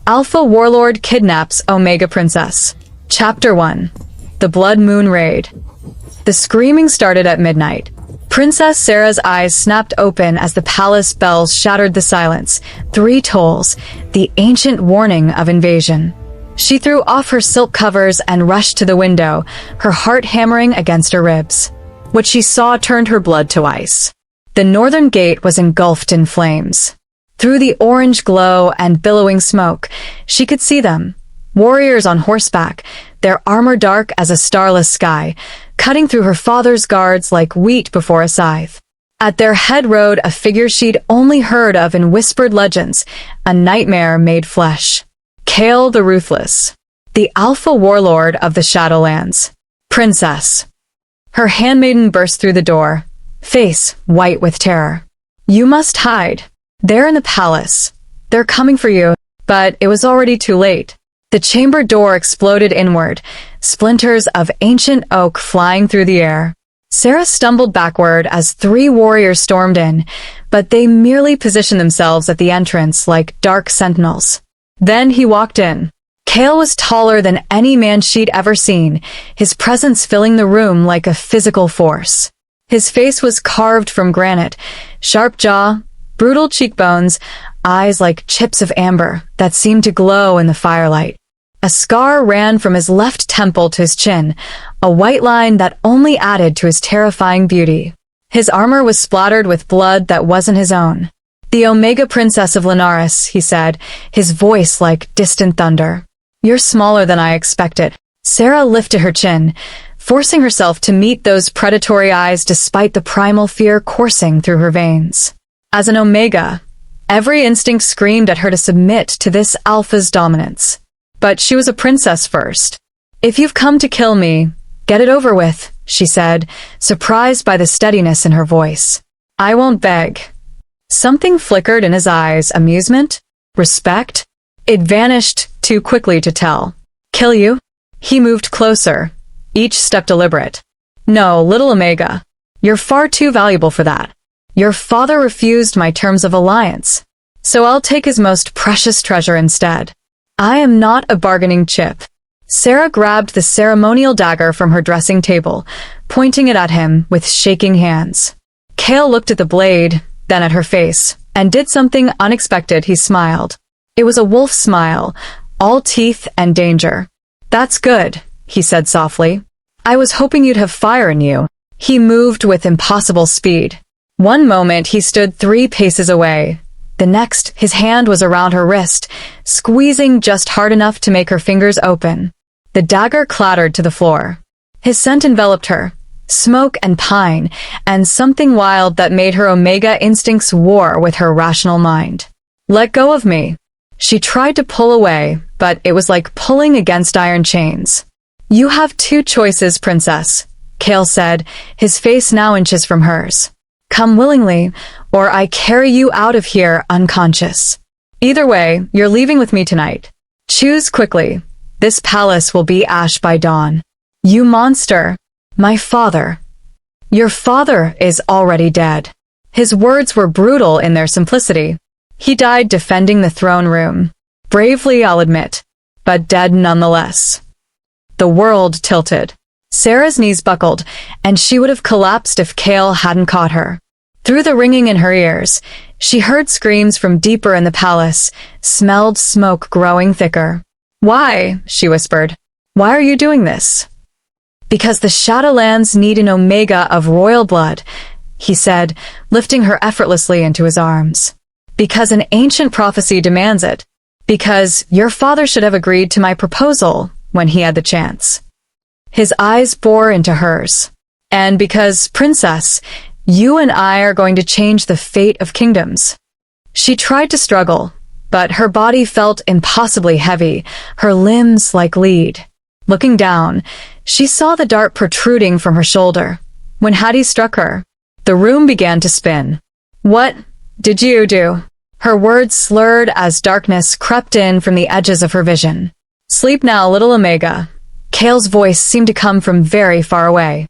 Alpha Warlord kidnaps Omega Princess. Chapter 1. The Blood Moon Raid. The screaming started at midnight. Princess Sera's eyes snapped open as the palace bells shattered the silence. 3 tolls, the ancient warning of invasion. She threw off her silk covers and rushed to the window, her heart hammering against her ribs. What she saw turned her blood to ice. The northern gate was engulfed in flames. Through the orange glow and billowing smoke, she could see them. Warriors on horseback, their armor dark as a starless sky, cutting through her father's guards like wheat before a scythe. At their head rode a figure she'd only heard of in whispered legends, a nightmare made flesh. Kale the Ruthless, the Alpha Warlord of the Shadowlands. Princess. Her handmaiden burst through the door, face white with terror. You must hide. They're in the palace. They're coming for you. But it was already too late. The chamber door exploded inward, splinters of ancient oak flying through the air. Sera stumbled backward as 3 warriors stormed in, but they merely positioned themselves at the entrance like dark sentinels. Then he walked in. Kale was taller than any man she'd ever seen, his presence filling the room like a physical force. His face was carved from granite, sharp jaw, brutal cheekbones, eyes like chips of amber that seemed to glow in the firelight. A scar ran from his left temple to his chin, a white line that only added to his terrifying beauty. His armor was splattered with blood that wasn't his own. The Omega Princess of Linares, he said, his voice like distant thunder. You're smaller than I expected. Sera lifted her chin, forcing herself to meet those predatory eyes despite the primal fear coursing through her veins. As an Omega, every instinct screamed at her to submit to this Alpha's dominance. But she was a princess first. If you've come to kill me, get it over with, she said, surprised by the steadiness in her voice. I won't beg. Something flickered in his eyes, amusement? Respect? It vanished too quickly to tell. Kill you? He moved closer, each step deliberate. No, little Omega. You're far too valuable for that. Your father refused my terms of alliance, so I'll take his most precious treasure instead. I am not a bargaining chip. Sera grabbed the ceremonial dagger from her dressing table, pointing it at him with shaking hands. Kale looked at the blade, then at her face, and did something unexpected. He smiled. It was a wolf smile, all teeth and danger. That's good, he said softly. I was hoping you'd have fire in you. He moved with impossible speed. One moment he stood 3 paces away. The next, his hand was around her wrist, squeezing just hard enough to make her fingers open. The dagger clattered to the floor. His scent enveloped her, smoke and pine, and something wild that made her Omega instincts war with her rational mind. Let go of me. She tried to pull away, but it was like pulling against iron chains. You have 2 choices, princess, Kale said, his face now inches from hers. Come willingly, or I carry you out of here unconscious. Either way, you're leaving with me tonight. Choose quickly. This palace will be ash by dawn. You monster. My father. Your father is already dead. His words were brutal in their simplicity. He died defending the throne room. Bravely, I'll admit, but dead nonetheless. The world tilted. Sera's knees buckled, and she would have collapsed if Kale hadn't caught her. Through the ringing in her ears, she heard screams from deeper in the palace, smelled smoke growing thicker. Why? She whispered. Why are you doing this? Because the Shadowlands need an Omega of royal blood, he said, lifting her effortlessly into his arms. Because an ancient prophecy demands it. Because your father should have agreed to my proposal when he had the chance. His eyes bore into hers. And because, princess, you and I are going to change the fate of kingdoms. She tried to struggle, but her body felt impossibly heavy, her limbs like lead. Looking down, she saw the dart protruding from her shoulder. When Hattie struck her, the room began to spin. What did you do? Her words slurred as darkness crept in from the edges of her vision. Sleep now, little Omega. Kale's voice seemed to come from very far away.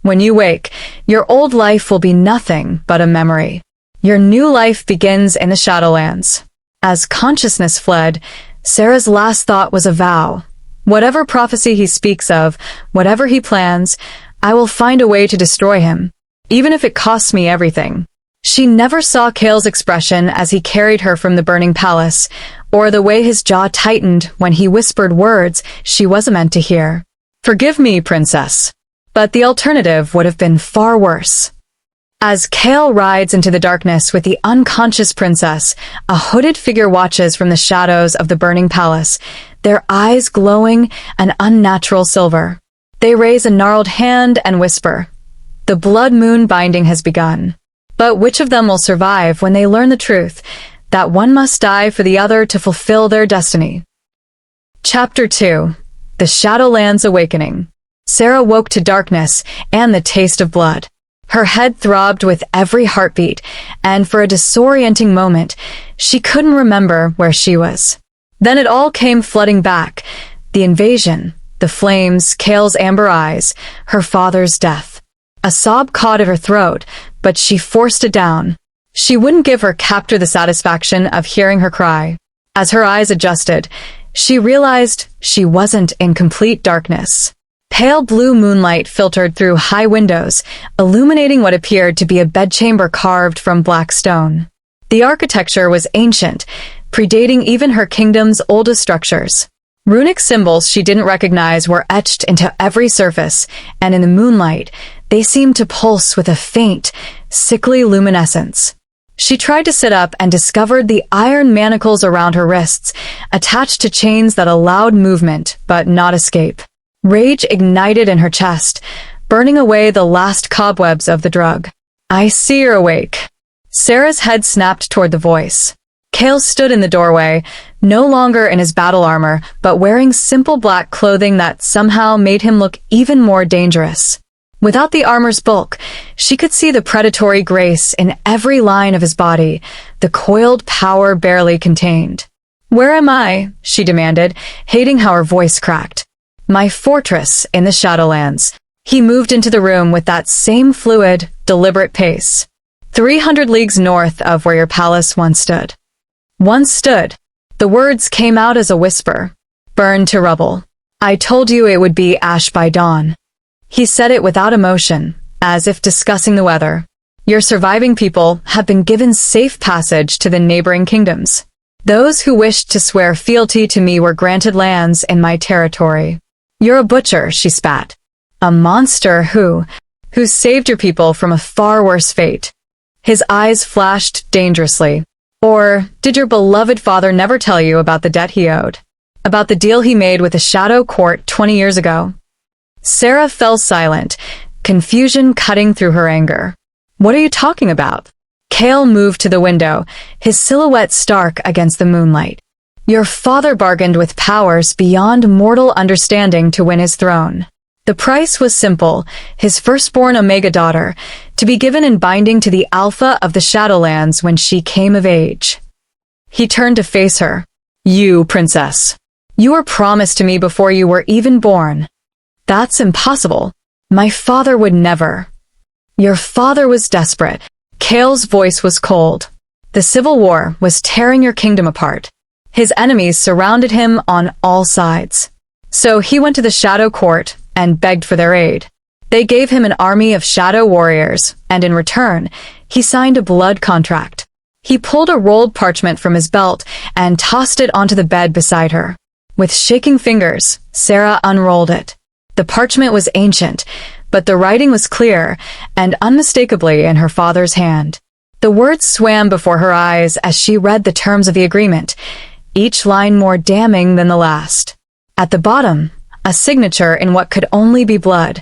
When you wake, your old life will be nothing but a memory. Your new life begins in the Shadowlands. As consciousness fled, Sera's last thought was a vow. Whatever prophecy he speaks of, whatever he plans, I will find a way to destroy him, even if it costs me everything. She never saw Cale's expression as he carried her from the burning palace, or the way his jaw tightened when he whispered words she wasn't meant to hear. "Forgive me, princess." But the alternative would have been far worse. As Cale rides into the darkness with the unconscious princess, a hooded figure watches from the shadows of the burning palace, their eyes glowing an unnatural silver. They raise a gnarled hand and whisper, "The blood moon binding has begun." But which of them will survive when they learn the truth, that one must die for the other to fulfill their destiny? Chapter 2. The Shadowlands Awakening. Sera woke to darkness and the taste of blood. Her head throbbed with every heartbeat, and for a disorienting moment, she couldn't remember where she was. Then it all came flooding back. The invasion, the flames, Cale's amber eyes, her father's death. A sob caught at her throat, but she forced it down. She wouldn't give her captor the satisfaction of hearing her cry. As her eyes adjusted, she realized she wasn't in complete darkness. Pale blue moonlight filtered through high windows, illuminating what appeared to be a bedchamber carved from black stone. The architecture was ancient, predating even her kingdom's oldest structures. Runic symbols she didn't recognize were etched into every surface, and in the moonlight, they seemed to pulse with a faint, sickly luminescence. She tried to sit up and discovered the iron manacles around her wrists, attached to chains that allowed movement but not escape. Rage ignited in her chest, burning away the last cobwebs of the drug. "I see you're awake." Sera's head snapped toward the voice. Cale stood in the doorway, no longer in his battle armor, but wearing simple black clothing that somehow made him look even more dangerous. Without the armor's bulk, she could see the predatory grace in every line of his body, the coiled power barely contained. "Where am I?" she demanded, hating how her voice cracked. "My fortress in the Shadowlands." He moved into the room with that same fluid, deliberate pace. 300 leagues north of where your palace once stood. Once stood. The words came out as a whisper. "Burned to rubble. I told you it would be ash by dawn." He said it without emotion, as if discussing the weather. "Your surviving people have been given safe passage to the neighboring kingdoms. Those who wished to swear fealty to me were granted lands in my territory. You're a butcher," she spat. "A monster who saved your people from a far worse fate." His eyes flashed dangerously. "Or did your beloved father never tell you about the debt he owed? About the deal he made with the Shadow Court 20 years ago?" Sera fell silent, confusion cutting through her anger. "What are you talking about?" Cale moved to the window, his silhouette stark against the moonlight. "Your father bargained with powers beyond mortal understanding to win his throne. The price was simple, his firstborn Omega daughter, to be given in binding to the Alpha of the Shadowlands when she came of age." He turned to face her. "You, princess. You were promised to me before you were even born." "That's impossible. My father would never." "Your father was desperate." Cale's voice was cold. "The civil war was tearing your kingdom apart. His enemies surrounded him on all sides. So he went to the Shadow Court and begged for their aid. They gave him an army of shadow warriors, and in return, he signed a blood contract." He pulled a rolled parchment from his belt and tossed it onto the bed beside her. With shaking fingers, Sera unrolled it. The parchment was ancient, but the writing was clear and unmistakably in her father's hand. The words swam before her eyes as she read the terms of the agreement, each line more damning than the last. At the bottom, a signature in what could only be blood,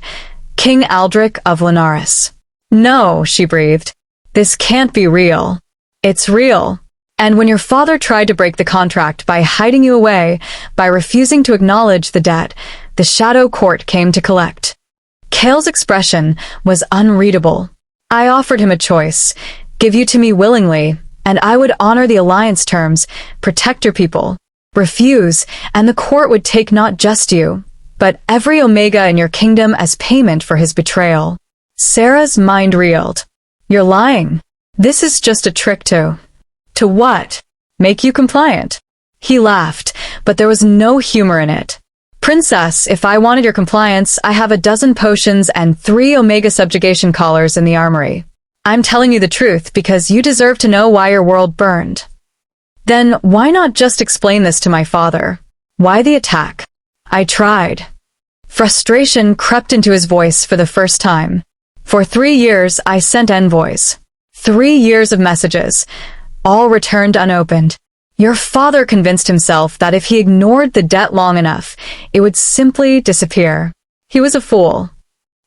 King Aldrich of Linares. "No," she breathed. "This can't be real." "It's real. And when your father tried to break the contract by hiding you away, by refusing to acknowledge the debt, the Shadow Court came to collect." Cale's expression was unreadable. "I offered him a choice. Give you to me willingly, and I would honor the alliance terms, protect your people. Refuse, and the court would take not just you, but every Omega in your kingdom as payment for his betrayal." Sera's mind reeled. "You're lying. This is just a trick to what? Make you compliant." He laughed, but there was no humor in it. Princess, if I wanted your compliance, I have a dozen potions and 3 Omega subjugation collars in the armory. I'm telling you the truth because you deserve to know why your world burned. Then why not just explain this to my father? Why the attack? I tried. Frustration crept into his voice for the first time. For 3 years, I sent envoys. 3 years of messages, all returned unopened. Your father convinced himself that if he ignored the debt long enough, it would simply disappear. He was a fool.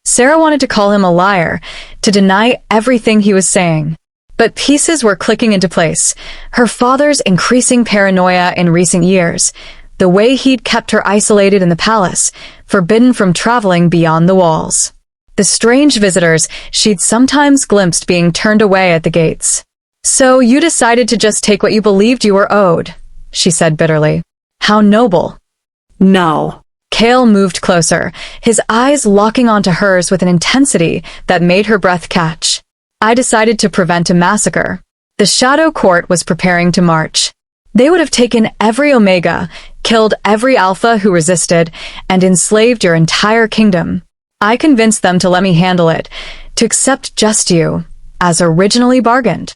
Sera wanted to call him a liar, to deny everything he was saying. But pieces were clicking into place. Her father's increasing paranoia in recent years, the way he'd kept her isolated in the palace, forbidden from traveling beyond the walls. The strange visitors she'd sometimes glimpsed being turned away at the gates. So you decided to just take what you believed you were owed, she said bitterly. How noble. No. Kale moved closer, his eyes locking onto hers with an intensity that made her breath catch. I decided to prevent a massacre. The Shadow Court was preparing to march. They would have taken every Omega, killed every Alpha who resisted, and enslaved your entire kingdom. I convinced them to let me handle it, to accept just you, as originally bargained.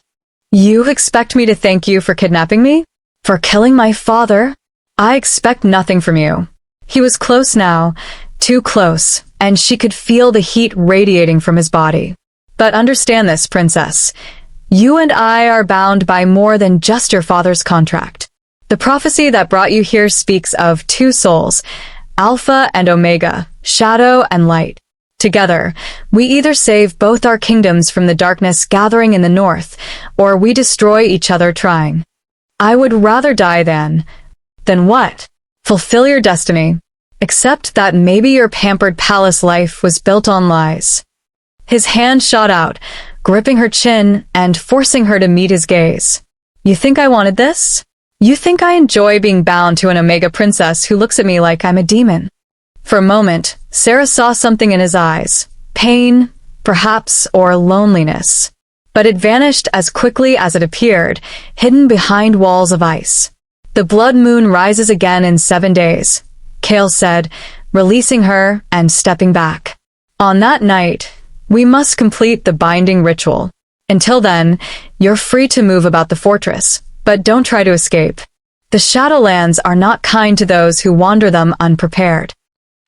You expect me to thank you for kidnapping me? For killing my father? I expect nothing from you. He was close now, too close, and she could feel the heat radiating from his body. But understand this, Princess. You and I are bound by more than just your father's contract. The prophecy that brought you here speaks of 2 souls, Alpha and Omega, shadow and light. Together, we either save both our kingdoms from the darkness gathering in the north, or we destroy each other trying. I would rather die than what? Fulfill your destiny. Except that maybe your pampered palace life was built on lies. His hand shot out, gripping her chin and forcing her to meet his gaze. You think I wanted this? You think I enjoy being bound to an Omega princess who looks at me like I'm a demon? For a moment, Sera saw something in his eyes. Pain, perhaps, or loneliness. But it vanished as quickly as it appeared, hidden behind walls of ice. The blood moon rises again in 7 days, Kale said, releasing her and stepping back. On that night, we must complete the binding ritual. Until then, you're free to move about the fortress, but don't try to escape. The Shadowlands are not kind to those who wander them unprepared.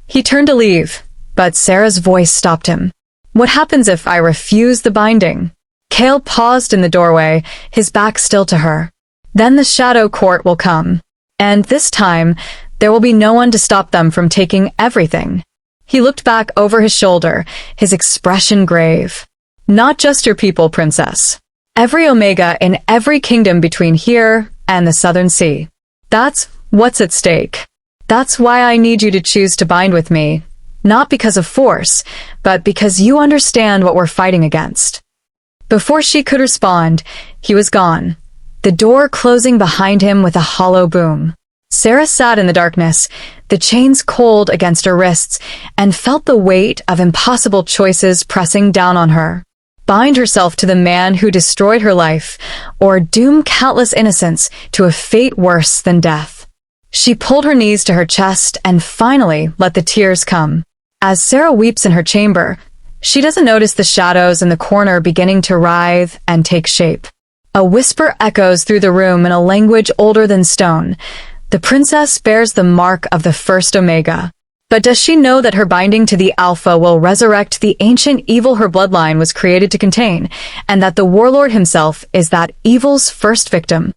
He turned to leave, but Sera's voice stopped him. What happens if I refuse the binding? Kale paused in the doorway, his back still to her. Then the Shadow Court will come. And this time, there will be no one to stop them from taking everything. He looked back over his shoulder, his expression grave. Not just your people, Princess. Every Omega in every kingdom between here and the Southern Sea. That's what's at stake. That's why I need you to choose to bind with me. Not because of force, but because you understand what we're fighting against. Before she could respond, he was gone, the door closing behind him with a hollow boom. Sera sat in the darkness, the chains cold against her wrists, and felt the weight of impossible choices pressing down on her. Bind herself to the man who destroyed her life, or doom countless innocents to a fate worse than death. She pulled her knees to her chest and finally let the tears come. As Sera weeps in her chamber, she doesn't notice the shadows in the corner beginning to writhe and take shape. A whisper echoes through the room in a language older than stone. The princess bears the mark of the first Omega. But does she know that her binding to the Alpha will resurrect the ancient evil her bloodline was created to contain, and that the warlord himself is that evil's first victim?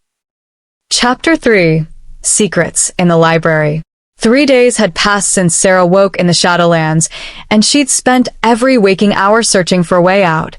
Chapter 3. Secrets in the Library. 3 days had passed since Sera woke in the Shadowlands, and she'd spent every waking hour searching for a way out,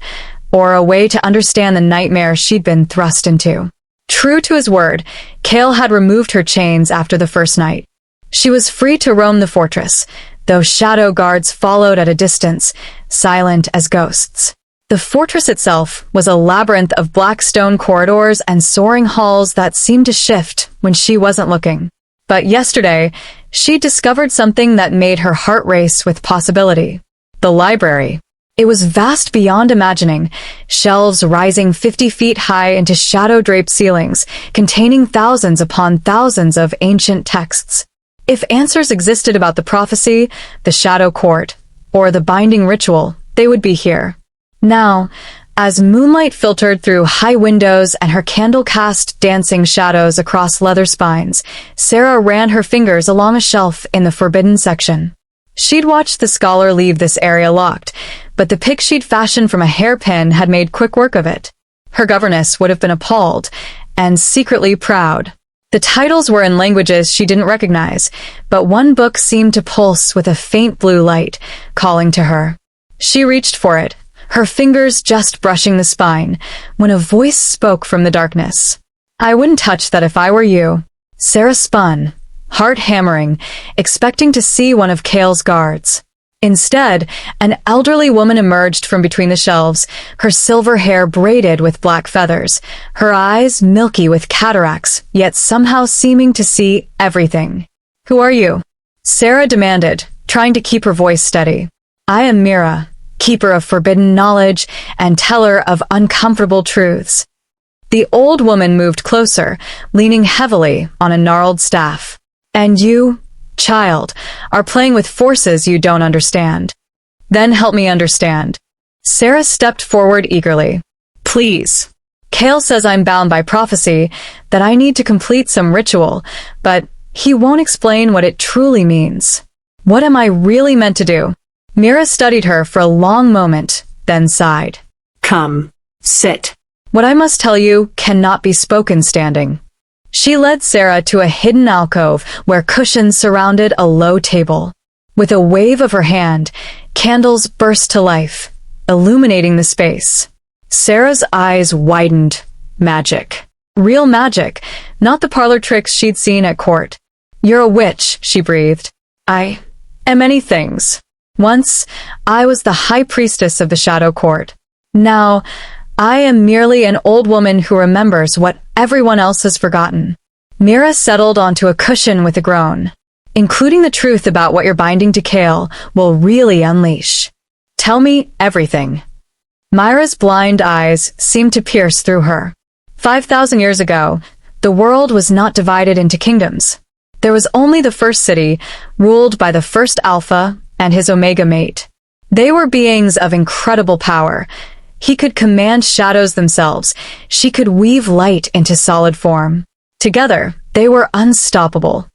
or a way to understand the nightmare she'd been thrust into. True to his word, Kale had removed her chains after the first night. She was free to roam the fortress, though shadow guards followed at a distance, silent as ghosts. The fortress itself was a labyrinth of black stone corridors and soaring halls that seemed to shift when she wasn't looking. But yesterday, she discovered something that made her heart race with possibility. The library. It was vast beyond imagining, shelves rising 50 feet high into shadow-draped ceilings, containing thousands upon thousands of ancient texts. If answers existed about the prophecy, the shadow court, or the binding ritual, they would be here. Now, as moonlight filtered through high windows and her candle cast dancing shadows across leather spines, Sera ran her fingers along a shelf in the forbidden section. She'd watched the scholar leave this area locked, but the pick she'd fashioned from a hairpin had made quick work of it. Her governess would have been appalled, and secretly proud. The titles were in languages she didn't recognize, but one book seemed to pulse with a faint blue light, calling to her. She reached for it, her fingers just brushing the spine, when a voice spoke from the darkness. "I wouldn't touch that if I were you." Sera spun, heart hammering, expecting to see one of Kale's guards. Instead, an elderly woman emerged from between the shelves, her silver hair braided with black feathers, her eyes milky with cataracts, yet somehow seeming to see everything. "Who are you?" Sera demanded, trying to keep her voice steady. "I am Mira, keeper of forbidden knowledge and teller of uncomfortable truths." The old woman moved closer, leaning heavily on a gnarled staff. "And you, child, are playing with forces you don't understand." "Then help me understand." Sera stepped forward eagerly. "Please. Kale says I'm bound by prophecy, that I need to complete some ritual, but he won't explain what it truly means. What am I really meant to do?" Mira studied her for a long moment, then sighed. "Come, sit. What I must tell you cannot be spoken standing." She led Sera to a hidden alcove where cushions surrounded a low table. With a wave of her hand, candles burst to life, illuminating the space. Sera's eyes widened. Magic. Real magic, not the parlor tricks she'd seen at court. "You're a witch," she breathed. "I am many things. Once, I was the high priestess of the Shadow Court. Now, I am merely an old woman who remembers what everyone else has forgotten." Mira settled onto a cushion with a groan. "Including the truth about what you're binding to Kale will really unleash. Tell me everything." Myra's blind eyes seemed to pierce through her. 5,000 years ago, the world was not divided into kingdoms. There was only the first city, ruled by the first Alpha and his Omega mate. They were beings of incredible power. He could command shadows themselves. She could weave light into solid form. Together, they were unstoppable.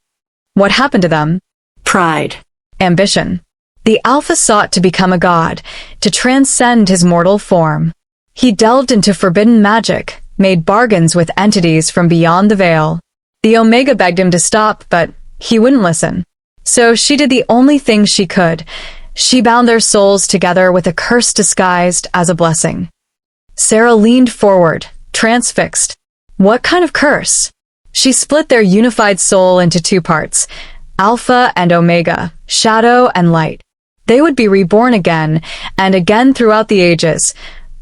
What happened to them? Pride. Ambition. The Alpha sought to become a god, to transcend his mortal form. He delved into forbidden magic, made bargains with entities from beyond the veil. The Omega begged him to stop, but he wouldn't listen. So she did the only thing she could. She bound their souls together with a curse disguised as a blessing. Sera leaned forward, transfixed. What kind of curse? She split their unified soul into two parts, Alpha and Omega, shadow and light. They would be reborn again and again throughout the ages,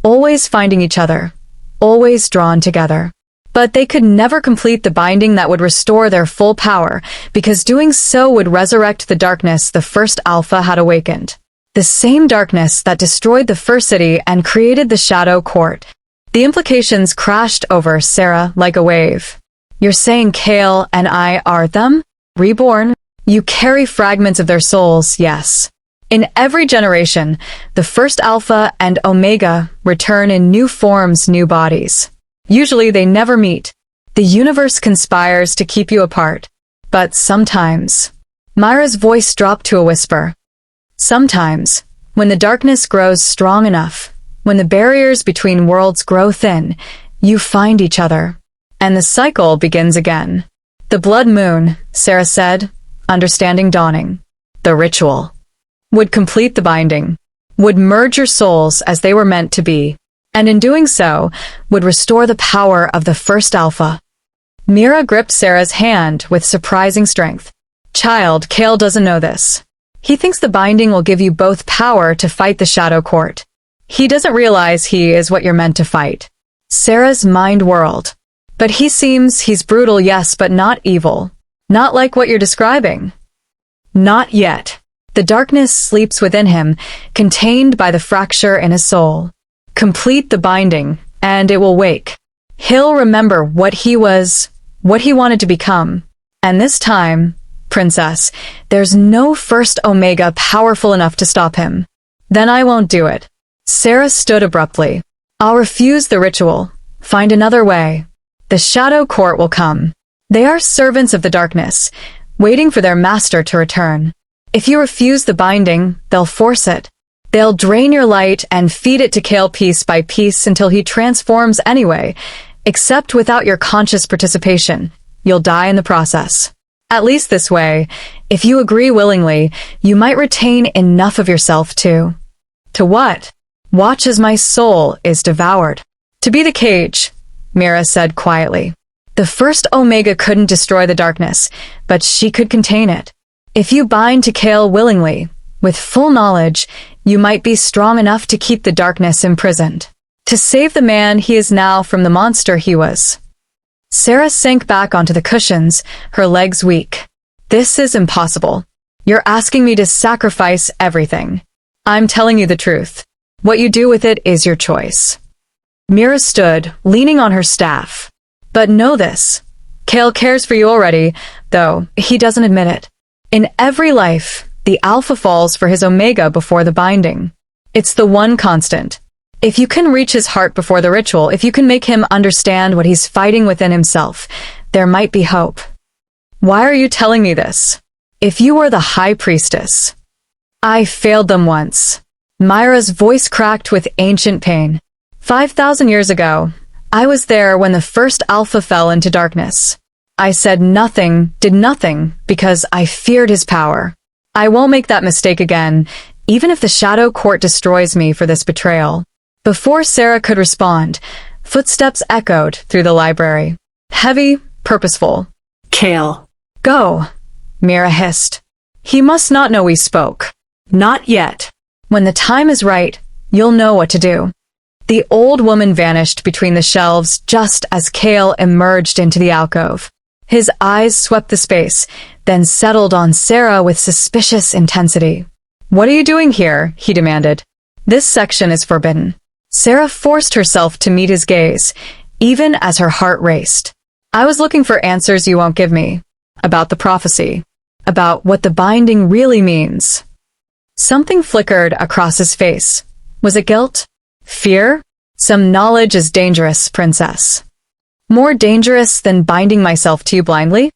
always finding each other, always drawn together. But they could never complete the binding that would restore their full power, because doing so would resurrect the darkness the first Alpha had awakened. The same darkness that destroyed the first city and created the Shadow Court. The implications crashed over Sera like a wave. "You're saying Kale and I are them? Reborn? You carry fragments of their souls, yes. In every generation, the first Alpha and Omega return in new forms, new bodies. Usually they never meet. The universe conspires to keep you apart. But sometimes..." Myra's voice dropped to a whisper. "Sometimes, when the darkness grows strong enough, when the barriers between worlds grow thin, you find each other. And the cycle begins again." "The blood moon," Sera said, understanding dawning. "The ritual. Would complete the binding. Would merge your souls as they were meant to be. And in doing so, would restore the power of the first Alpha." Mira gripped Sera's hand with surprising strength. "Child, Kale doesn't know this. He thinks the binding will give you both power to fight the Shadow Court. He doesn't realize he is what you're meant to fight." Sera's mind whirled. "But he's brutal, yes, but not evil. Not like what you're describing." "Not yet." The darkness sleeps within him, contained by the fracture in his soul. Complete the binding, and it will wake. He'll remember what he was, what he wanted to become. And this time, Princess, there's no first Omega powerful enough to stop him. Then I won't do it. Sera stood abruptly. I'll refuse the ritual. Find another way. The Shadow Court will come. They are servants of the darkness, waiting for their master to return. If you refuse the binding, they'll force it. They'll drain your light and feed it to Kale piece by piece until he transforms anyway, except without your conscious participation. You'll die in the process. At least this way, if you agree willingly, you might retain enough of yourself to what? Watch as my soul is devoured. To be the cage, Mira said quietly. The first Omega couldn't destroy the darkness, but she could contain it. If you bind to Kale willingly, with full knowledge, you might be strong enough to keep the darkness imprisoned. To save the man he is now from the monster he was. Sera sank back onto the cushions, her legs weak. This is impossible. You're asking me to sacrifice everything. I'm telling you the truth. What you do with it is your choice. Mira stood, leaning on her staff. But know this. Kale cares for you already, though he doesn't admit it. In every life, the Alpha falls for his Omega before the binding. It's the one constant. If you can reach his heart before the ritual, if you can make him understand what he's fighting within himself, there might be hope. Why are you telling me this? If you were the High Priestess. I failed them once. Myra's voice cracked with ancient pain. 5,000 years ago, I was there when the first Alpha fell into darkness. I said nothing, did nothing, because I feared his power. I won't make that mistake again, even if the Shadow Court destroys me for this betrayal. Before Sera could respond, footsteps echoed through the library. Heavy, purposeful. Kale. Go, Mira hissed. He must not know we spoke. Not yet. When the time is right, you'll know what to do. The old woman vanished between the shelves just as Kale emerged into the alcove. His eyes swept the space, then settled on Sera with suspicious intensity. What are you doing here? He demanded. This section is forbidden. Sera forced herself to meet his gaze, even as her heart raced. I was looking for answers you won't give me. About the prophecy. About what the binding really means. Something flickered across his face. Was it guilt? Fear? Some knowledge is dangerous, Princess. More dangerous than binding myself to you blindly?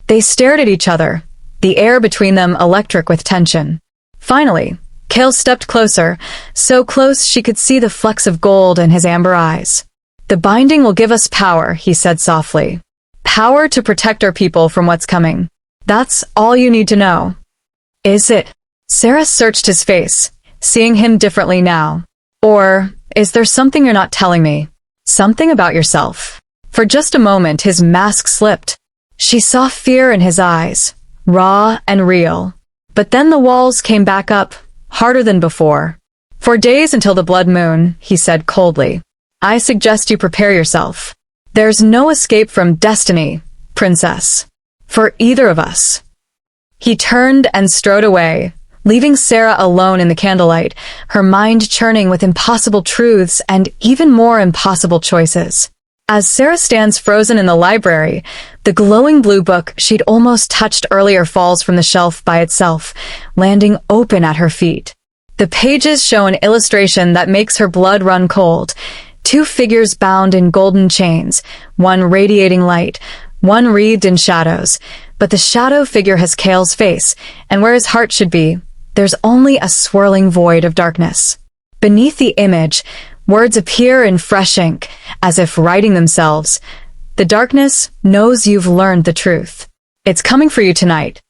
They stared at each other, the air between them electric with tension. Finally, Kale stepped closer, so close she could see the flecks of gold in his amber eyes. The binding will give us power, he said softly. Power to protect our people from what's coming. That's all you need to know. Is it? Sera searched his face, seeing him differently now. Or, is there something you're not telling me? Something about yourself? For just a moment his mask slipped. She saw fear in his eyes, raw and real. But then the walls came back up, harder than before. For days until the blood moon, he said coldly. I suggest you prepare yourself. There's no escape from destiny, Princess. For either of us. He turned and strode away, leaving Sera alone in the candlelight, her mind churning with impossible truths and even more impossible choices. As Sera stands frozen in the library, the glowing blue book she'd almost touched earlier falls from the shelf by itself, landing open at her feet. The pages show an illustration that makes her blood run cold. Two figures bound in golden chains, one radiating light, one wreathed in shadows. But the shadow figure has Kale's face, and where his heart should be, there's only a swirling void of darkness. Beneath the image, words appear in fresh ink, as if writing themselves. The darkness knows you've learned the truth. It's coming for you tonight.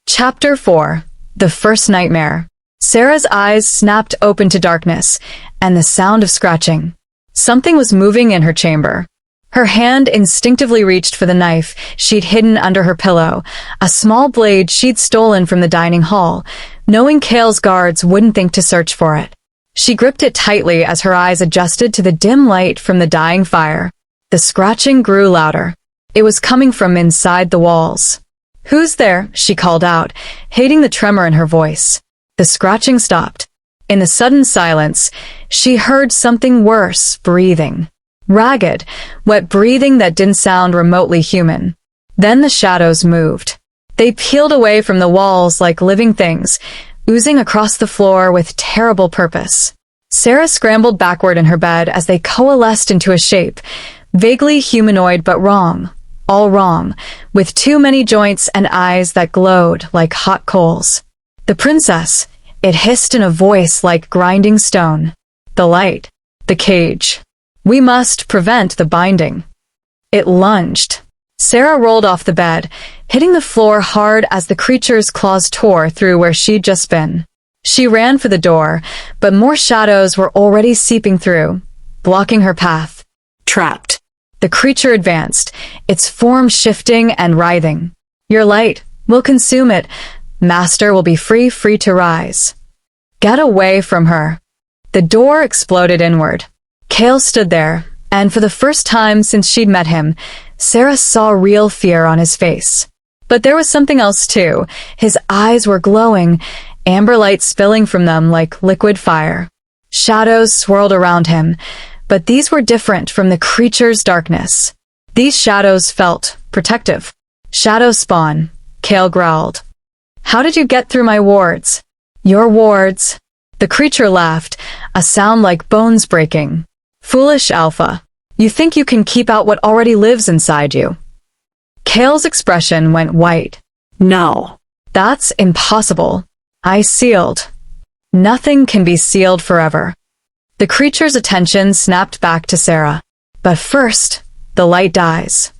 Chapter 4. The First Nightmare. Sera's eyes snapped open to darkness, and the sound of scratching. Something was moving in her chamber. Her hand instinctively reached for the knife she'd hidden under her pillow, a small blade she'd stolen from the dining hall, knowing Kale's guards wouldn't think to search for it. She gripped it tightly as her eyes adjusted to the dim light from the dying fire. The scratching grew louder. It was coming from inside the walls. Who's there? She called out, hating the tremor in her voice. The scratching stopped. In the sudden silence, she heard something worse, breathing. Ragged, wet breathing that didn't sound remotely human. Then the shadows moved. They peeled away from the walls like living things, oozing across the floor with terrible purpose. Sera scrambled backward in her bed as they coalesced into a shape, vaguely humanoid but wrong, all wrong, with too many joints and eyes that glowed like hot coals. The princess, it hissed in a voice like grinding stone. The light. The cage. We must prevent the binding. It lunged. Sera rolled off the bed, hitting the floor hard as the creature's claws tore through where she'd just been. She ran for the door, but more shadows were already seeping through, blocking her path. Trapped. The creature advanced, its form shifting and writhing. Your light will consume it. Master will be free to rise. Get away from her. The door exploded inward. Kale stood there, and for the first time since she'd met him, Sera saw real fear on his face. But there was something else too. His eyes were glowing, amber light spilling from them like liquid fire. Shadows swirled around him, but these were different from the creature's darkness. These shadows felt protective. Shadow spawn, Kale growled. How did you get through my wards? Your wards. The creature laughed, a sound like bones breaking. Foolish Alpha. You think you can keep out what already lives inside you. Kale's expression went white. No. That's impossible. I sealed. Nothing can be sealed forever. The creature's attention snapped back to Sera. But first, the light dies.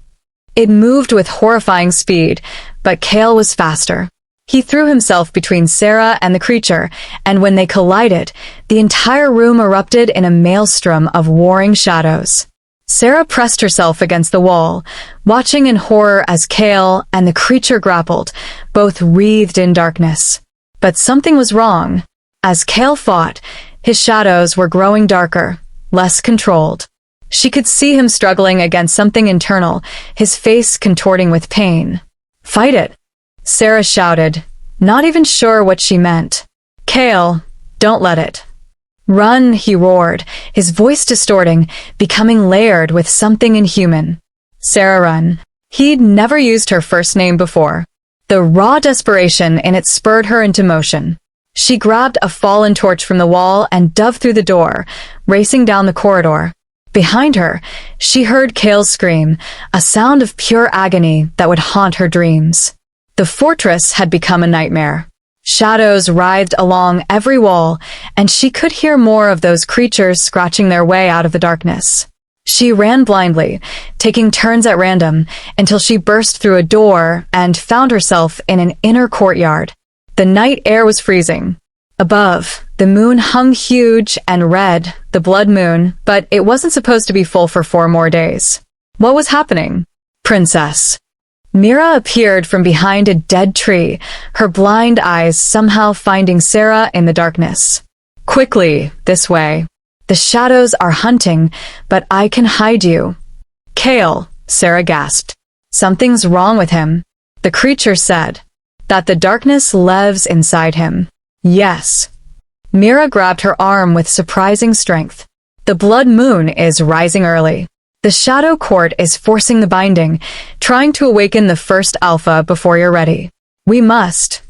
It moved with horrifying speed, but Kale was faster. He threw himself between Sera and the creature, and when they collided, the entire room erupted in a maelstrom of warring shadows. Sera pressed herself against the wall, watching in horror as Kale and the creature grappled, both wreathed in darkness. But something was wrong. As Kale fought, his shadows were growing darker, less controlled. She could see him struggling against something internal, his face contorting with pain. Fight it, Sera shouted, not even sure what she meant. Kale, don't let it. Run, he roared, his voice distorting, becoming layered with something inhuman. Sera, run. He'd never used her first name before. The raw desperation in it spurred her into motion. She grabbed a fallen torch from the wall and dove through the door, racing down the corridor. Behind her, she heard Kale's scream, a sound of pure agony that would haunt her dreams. The fortress had become a nightmare. Shadows writhed along every wall, and she could hear more of those creatures scratching their way out of the darkness. She ran blindly, taking turns at random, until she burst through a door and found herself in an inner courtyard. The night air was freezing. Above, the moon hung huge and red, the blood moon, but it wasn't supposed to be full for 4 more days. What was happening? Princess. Mira appeared from behind a dead tree, her blind eyes somehow finding Sera in the darkness. Quickly, this way. The shadows are hunting, but I can hide you. Kale, Sera gasped. Something's wrong with him. The creature said. That the darkness lives inside him. Yes. Mira grabbed her arm with surprising strength. The blood moon is rising early. The shadow court is forcing the binding, trying to awaken the first alpha before you're ready. We must.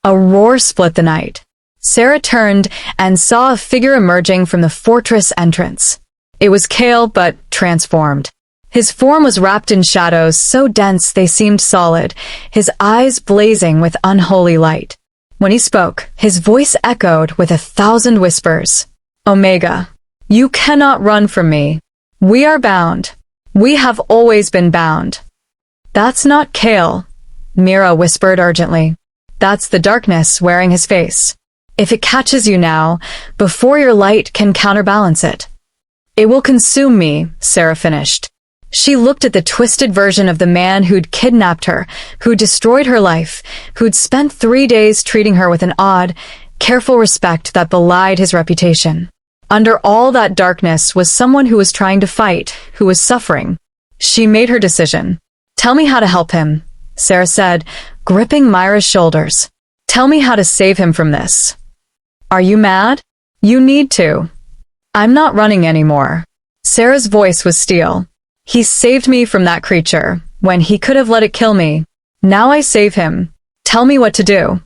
A roar split the night. Sera turned and saw a figure emerging from the fortress entrance. It was Kale, but transformed. His form was wrapped in shadows so dense they seemed solid, his eyes blazing with unholy light. When he spoke, his voice echoed with 1,000 whispers. Omega, you cannot run from me. We are bound. We have always been bound. That's not Kale, Mira whispered urgently. That's the darkness wearing his face. If it catches you now, before your light can counterbalance it. It will consume me, Sera finished. She looked at the twisted version of the man who'd kidnapped her, who'd destroyed her life, who'd spent 3 days treating her with an odd, careful respect that belied his reputation. Under all that darkness was someone who was trying to fight, who was suffering. She made her decision. Tell me how to help him, Sera said, gripping Myra's shoulders. Tell me how to save him from this. Are you mad? You need to. I'm not running anymore. Sera's voice was steel. He saved me from that creature, when he could have let it kill me. Now I save him. Tell me what to do.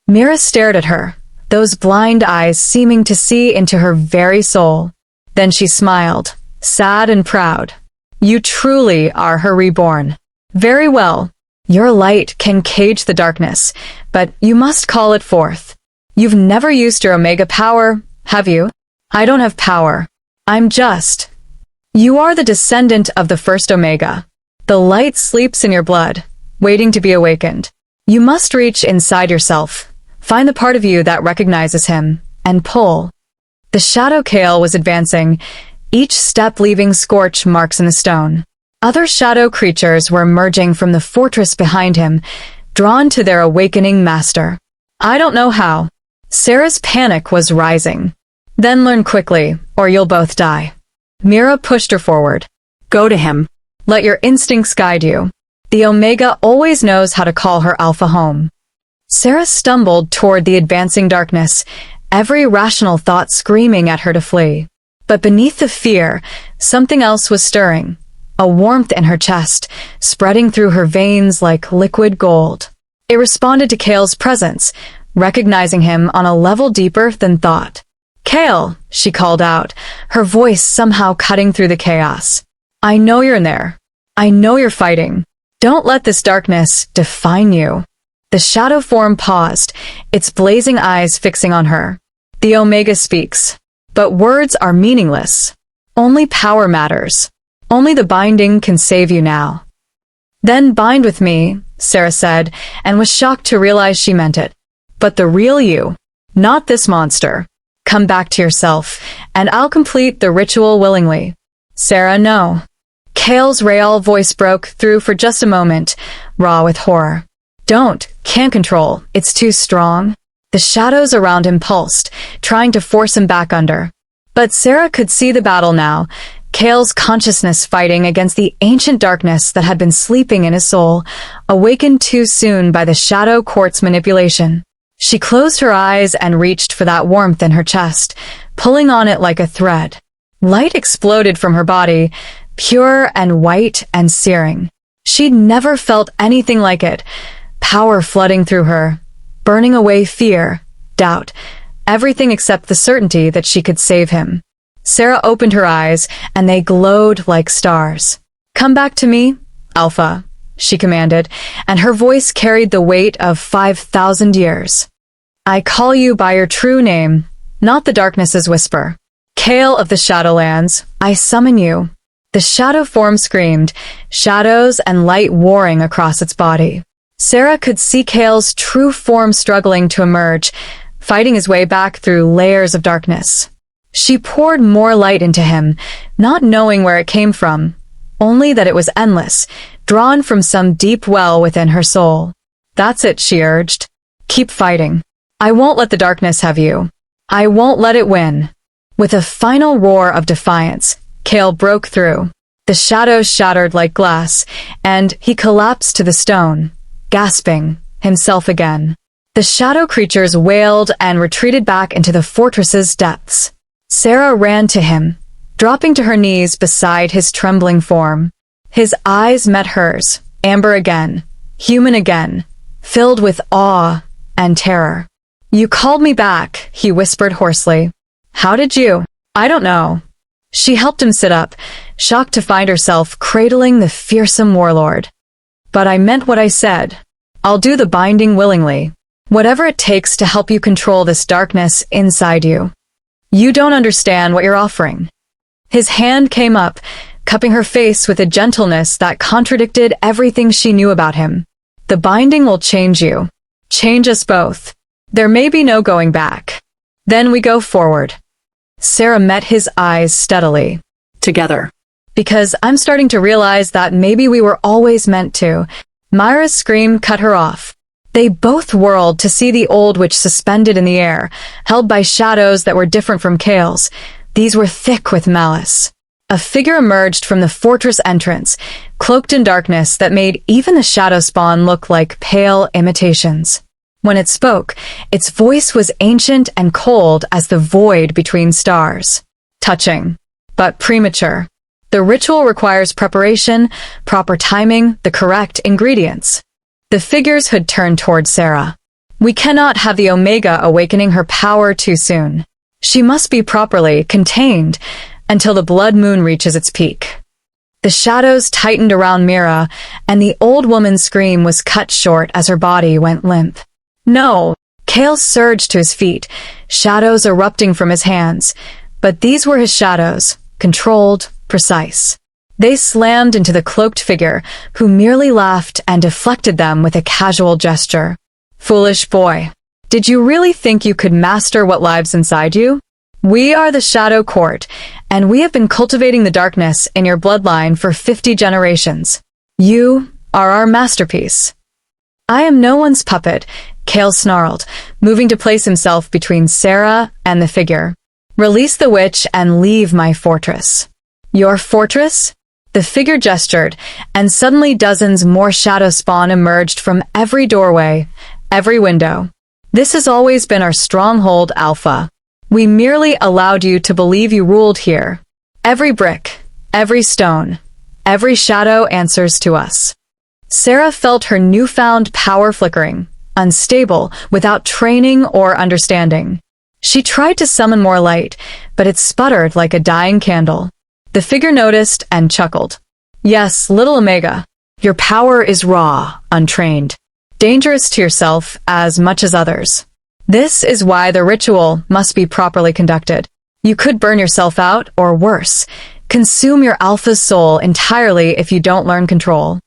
Mira stared at her, those blind eyes seeming to see into her very soul. Then she smiled, sad and proud. You truly are her reborn. Very well. Your light can cage the darkness, but you must call it forth. You've never used your Omega power, have you? I don't have power. I'm just. You are the descendant of the first Omega. The light sleeps in your blood, waiting to be awakened. You must reach inside yourself, find the part of you that recognizes him, and pull. The shadow Kale was advancing, each step leaving scorch marks in the stone. Other shadow creatures were emerging from the fortress behind him, drawn to their awakening master. I don't know how. Sera's panic was rising. Then learn quickly, or you'll both die. Mira pushed her forward. Go to him. Let your instincts guide you. The Omega always knows how to call her Alpha home. Sera stumbled toward the advancing darkness, every rational thought screaming at her to flee. But beneath the fear, something else was stirring. A warmth in her chest, spreading through her veins like liquid gold. It responded to Kale's presence, recognizing him on a level deeper than thought. Kale, she called out, her voice somehow cutting through the chaos. I know you're in there. I know you're fighting. Don't let this darkness define you. The shadow form paused, its blazing eyes fixing on her. The Omega speaks. But words are meaningless. Only power matters. Only the binding can save you now. Then bind with me, Sera said, and was shocked to realize she meant it. But the real you, not this monster. Come back to yourself, and I'll complete the ritual willingly. Sera, no. Kale's real voice broke through for just a moment, raw with horror. Can't control, it's too strong. The shadows around him pulsed, trying to force him back under. But Sera could see the battle now, Kale's consciousness fighting against the ancient darkness that had been sleeping in his soul, awakened too soon by the shadow court's manipulation. She closed her eyes and reached for that warmth in her chest, pulling on it like a thread. Light exploded from her body, pure and white and searing. She'd never felt anything like it, power flooding through her, burning away fear, doubt, everything except the certainty that she could save him. Sera opened her eyes, and they glowed like stars. Come back to me, Alpha, she commanded, and her voice carried the weight of 5,000 years. I call you by your true name, not the darkness's whisper. Kale of the Shadowlands, I summon you. The shadow form screamed, shadows and light warring across its body. Sera could see Kale's true form struggling to emerge, fighting his way back through layers of darkness. She poured more light into him, not knowing where it came from, only that it was endless, drawn from some deep well within her soul. That's it, she urged. Keep fighting. I won't let the darkness have you. I won't let it win. With a final roar of defiance, Kale broke through. The shadows shattered like glass, and he collapsed to the stone, gasping, himself again. The shadow creatures wailed and retreated back into the fortress's depths. Sera ran to him, dropping to her knees beside his trembling form. His eyes met hers, amber again, human again, filled with awe and terror. You called me back, he whispered hoarsely. How did you? I don't know. She helped him sit up, shocked to find herself cradling the fearsome warlord. But I meant what I said. I'll do the binding willingly. Whatever it takes to help you control this darkness inside you. You don't understand what you're offering. His hand came up, cupping her face with a gentleness that contradicted everything she knew about him. The binding will change you. Change us both. There may be no going back. Then we go forward. Sera met his eyes steadily. Together. Because I'm starting to realize that maybe we were always meant to. Myra's scream cut her off. They both whirled to see the old witch suspended in the air, held by shadows that were different from Kale's. These were thick with malice. A figure emerged from the fortress entrance, cloaked in darkness that made even the shadow spawn look like pale imitations. When it spoke, its voice was ancient and cold as the void between stars. Touching, but premature. The ritual requires preparation, proper timing, the correct ingredients. The figures had turned toward Sera. We cannot have the Omega awakening her power too soon. She must be properly contained until the blood moon reaches its peak. The shadows tightened around Mira, and the old woman's scream was cut short as her body went limp. No! Kale surged to his feet, shadows erupting from his hands. But these were his shadows, controlled, precise. They slammed into the cloaked figure, who merely laughed and deflected them with a casual gesture. Foolish boy. Did you really think you could master what lives inside you? We are the Shadow Court, and we have been cultivating the darkness in your bloodline for 50 generations. You are our masterpiece. I am no one's puppet, Kale snarled, moving to place himself between Sera and the figure. Release the witch and leave my fortress. Your fortress? The figure gestured, and suddenly dozens more shadow spawn emerged from every doorway, every window. This has always been our stronghold, Alpha. We merely allowed you to believe you ruled here. Every brick, every stone, every shadow answers to us. Sera felt her newfound power flickering, unstable, without training or understanding. She tried to summon more light, but it sputtered like a dying candle. The figure noticed and chuckled. Yes, little Omega, your power is raw, untrained, dangerous to yourself as much as others. This is why the ritual must be properly conducted. You could burn yourself out, or worse, consume your Alpha's soul entirely if you don't learn control.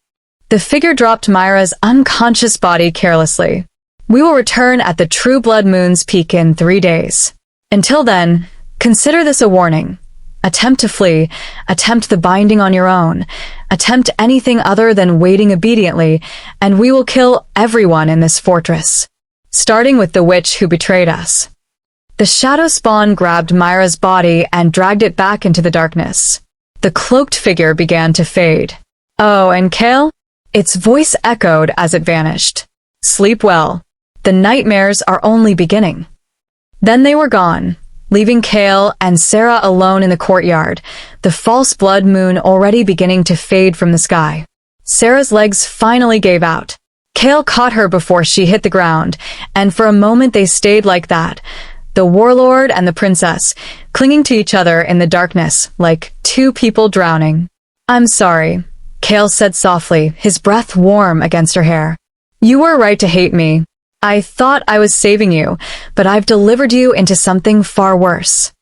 The figure dropped Myra's unconscious body carelessly. We will return at the true blood moon's peak in 3 days. Until then, consider this a warning. Attempt to flee, attempt the binding on your own, attempt anything other than waiting obediently, and we will kill everyone in this fortress. Starting with the witch who betrayed us. The shadow spawn grabbed Myra's body and dragged it back into the darkness. The cloaked figure began to fade. Oh, and Kale? Its voice echoed as it vanished. Sleep well. The nightmares are only beginning. Then they were gone, leaving Kale and Sera alone in the courtyard, the false blood moon already beginning to fade from the sky. Sera's legs finally gave out. Kale caught her before she hit the ground, and for a moment they stayed like that, the warlord and the princess, clinging to each other in the darkness like two people drowning. I'm sorry, Kale said softly, his breath warm against her hair. You were right to hate me. I thought I was saving you, but I've delivered you into something far worse.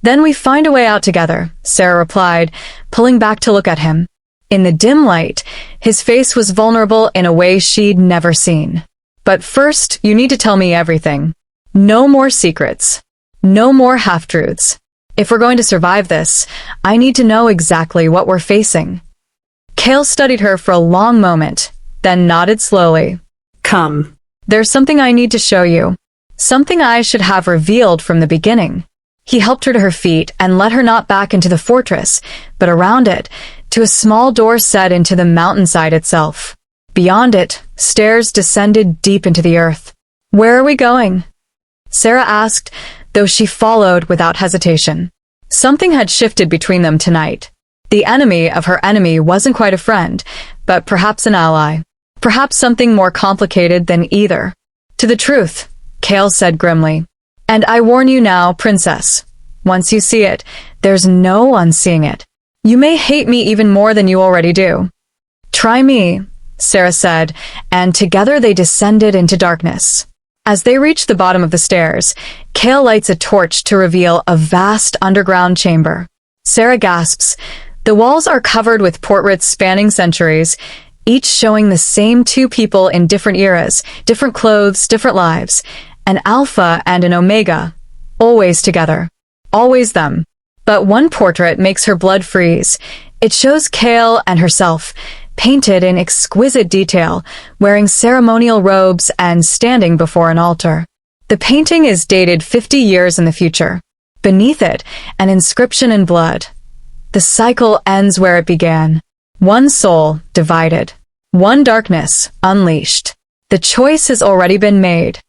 Then we find a way out together, Sera replied, pulling back to look at him. In the dim light, his face was vulnerable in a way she'd never seen. But first, you need to tell me everything. No more secrets. No more half-truths. If we're going to survive this, I need to know exactly what we're facing. Kale studied her for a long moment, then nodded slowly. Come. There's something I need to show you. Something I should have revealed from the beginning. He helped her to her feet and led her not back into the fortress, but around it, to a small door set into the mountainside itself. Beyond it, stairs descended deep into the earth. Where are we going? Sera asked, though she followed without hesitation. Something had shifted between them tonight. The enemy of her enemy wasn't quite a friend, but perhaps an ally. Perhaps something more complicated than either. To the truth, Kale said grimly. And I warn you now, princess. Once you see it, there's no unseeing it. You may hate me even more than you already do. Try me, Sera said, and together they descended into darkness. As they reached the bottom of the stairs, Kale lights a torch to reveal a vast underground chamber. Sera gasps. The walls are covered with portraits spanning centuries, each showing the same two people in different eras, different clothes, different lives, an Alpha and an Omega, always together, always them. But one portrait makes her blood freeze. It shows Kale and herself, painted in exquisite detail, wearing ceremonial robes and standing before an altar. The painting is dated 50 years in the future. Beneath it, an inscription in blood. The cycle ends where it began. One soul divided. One darkness unleashed. The choice has already been made.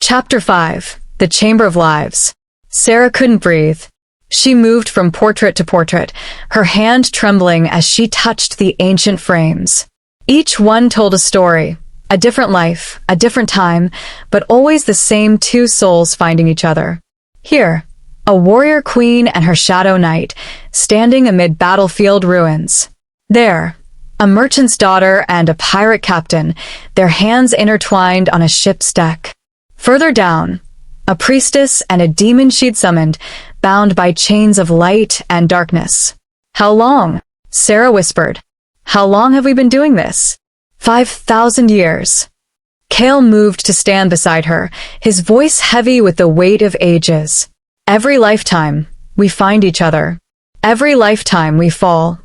Chapter 5. The Chamber of Lives. Sera couldn't breathe. She moved from portrait to portrait, her hand trembling as she touched the ancient frames. Each one told a story, a different life, a different time, but always the same two souls finding each other. Here, a warrior queen and her shadow knight, standing amid battlefield ruins. There, a merchant's daughter and a pirate captain, their hands intertwined on a ship's deck. Further down, a priestess and a demon she'd summoned, bound by chains of light and darkness. How long? Sera whispered. How long have we been doing this? 5,000 years. Kale moved to stand beside her, his voice heavy with the weight of ages. Every lifetime, we find each other. Every lifetime we fall.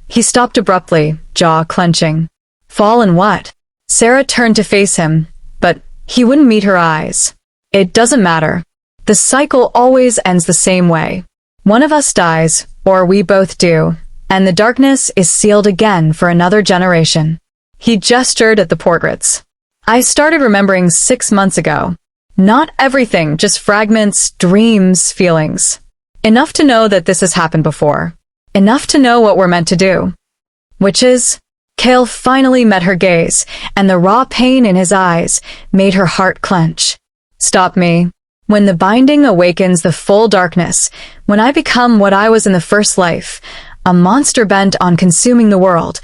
He stopped abruptly, jaw clenching. Fall in what? Sera turned to face him, but he wouldn't meet her eyes. It doesn't matter. The cycle always ends the same way. One of us dies, or we both do, and the darkness is sealed again for another generation. He gestured at the portraits. I started remembering 6 months ago. Not everything, just fragments, dreams, feelings. Enough to know that this has happened before. Enough to know what we're meant to do. Which is? Kale finally met her gaze, and the raw pain in his eyes made her heart clench. Stop me. When the binding awakens the full darkness, when I become what I was in the first life, a monster bent on consuming the world,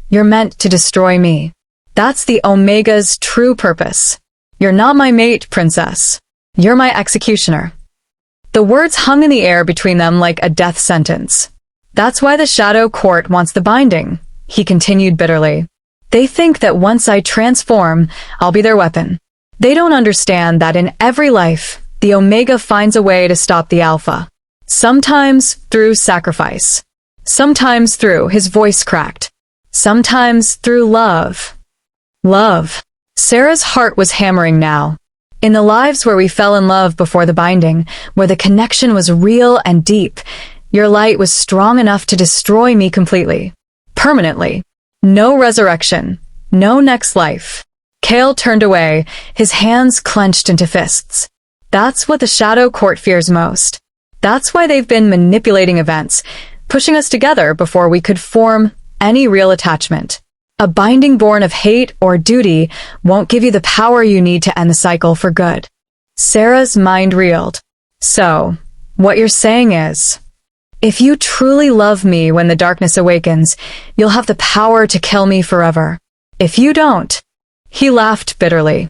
you're meant to destroy me. That's the Omega's true purpose. You're not my mate, princess. You're my executioner. The words hung in the air between them like a death sentence. That's why the Shadow Court wants the binding, he continued bitterly. They think that once I transform, I'll be their weapon. They don't understand that in every life, the Omega finds a way to stop the Alpha. Sometimes through sacrifice. Sometimes through, his voice cracked. Sometimes through love. Love. Sera's heart was hammering now. In the lives where we fell in love before the binding, where the connection was real and deep, your light was strong enough to destroy me completely. Permanently. No resurrection. No next life. Kale turned away, his hands clenched into fists. That's what the Shadow Court fears most. That's why they've been manipulating events, pushing us together before we could form any real attachment. A binding born of hate or duty won't give you the power you need to end the cycle for good. Sera's mind reeled. So, what you're saying is, if you truly love me when the darkness awakens, you'll have the power to kill me forever. If you don't, he laughed bitterly.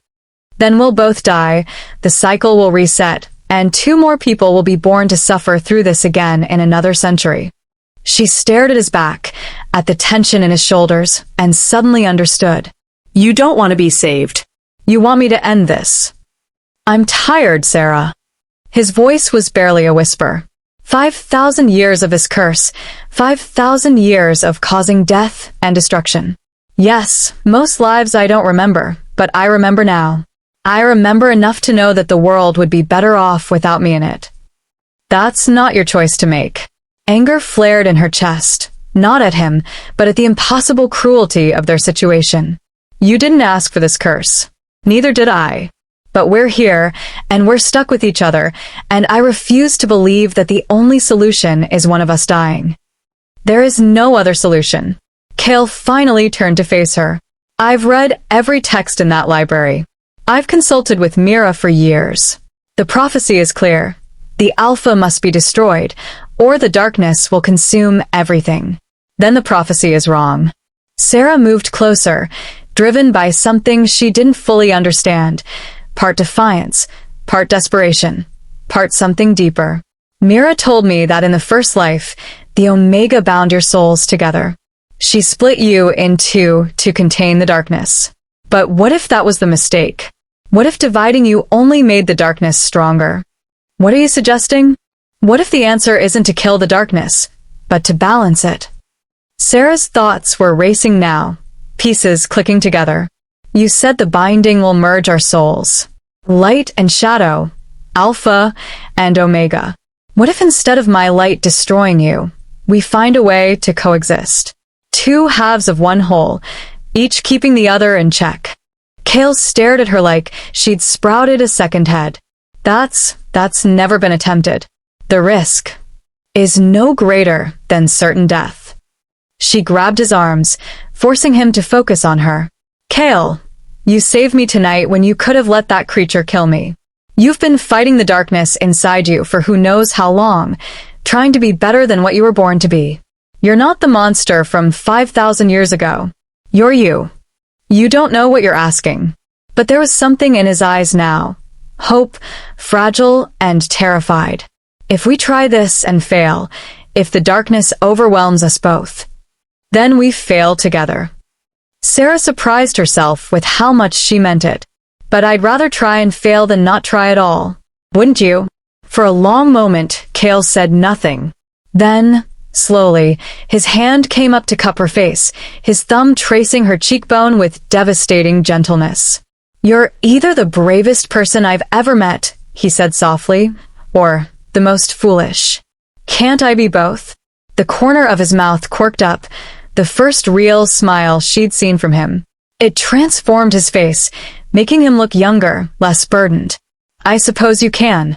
Then we'll both die, the cycle will reset, and 2 more people will be born to suffer through this again in another century. She stared at his back, at the tension in his shoulders, and suddenly understood. You don't want to be saved. You want me to end this. I'm tired, Sera. His voice was barely a whisper. 5,000 years of this curse, 5,000 years of causing death and destruction. Yes, most lives I don't remember, but I remember now. I remember enough to know that the world would be better off without me in it. That's not your choice to make. Anger flared in her chest, not at him, but at the impossible cruelty of their situation. You didn't ask for this curse. Neither did I. But we're here, and we're stuck with each other, and I refuse to believe that the only solution is one of us dying. There is no other solution. Kale finally turned to face her. I've read every text in that library. I've consulted with Mira for years. The prophecy is clear. The Alpha must be destroyed, or the darkness will consume everything. Then the prophecy is wrong. Sera moved closer, driven by something she didn't fully understand. Part defiance, part desperation, part something deeper. Mira told me that in the first life, the Omega bound your souls together. She split you in 2 to contain the darkness. But what if that was the mistake? What if dividing you only made the darkness stronger? What are you suggesting? What if the answer isn't to kill the darkness, but to balance it? Sera's thoughts were racing now, pieces clicking together. You said the binding will merge our souls. Light and shadow, Alpha and Omega. What if instead of my light destroying you, we find a way to coexist? 2 halves of one whole, each keeping the other in check. Kale stared at her like she'd sprouted a second head. That's never been attempted. The risk is no greater than certain death. She grabbed his arms, forcing him to focus on her. Kale, you saved me tonight when you could have let that creature kill me. You've been fighting the darkness inside you for who knows how long, trying to be better than what you were born to be. You're not the monster from 5,000 years ago. You're you. You don't know what you're asking. But there was something in his eyes now. Hope, fragile and terrified. If we try this and fail, if the darkness overwhelms us both, then we fail together. Sera surprised herself with how much she meant it. But I'd rather try and fail than not try at all. Wouldn't you? For a long moment, Kale said nothing. Then, slowly, his hand came up to cup her face, his thumb tracing her cheekbone with devastating gentleness. You're either the bravest person I've ever met, he said softly, or the most foolish. Can't I be both? The corner of his mouth quirked up, the first real smile she'd seen from him. It transformed his face, making him look younger, less burdened. I suppose you can.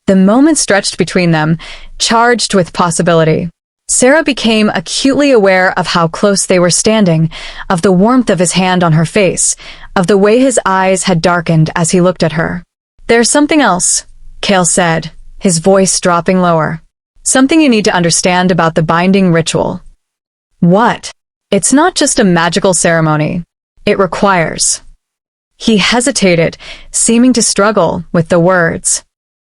The moment stretched between them, charged with possibility. Sera became acutely aware of how close they were standing, of the warmth of his hand on her face, of the way his eyes had darkened as he looked at her. There's something else, Kale said, his voice dropping lower. Something you need to understand about the binding ritual. What? It's not just a magical ceremony. It requires. He hesitated, seeming to struggle with the words.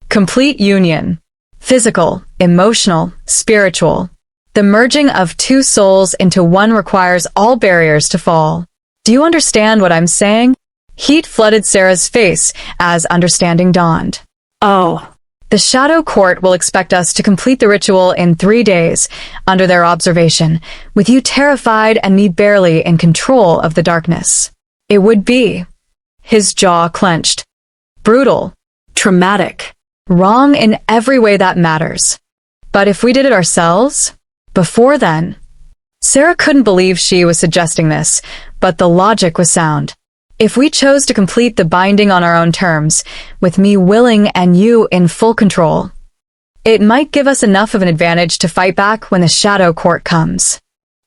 Complete union. Physical, emotional, spiritual. The merging of two souls into one requires all barriers to fall. Do you understand what I'm saying? Heat flooded Sera's face as understanding dawned. Oh. The Shadow Court will expect us to complete the ritual in 3 days, under their observation, with you terrified and me barely in control of the darkness. It would be. His jaw clenched. Brutal. Traumatic. Wrong in every way that matters. But if we did it ourselves? Before then? Sera couldn't believe she was suggesting this, but the logic was sound. If we chose to complete the binding on our own terms, with me willing and you in full control, it might give us enough of an advantage to fight back when the Shadow Court comes.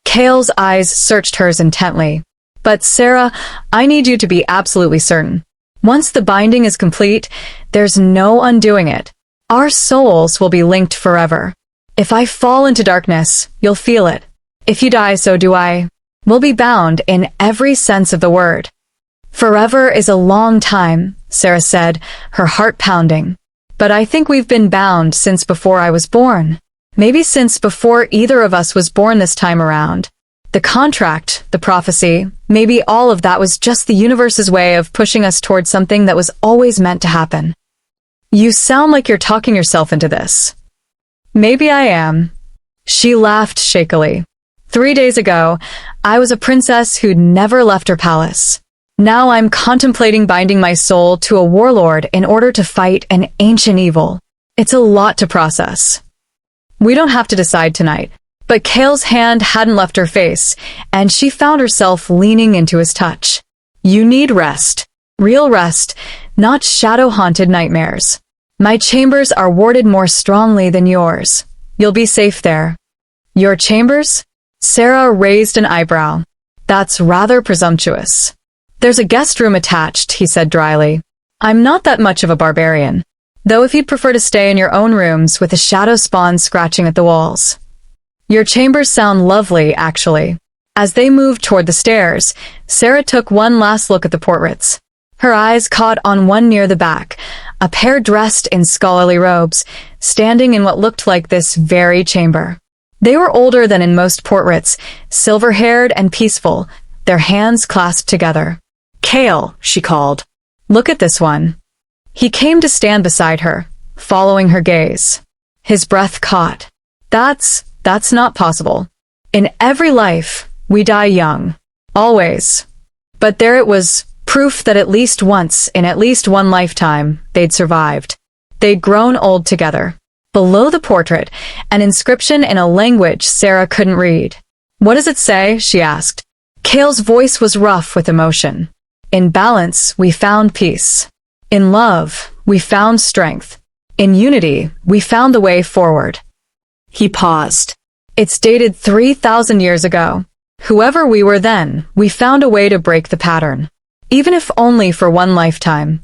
Kale's eyes searched hers intently. But Sera, I need you to be absolutely certain. Once the binding is complete, there's no undoing it. Our souls will be linked forever. If I fall into darkness, you'll feel it. If you die, so do I. We'll be bound in every sense of the word. Forever is a long time, Sera said, her heart pounding. But I think we've been bound since before I was born. Maybe since before either of us was born this time around. The contract, the prophecy, maybe all of that was just the universe's way of pushing us towards something that was always meant to happen. You sound like you're talking yourself into this. Maybe I am. She laughed shakily. 3 days ago, I was a princess who'd never left her palace. Now I'm contemplating binding my soul to a warlord in order to fight an ancient evil. It's a lot to process. We don't have to decide tonight. But Kale's hand hadn't left her face, and she found herself leaning into his touch. You need rest. Real rest, not shadow-haunted nightmares. My chambers are warded more strongly than yours. You'll be safe there. Your chambers? Sera raised an eyebrow. That's rather presumptuous. There's a guest room attached, he said dryly. I'm not that much of a barbarian. Though if you'd prefer to stay in your own rooms with the shadow spawn scratching at the walls. Your chambers sound lovely, actually. As they moved toward the stairs, Sera took one last look at the portraits. Her eyes caught on one near the back, a pair dressed in scholarly robes, standing in what looked like this very chamber. They were older than in most portraits, silver-haired and peaceful, their hands clasped together. Kale, she called. Look at this one. He came to stand beside her, following her gaze. His breath caught. That's not possible. In every life, we die young. Always. But there it was, proof that at least once, in at least one lifetime, they'd survived. They'd grown old together. Below the portrait, an inscription in a language Sera couldn't read. What does it say? She asked. Kale's voice was rough with emotion. In balance, we found peace. In love, we found strength. In unity, we found the way forward. He paused. It's dated 3,000 years ago. Whoever we were then, we found a way to break the pattern. Even if only for one lifetime.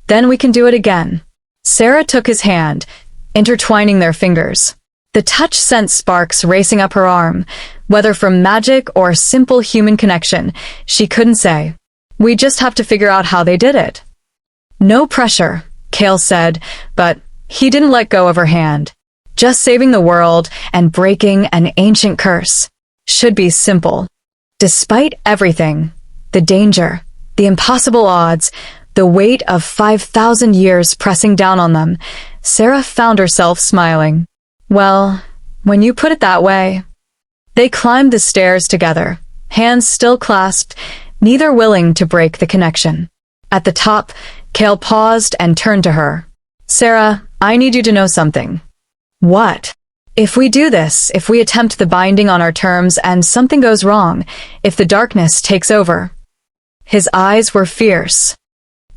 Then we can do it again. Sera took his hand, intertwining their fingers. The touch sent sparks racing up her arm. Whether from magic or simple human connection, she couldn't say. We just have to figure out how they did it. No pressure, Kale said, but he didn't let go of her hand. Just saving the world and breaking an ancient curse should be simple. Despite everything, the danger, the impossible odds, the weight of 5,000 years pressing down on them, Sera found herself smiling. Well, when you put it that way. They climbed the stairs together, hands still clasped, neither willing to break the connection. At the top, Kale paused and turned to her. Sera, I need you to know something. What? If we do this, if we attempt the binding on our terms and something goes wrong, if the darkness takes over. His eyes were fierce.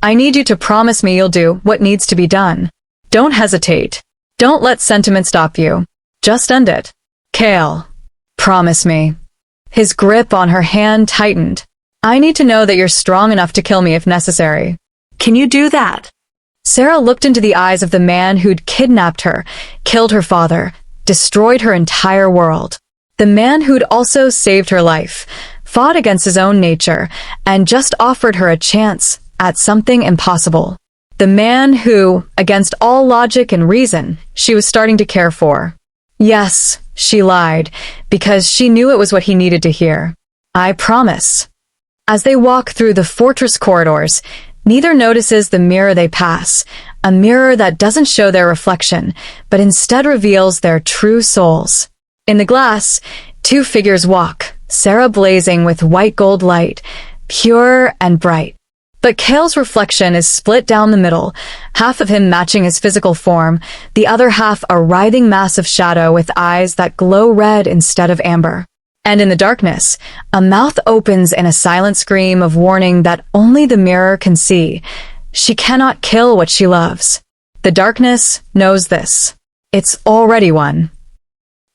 I need you to promise me you'll do what needs to be done. Don't hesitate. Don't let sentiment stop you. Just end it. Kale. Promise me. His grip on her hand tightened. I need to know that you're strong enough to kill me if necessary. Can you do that? Sera looked into the eyes of the man who'd kidnapped her, killed her father, destroyed her entire world. The man who'd also saved her life, fought against his own nature, and just offered her a chance at something impossible. The man who, against all logic and reason, she was starting to care for. Yes, she lied, because she knew it was what he needed to hear. I promise. As they walk through the fortress corridors, neither notices the mirror they pass, a mirror that doesn't show their reflection, but instead reveals their true souls. In the glass, two figures walk, Sera blazing with white gold light, pure and bright. But Kale's reflection is split down the middle, half of him matching his physical form, the other half a writhing mass of shadow with eyes that glow red instead of amber. And in the darkness, a mouth opens in a silent scream of warning that only the mirror can see. She cannot kill what she loves. The darkness knows this. It's already won.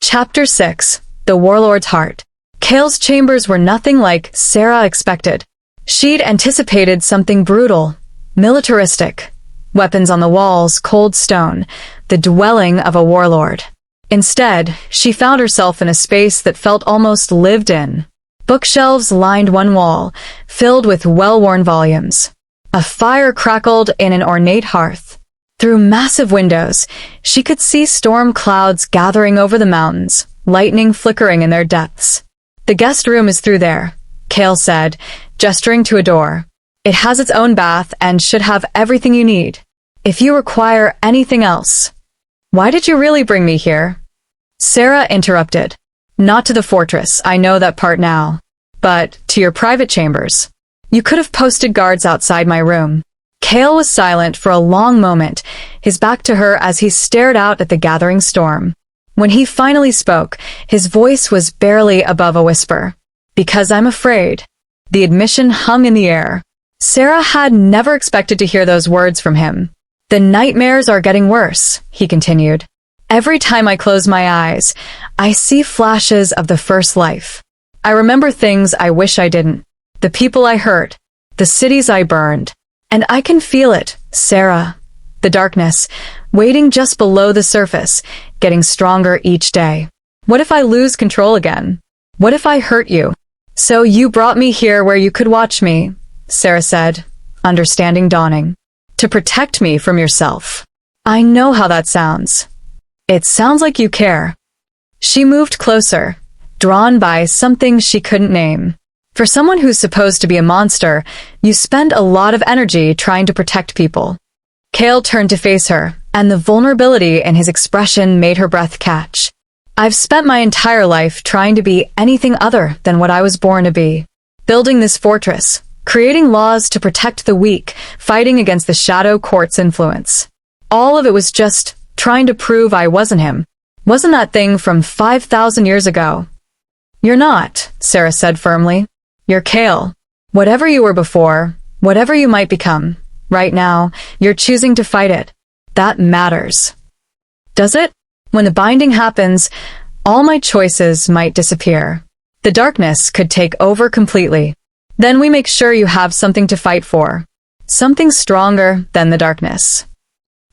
Chapter 6. The Warlord's Heart. Kale's chambers were nothing like Sera expected. She'd anticipated something brutal, militaristic. Weapons on the walls, cold stone, the dwelling of a warlord. Instead, she found herself in a space that felt almost lived in. Bookshelves lined one wall, filled with well-worn volumes. A fire crackled in an ornate hearth. Through massive windows, she could see storm clouds gathering over the mountains, lightning flickering in their depths. The guest room is through there, Kale said, gesturing to a door. It has its own bath and should have everything you need. If you require anything else. Why did you really bring me here? Sera interrupted. Not to the fortress, I know that part now. But to your private chambers. You could have posted guards outside my room. Kale was silent for a long moment, his back to her as he stared out at the gathering storm. When he finally spoke, his voice was barely above a whisper. Because I'm afraid. The admission hung in the air. Sera had never expected to hear those words from him. The nightmares are getting worse, he continued. Every time I close my eyes, I see flashes of the first life. I remember things I wish I didn't. The people I hurt, the cities I burned. And I can feel it, Sera. The darkness, waiting just below the surface, getting stronger each day. What if I lose control again? What if I hurt you? So you brought me here where you could watch me, Sera said, understanding dawning. To protect me from yourself. I know how that sounds. It sounds like you care. She moved closer, drawn by something she couldn't name. For someone who's supposed to be a monster, you spend a lot of energy trying to protect people. Kale turned to face her, and the vulnerability in his expression made her breath catch. I've spent my entire life trying to be anything other than what I was born to be. Building this fortress, creating laws to protect the weak, fighting against the Shadow Court's influence. All of it was just trying to prove I wasn't him. Wasn't that thing from 5,000 years ago. You're not, Sera said firmly. You're Kale. Whatever you were before, whatever you might become, right now, you're choosing to fight it. That matters. Does it? When the binding happens, all my choices might disappear. The darkness could take over completely. Then we make sure you have something to fight for. Something stronger than the darkness.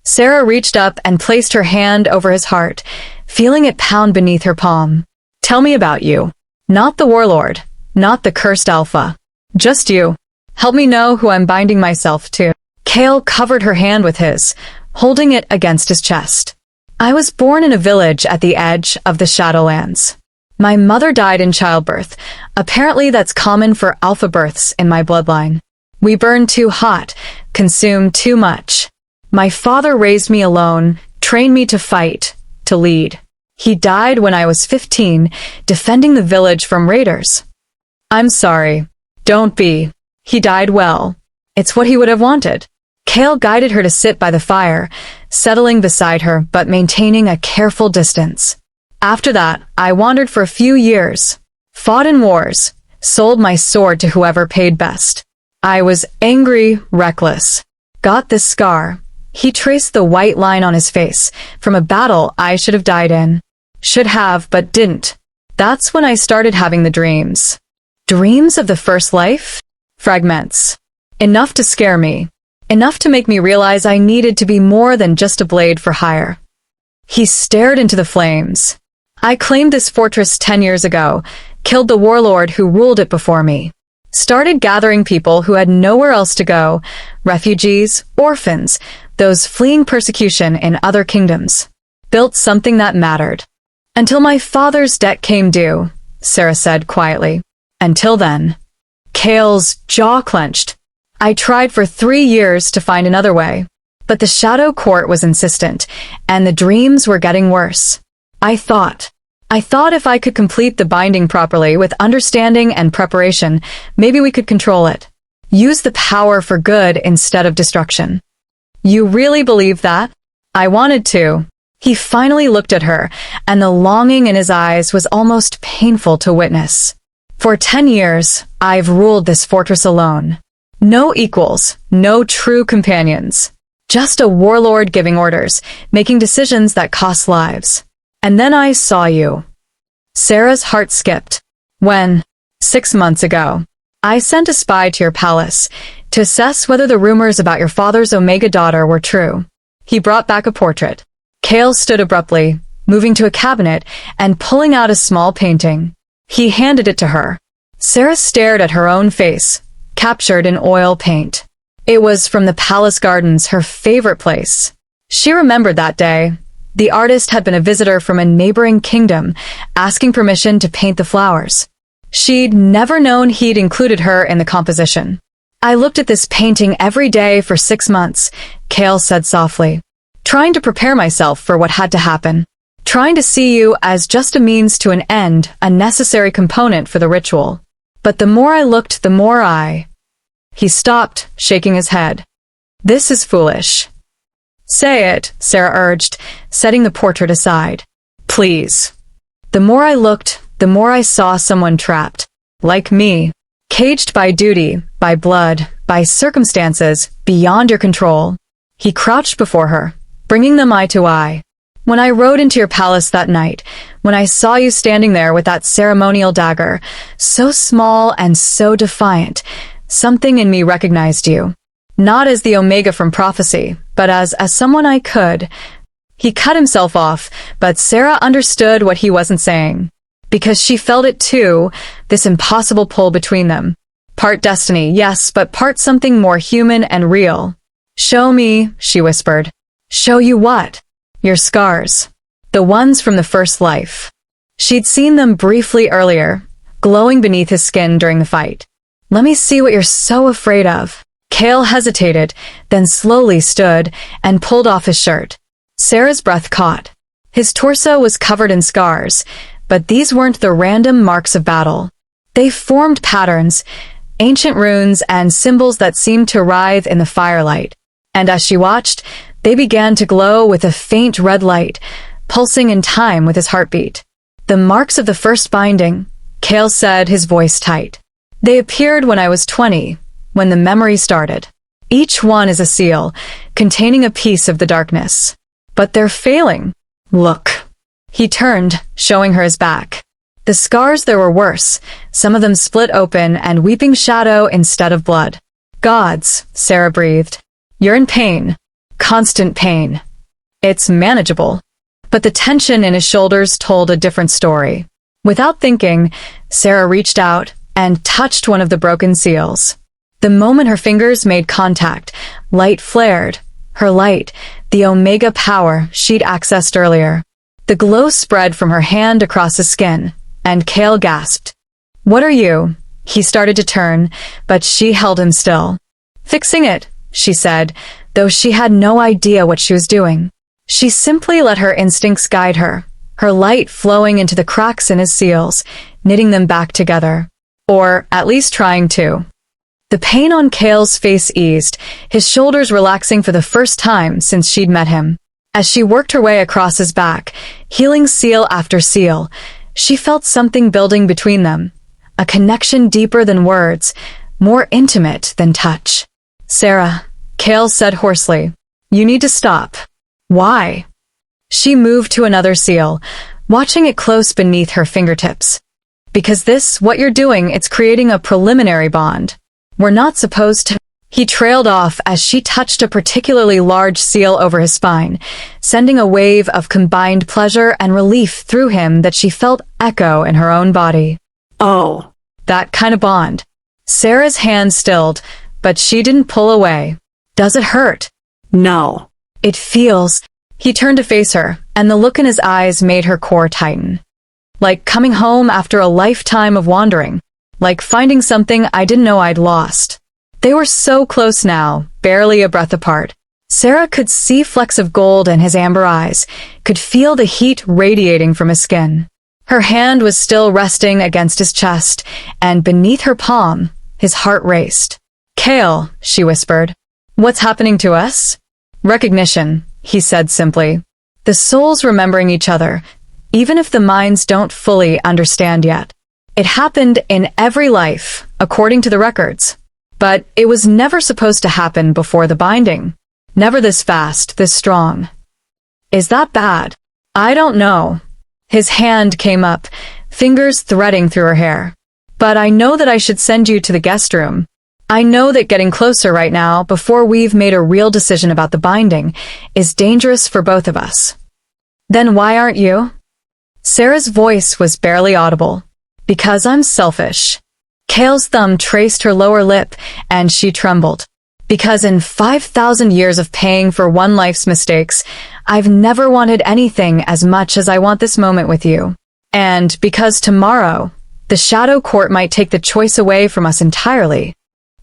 Sera reached up and placed her hand over his heart, feeling it pound beneath her palm. Tell me about you. Not the warlord, not the cursed Alpha. Just you. Help me know who I'm binding myself to. Kale covered her hand with his, holding it against his chest. I was born in a village at the edge of the Shadowlands. My mother died in childbirth. Apparently that's common for alpha births in my bloodline. We burned too hot, consumed too much. My father raised me alone, trained me to fight, to lead. He died when I was 15, defending the village from raiders. I'm sorry. Don't be. He died well. It's what he would have wanted. Kale guided her to sit by the fire, settling beside her but maintaining a careful distance. After that, I wandered for a few years, fought in wars, sold my sword to whoever paid best. I was angry, reckless. Got this scar. He traced the white line on his face, from a battle I should have died in. Should have, but didn't. That's when I started having the dreams. Dreams of the first life? Fragments. Enough to scare me. Enough to make me realize I needed to be more than just a blade for hire. He stared into the flames. I claimed this fortress 10 years ago, killed the warlord who ruled it before me. Started gathering people who had nowhere else to go, refugees, orphans, those fleeing persecution in other kingdoms. Built something that mattered. Until my father's debt came due, Sera said quietly. Until then. Kale's jaw clenched. I tried for 3 years to find another way. But the Shadow Court was insistent, and the dreams were getting worse. I thought if I could complete the binding properly with understanding and preparation, maybe we could control it. Use the power for good instead of destruction. You really believe that? I wanted to. He finally looked at her, and the longing in his eyes was almost painful to witness. For 10 years, I've ruled this fortress alone. No equals, no true companions. Just a warlord giving orders, making decisions that cost lives. And then I saw you. Sera's heart skipped. When? 6 months ago. I sent a spy to your palace to assess whether the rumors about your father's Omega daughter were true. He brought back a portrait. Kale stood abruptly, moving to a cabinet and pulling out a small painting. He handed it to her. Sera stared at her own face, captured in oil paint. It was from the palace gardens, her favorite place. She remembered that day. The artist had been a visitor from a neighboring kingdom, asking permission to paint the flowers. She'd never known he'd included her in the composition. I looked at this painting every day for 6 months, Kale said softly, trying to prepare myself for what had to happen. Trying to see you as just a means to an end, a necessary component for the ritual. But the more I looked, the more He stopped, shaking his head. This is foolish. Say it, Sera urged, setting the portrait aside. Please. The more I looked, the more I saw someone trapped. Like me. Caged by duty, by blood, by circumstances, beyond your control. He crouched before her, bringing them eye to eye. When I rode into your palace that night, when I saw you standing there with that ceremonial dagger, so small and so defiant, something in me recognized you. Not as the Omega from prophecy, but as someone I could. He cut himself off, but Sera understood what he wasn't saying. Because she felt it too, this impossible pull between them. Part destiny, yes, but part something more human and real. Show me, she whispered. Show you what? Your scars. The ones from the first life. She'd seen them briefly earlier, glowing beneath his skin during the fight. Let me see what you're so afraid of. Kale hesitated, then slowly stood and pulled off his shirt. Sera's breath caught. His torso was covered in scars, but these weren't the random marks of battle. They formed patterns, ancient runes and symbols that seemed to writhe in the firelight. And as she watched, they began to glow with a faint red light, pulsing in time with his heartbeat. The marks of the first binding, Kale said, his voice tight. They appeared when I was 20, when the memory started. Each one is a seal, containing a piece of the darkness. But they're failing. Look. He turned, showing her his back. The scars there were worse, some of them split open and weeping shadow instead of blood. Gods, Sera breathed. You're in pain. Constant pain. It's manageable. But the tension in his shoulders told a different story. Without thinking, Sera reached out and touched one of the broken seals. The moment her fingers made contact, light flared. Her light, the Omega power she'd accessed earlier. The glow spread from her hand across the skin, and Kale gasped. What are you? He started to turn, but she held him still. Fixing it, she said, though she had no idea what she was doing. She simply let her instincts guide her, her light flowing into the cracks in his seals, knitting them back together. Or at least trying to. The pain on Kale's face eased, his shoulders relaxing for the first time since she'd met him. As she worked her way across his back, healing seal after seal, she felt something building between them. A connection deeper than words, more intimate than touch. Sera, Kale said hoarsely, you need to stop. Why? She moved to another seal, watching it close beneath her fingertips. Because what you're doing, it's creating a preliminary bond. We're not supposed to. He trailed off as she touched a particularly large seal over his spine, sending a wave of combined pleasure and relief through him that she felt echo in her own body. Oh, that kind of bond. Sera's hand stilled, but she didn't pull away. Does it hurt? No. It feels. He turned to face her, and the look in his eyes made her core tighten. Like coming home after a lifetime of wandering. Like finding something I didn't know I'd lost. They were so close now, barely a breath apart. Sera could see flecks of gold in his amber eyes, could feel the heat radiating from his skin. Her hand was still resting against his chest, and beneath her palm, his heart raced. Kale, she whispered. What's happening to us? Recognition, he said simply. The souls remembering each other, even if the minds don't fully understand yet. It happened in every life, according to the records. But it was never supposed to happen before the binding. Never this fast, this strong. Is that bad? I don't know. His hand came up, fingers threading through her hair. But I know that I should send you to the guest room. I know that getting closer right now, before we've made a real decision about the binding, is dangerous for both of us. Then why aren't you? Sera's voice was barely audible. Because I'm selfish. Kale's thumb traced her lower lip, and she trembled. Because in 5,000 years of paying for one life's mistakes, I've never wanted anything as much as I want this moment with you. And because tomorrow, the Shadow Court might take the choice away from us entirely.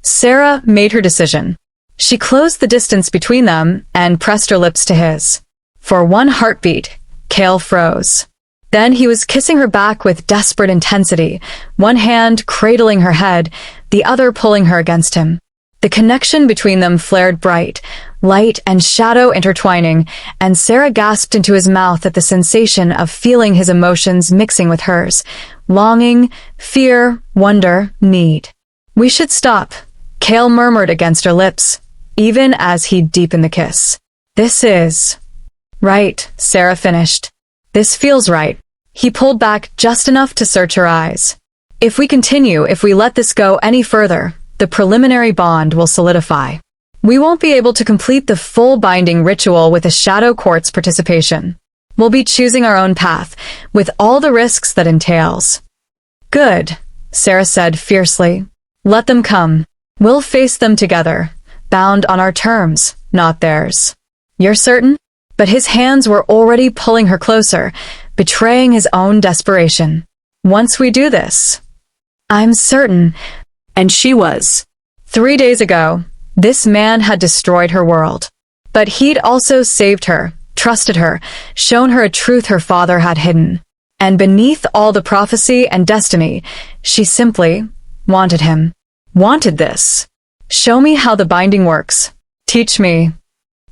Sera made her decision. She closed the distance between them and pressed her lips to his. For one heartbeat, Kale froze. Then he was kissing her back with desperate intensity, one hand cradling her head, the other pulling her against him. The connection between them flared bright, light and shadow intertwining, and Sera gasped into his mouth at the sensation of feeling his emotions mixing with hers. Longing, fear, wonder, need. We should stop, Kale murmured against her lips, even as he deepened the kiss. This is... right, Sera finished. This feels right. He pulled back just enough to search her eyes. If we continue, if we let this go any further, the preliminary bond will solidify. We won't be able to complete the full binding ritual with the Shadow Court's participation. We'll be choosing our own path, with all the risks that entails. Good, Sera said fiercely. Let them come. We'll face them together, bound on our terms, not theirs. You're certain? But his hands were already pulling her closer, betraying his own desperation. Once we do this, I'm certain. And she was. 3 days ago, this man had destroyed her world. But he'd also saved her, trusted her, shown her a truth her father had hidden. And beneath all the prophecy and destiny, she simply wanted him. Wanted this. Show me how the binding works. Teach me.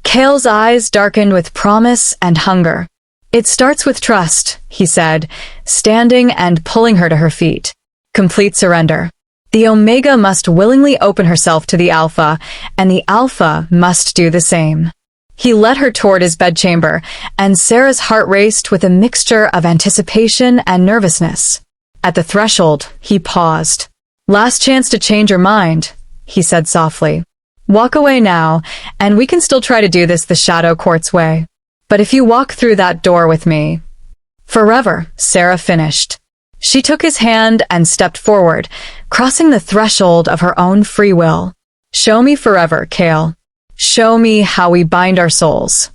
Kale's eyes darkened with promise and hunger. It starts with trust, he said, standing and pulling her to her feet. Complete surrender. The Omega must willingly open herself to the Alpha, and the Alpha must do the same. He led her toward his bedchamber, and Sera's heart raced with a mixture of anticipation and nervousness. At the threshold, he paused. "Last chance to change your mind," he said softly. "Walk away now, and we can still try to do this the Shadow Court's way. But if you walk through that door with me—" "Forever," Sera finished. She took his hand and stepped forward, crossing the threshold of her own free will. "Show me forever, Kale. Show me how we bind our souls."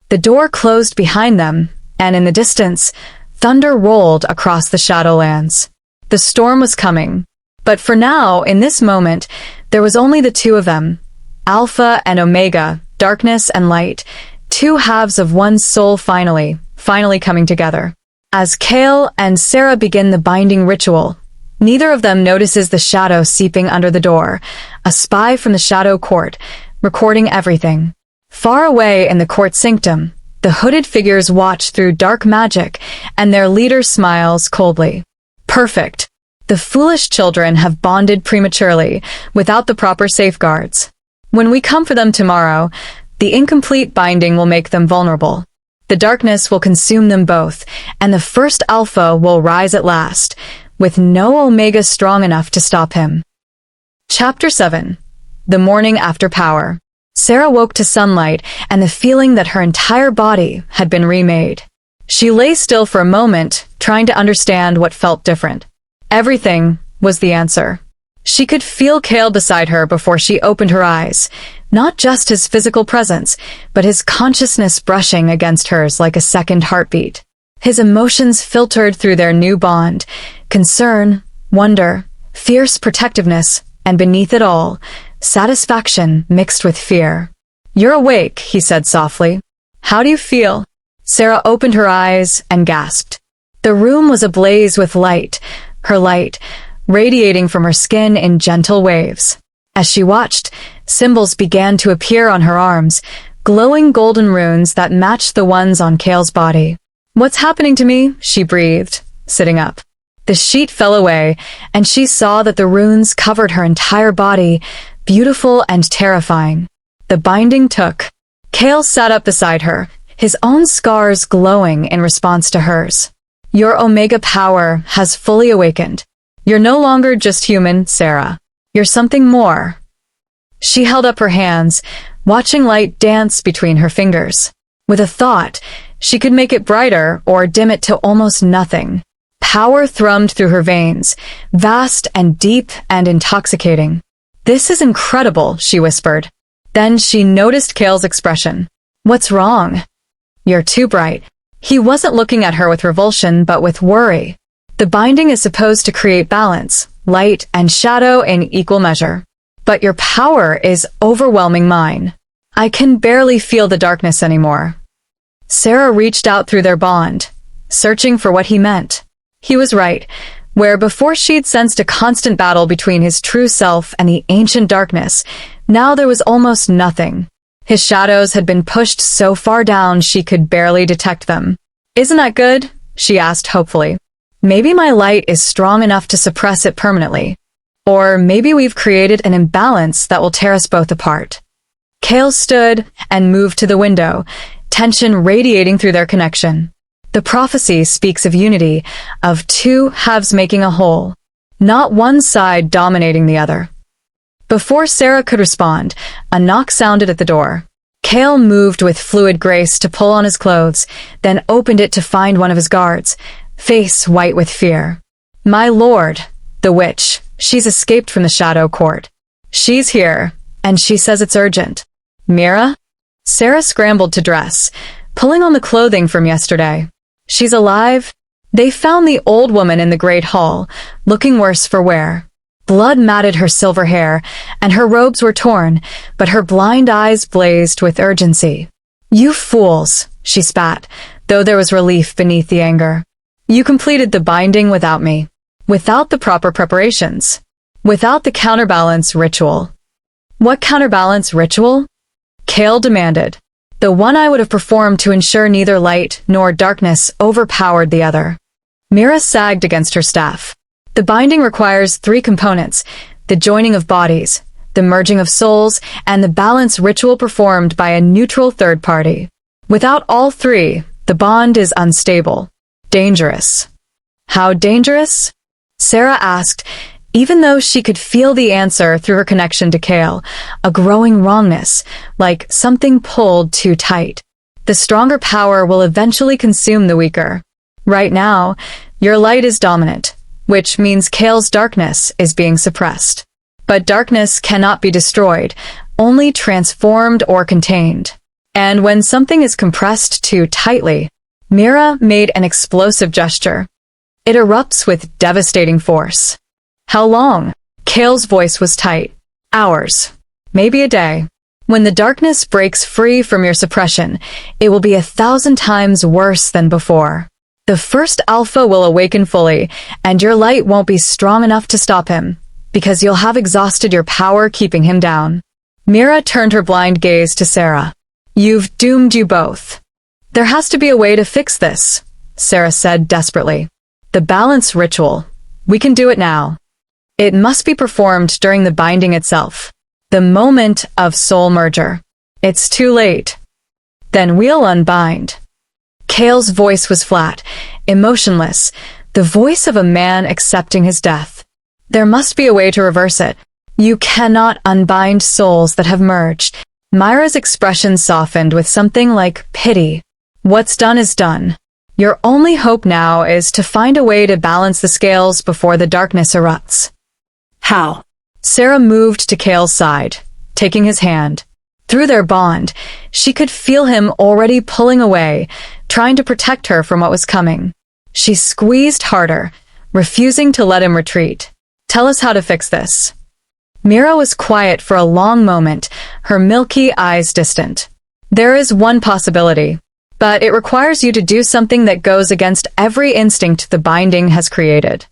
The door closed behind them, and in the distance, thunder rolled across the Shadowlands. The storm was coming, but for now, in this moment, there was only the two of them, Alpha and Omega, darkness and light, two halves of one soul finally coming together. As Kale and Sera begin the binding ritual, neither of them notices the shadow seeping under the door, a spy from the Shadow Court, recording everything. Far away in the court sanctum, the hooded figures watch through dark magic, and their leader smiles coldly. Perfect. The foolish children have bonded prematurely, without the proper safeguards. When we come for them tomorrow, the incomplete binding will make them vulnerable. The darkness will consume them both, and the first Alpha will rise at last, with no Omega strong enough to stop him. Chapter 7. The morning after power. Sera woke to sunlight and the feeling that her entire body had been remade. She lay still for a moment, trying to understand what felt different. Everything was the answer. She could feel Kale beside her before she opened her eyes, not just his physical presence, but his consciousness brushing against hers like a second heartbeat. His emotions filtered through their new bond, concern, wonder, fierce protectiveness, and beneath it all, satisfaction mixed with fear. "You're awake," he said softly. "How do you feel?" Sera opened her eyes and gasped. The room was ablaze with light, her light, radiating from her skin in gentle waves. As she watched, symbols began to appear on her arms, glowing golden runes that matched the ones on Kale's body. "What's happening to me?" she breathed, sitting up. The sheet fell away, and she saw that the runes covered her entire body, beautiful and terrifying. The binding took. Kale sat up beside her, his own scars glowing in response to hers. "Your Omega power has fully awakened. You're no longer just human, Sera. You're something more." She held up her hands, watching light dance between her fingers. With a thought, she could make it brighter or dim it to almost nothing. Power thrummed through her veins, vast and deep and intoxicating. "This is incredible," she whispered. Then she noticed Kale's expression. "What's wrong?" "You're too bright." He wasn't looking at her with revulsion, but with worry. The binding is supposed to create balance, light and shadow in equal measure. But your power is overwhelming mine. I can barely feel the darkness anymore. Sera reached out through their bond, searching for what he meant. He was right. Where before she'd sensed a constant battle between his true self and the ancient darkness, now there was almost nothing. His shadows had been pushed so far down she could barely detect them. "Isn't that good?" she asked hopefully. "Maybe my light is strong enough to suppress it permanently. Or maybe we've created an imbalance that will tear us both apart." Kale stood and moved to the window, tension radiating through their connection. The prophecy speaks of unity, of two halves making a whole, not one side dominating the other. Before Sera could respond, a knock sounded at the door. Kale moved with fluid grace to pull on his clothes, then opened it to find one of his guards, face white with fear. "My lord, the witch. She's escaped from the Shadow Court. She's here, and she says it's urgent." "Mira?" Sera scrambled to dress, pulling on the clothing from yesterday. "She's alive?" They found the old woman in the great hall, looking worse for wear. Blood matted her silver hair, and her robes were torn, but her blind eyes blazed with urgency. "You fools," she spat, though there was relief beneath the anger. "You completed the binding without me. Without the proper preparations. Without the counterbalance ritual." "What counterbalance ritual?" Kale demanded. "The one I would have performed to ensure neither light nor darkness overpowered the other." Mira sagged against her staff. The binding requires three components: the joining of bodies, the merging of souls, and the balance ritual performed by a neutral third party. Without all three, the bond is unstable. Dangerous. How dangerous? Sera asked, even though she could feel the answer through her connection to Kale, a growing wrongness, like something pulled too tight. The stronger power will eventually consume the weaker. Right now, your light is dominant, which means Kale's darkness is being suppressed. But darkness cannot be destroyed, only transformed or contained. And when something is compressed too tightly, Mira made an explosive gesture. It erupts with devastating force. How long? Kale's voice was tight. Hours. Maybe a day. When the darkness breaks free from your suppression, it will be 1,000 times worse than before. The first Alpha will awaken fully, and your light won't be strong enough to stop him, because you'll have exhausted your power keeping him down. Mira turned her blind gaze to Sera. You've doomed you both. There has to be a way to fix this, Sera said desperately. The balance ritual. We can do it now. It must be performed during the binding itself. The moment of soul merger. It's too late. Then we'll unbind. Kale's voice was flat, emotionless, the voice of a man accepting his death. There must be a way to reverse it. You cannot unbind souls that have merged. Myra's expression softened with something like pity. What's done is done. Your only hope now is to find a way to balance the scales before the darkness erupts. How? Sera moved to Kale's side, taking his hand. Through their bond, she could feel him already pulling away, trying to protect her from what was coming. She squeezed harder, refusing to let him retreat. Tell us how to fix this. Mira was quiet for a long moment, her milky eyes distant. There is one possibility, but it requires you to do something that goes against every instinct the binding has created.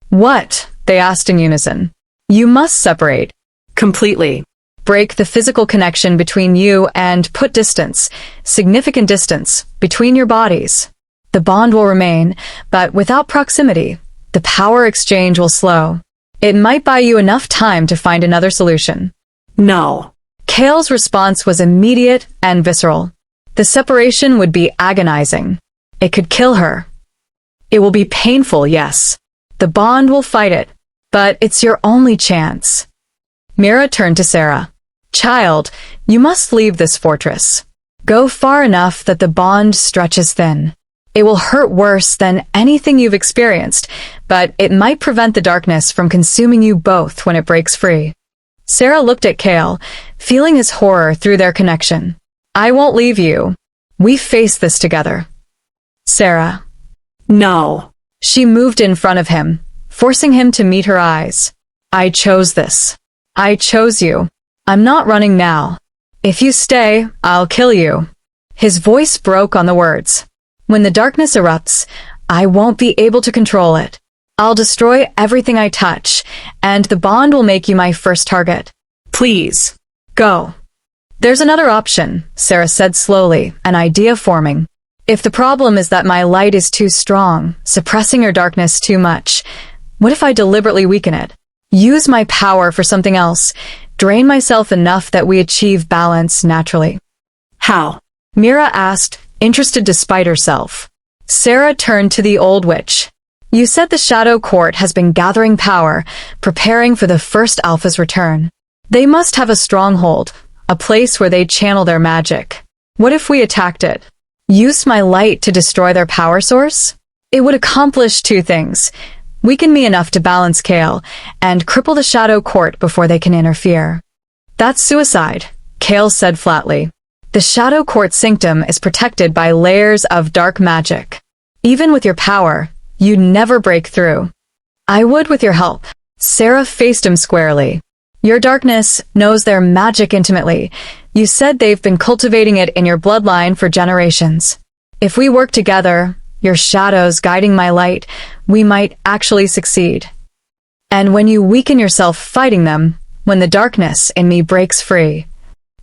What? They asked in unison. You must separate. Completely. Break the physical connection between you and put distance, significant distance, between your bodies. The bond will remain, but without proximity, the power exchange will slow. It might buy you enough time to find another solution. No. Kale's response was immediate and visceral. The separation would be agonizing. It could kill her. It will be painful, yes. The bond will fight it, but it's your only chance. Mira turned to Sera. Child, you must leave this fortress. Go far enough that the bond stretches thin. It will hurt worse than anything you've experienced, but it might prevent the darkness from consuming you both when it breaks free. Sera looked at Kale, feeling his horror through their connection. I won't leave you. We face this together. Sera. No. She moved in front of him, forcing him to meet her eyes. I chose this. I chose you. I'm not running now. If you stay, I'll kill you. His voice broke on the words. When the darkness erupts, I won't be able to control it. I'll destroy everything I touch, and the bond will make you my first target. Please, go. There's another option, Sera said slowly, an idea forming. If the problem is that my light is too strong, suppressing your darkness too much, what if I deliberately weaken it? Use my power for something else, drain myself enough that we achieve balance naturally. How? Mira asked, interested despite herself. Sera turned to the old witch. You said the Shadow Court has been gathering power, preparing for the first Alpha's return. They must have a stronghold, a place where they channel their magic. What if we attacked it? Used my light to destroy their power source? It would accomplish two things. Weaken me enough to balance Kale, and cripple the Shadow Court before they can interfere. That's suicide, Kale said flatly. The Shadow Court sanctum is protected by layers of dark magic. Even with your power, you'd never break through. I would with your help. Sera faced him squarely. Your darkness knows their magic intimately. You said they've been cultivating it in your bloodline for generations. If we work together, your shadows guiding my light, we might actually succeed. And when you weaken yourself fighting them, when the darkness in me breaks free,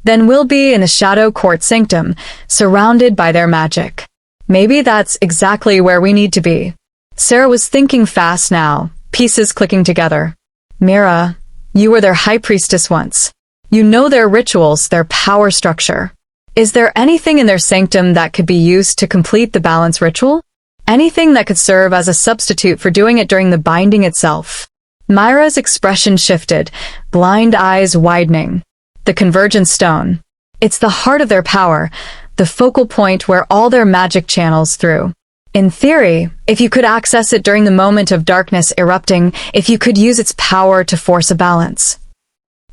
then we'll be in the Shadow Court sanctum, surrounded by their magic. Maybe that's exactly where we need to be. Sera was thinking fast now, pieces clicking together. Mira, you were their high priestess once. You know their rituals, their power structure. Is there anything in their sanctum that could be used to complete the balance ritual? Anything that could serve as a substitute for doing it during the binding itself? Myra's expression shifted, blind eyes widening. The convergence stone. It's the heart of their power, the focal point where all their magic channels through. In theory, if you could access it during the moment of darkness erupting, if you could use its power to force a balance.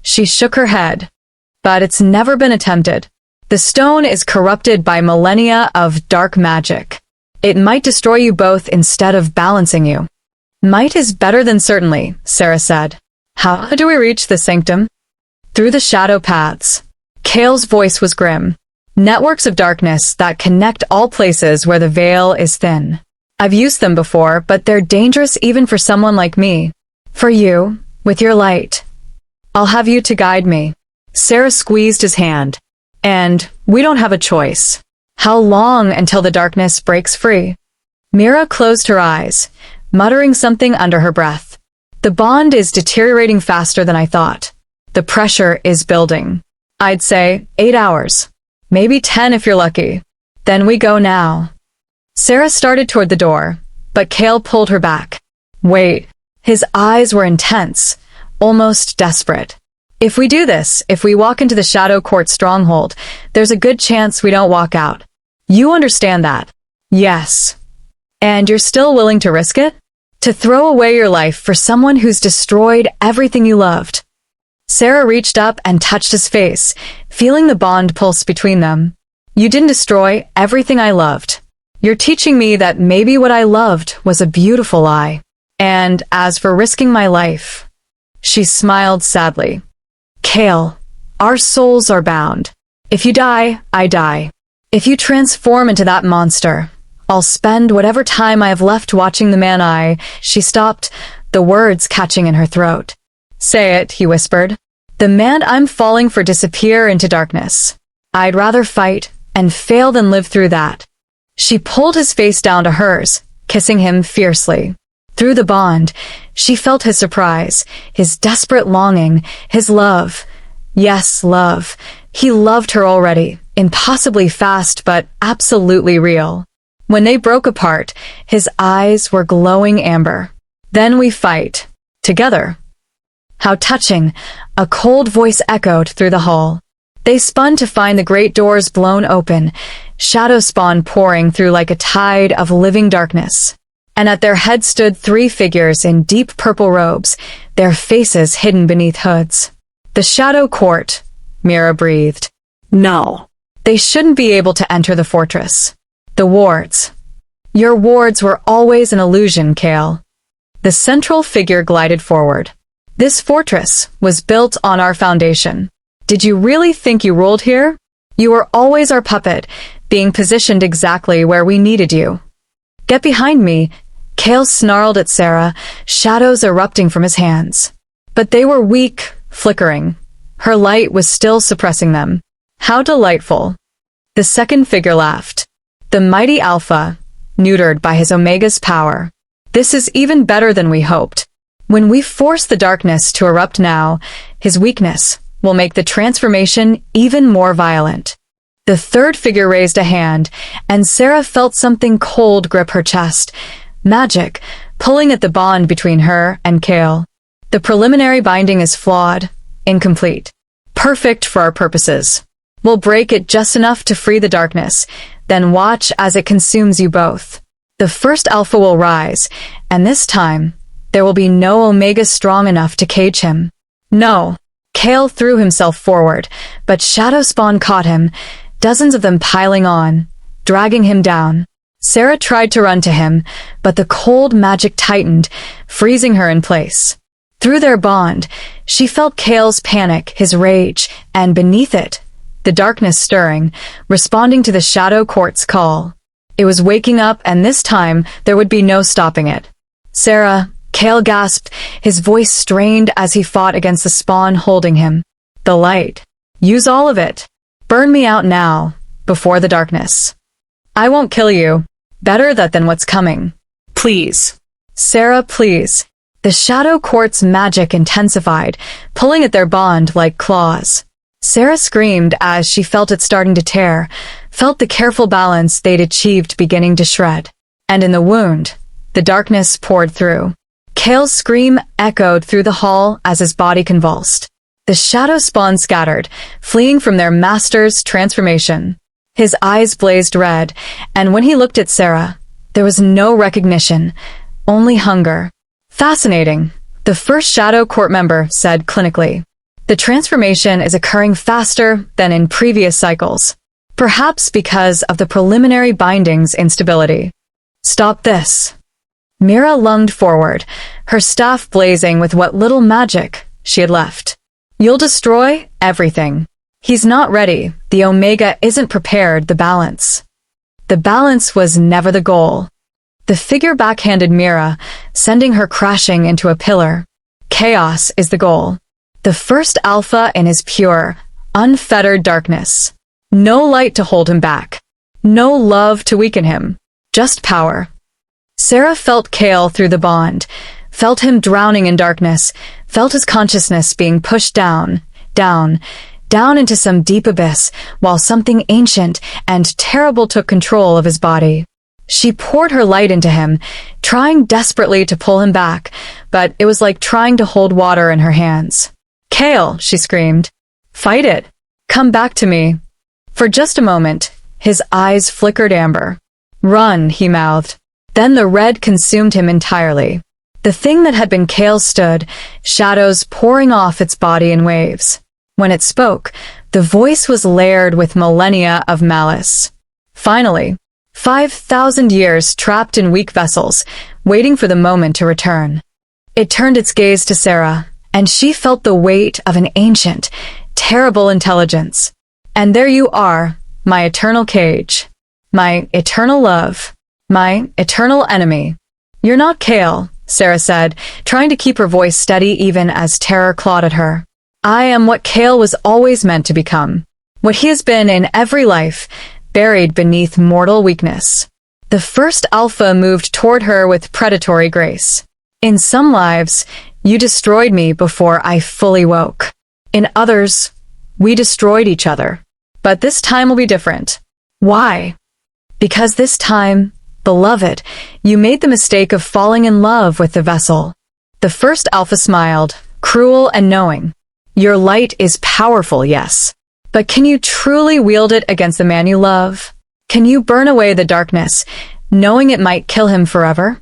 She shook her head. But it's never been attempted. The stone is corrupted by millennia of dark magic. It might destroy you both instead of balancing you. Might is better than certainly, Sera said. How do we reach the sanctum? Through the shadow paths. Kale's voice was grim. Networks of darkness that connect all places where the veil is thin. I've used them before, but they're dangerous even for someone like me. For you, with your light. I'll have you to guide me. Sera squeezed his hand. And we don't have a choice. How long until the darkness breaks free? Mira closed her eyes, muttering something under her breath. The bond is deteriorating faster than I thought. The pressure is building. I'd say 8 hours. Maybe 10 if you're lucky. Then we go now. Sera started toward the door, but Kale pulled her back. Wait. His eyes were intense, almost desperate. If we do this, if we walk into the Shadow Court stronghold, there's a good chance we don't walk out. You understand that? Yes. And you're still willing to risk it? To throw away your life for someone who's destroyed everything you loved? Sera reached up and touched his face, feeling the bond pulse between them. You didn't destroy everything I loved. You're teaching me that maybe what I loved was a beautiful lie. And as for risking my life, she smiled sadly. Kale, our souls are bound. If you die, I die. If you transform into that monster, I'll spend whatever time I have left watching the man She stopped, the words catching in her throat. Say it, he whispered. The man I'm falling for disappear into darkness. I'd rather fight and fail than live through that. She pulled his face down to hers, kissing him fiercely. Through the bond, she felt his surprise, his desperate longing, his love. Yes, love. He loved her already, impossibly fast but absolutely real. When they broke apart, his eyes were glowing amber. Then we fight. Together. How touching, a cold voice echoed through the hall. They spun to find the great doors blown open, shadow spawn pouring through like a tide of living darkness. And at their head stood 3 figures in deep purple robes, their faces hidden beneath hoods. The Shadow Court, Mira breathed. No. They shouldn't be able to enter the fortress. The wards. Your wards were always an illusion, Kale. The central figure glided forward. This fortress was built on our foundation. Did you really think you ruled here? You were always our puppet, being positioned exactly where we needed you. Get behind me, Kale snarled at Sera, shadows erupting from his hands. But they were weak, flickering. Her light was still suppressing them. How delightful. The second figure laughed. The mighty Alpha, neutered by his Omega's power. This is even better than we hoped. When we force the darkness to erupt now, his weakness will make the transformation even more violent. The third figure raised a hand, and Sera felt something cold grip her chest. Magic, pulling at the bond between her and Kale. The preliminary binding is flawed, incomplete. Perfect for our purposes. We'll break it just enough to free the darkness, then watch as it consumes you both. The first Alpha will rise, and this time, there will be no Omega strong enough to cage him. No. Kale threw himself forward, but Shadow Spawn caught him, dozens of them piling on, dragging him down. Sera tried to run to him, but the cold magic tightened, freezing her in place. Through their bond, she felt Kale's panic, his rage, and beneath it, the darkness stirring, responding to the Shadow Court's call. It was waking up, and this time there would be no stopping it. Sera, Kale gasped, his voice strained as he fought against the spawn holding him. The light. Use all of it. Burn me out now, before the darkness. I won't kill you. Better that than what's coming. Please. Sera, please. The Shadow Court's magic intensified, pulling at their bond like claws. Sera screamed as she felt it starting to tear, felt the careful balance they'd achieved beginning to shred. And in the wound, the darkness poured through. Kale's scream echoed through the hall as his body convulsed. The shadow spawn scattered, fleeing from their master's transformation. His eyes blazed red, and when he looked at Sera, there was no recognition, only hunger. Fascinating, the first Shadow Court member said clinically. The transformation is occurring faster than in previous cycles, perhaps because of the preliminary binding's instability. Stop this. Mira lunged forward, her staff blazing with what little magic she had left. You'll destroy everything. He's not ready. The Omega isn't prepared. The balance. The balance was never the goal. The figure backhanded Mira, sending her crashing into a pillar. Chaos is the goal. The first Alpha in his pure, unfettered darkness. No light to hold him back. No love to weaken him. Just power. Sera felt Kale through the bond, felt him drowning in darkness, felt his consciousness being pushed down, down into some deep abyss, while something ancient and terrible took control of his body. She poured her light into him, trying desperately to pull him back, but it was like trying to hold water in her hands. Kale, she screamed. Fight it. Come back to me. For just a moment, his eyes flickered amber. Run, he mouthed. Then the red consumed him entirely. The thing that had been Kale stood, shadows pouring off its body in waves. When it spoke, the voice was layered with millennia of malice. Finally, 5,000 years trapped in weak vessels, waiting for the moment to return. It turned its gaze to Sera, and she felt the weight of an ancient, terrible intelligence. And there you are, my eternal cage. My eternal love. My eternal enemy. You're not Kale, Sera said, trying to keep her voice steady even as terror clawed at her. I am what Kale was always meant to become. What he has been in every life, buried beneath mortal weakness. The first Alpha moved toward her with predatory grace. In some lives, you destroyed me before I fully woke. In others, we destroyed each other. But this time will be different. Why? Because this time, beloved, you made the mistake of falling in love with the vessel. The first Alpha smiled, cruel and knowing. Your light is powerful, yes. But can you truly wield it against the man you love? Can you burn away the darkness, knowing it might kill him forever?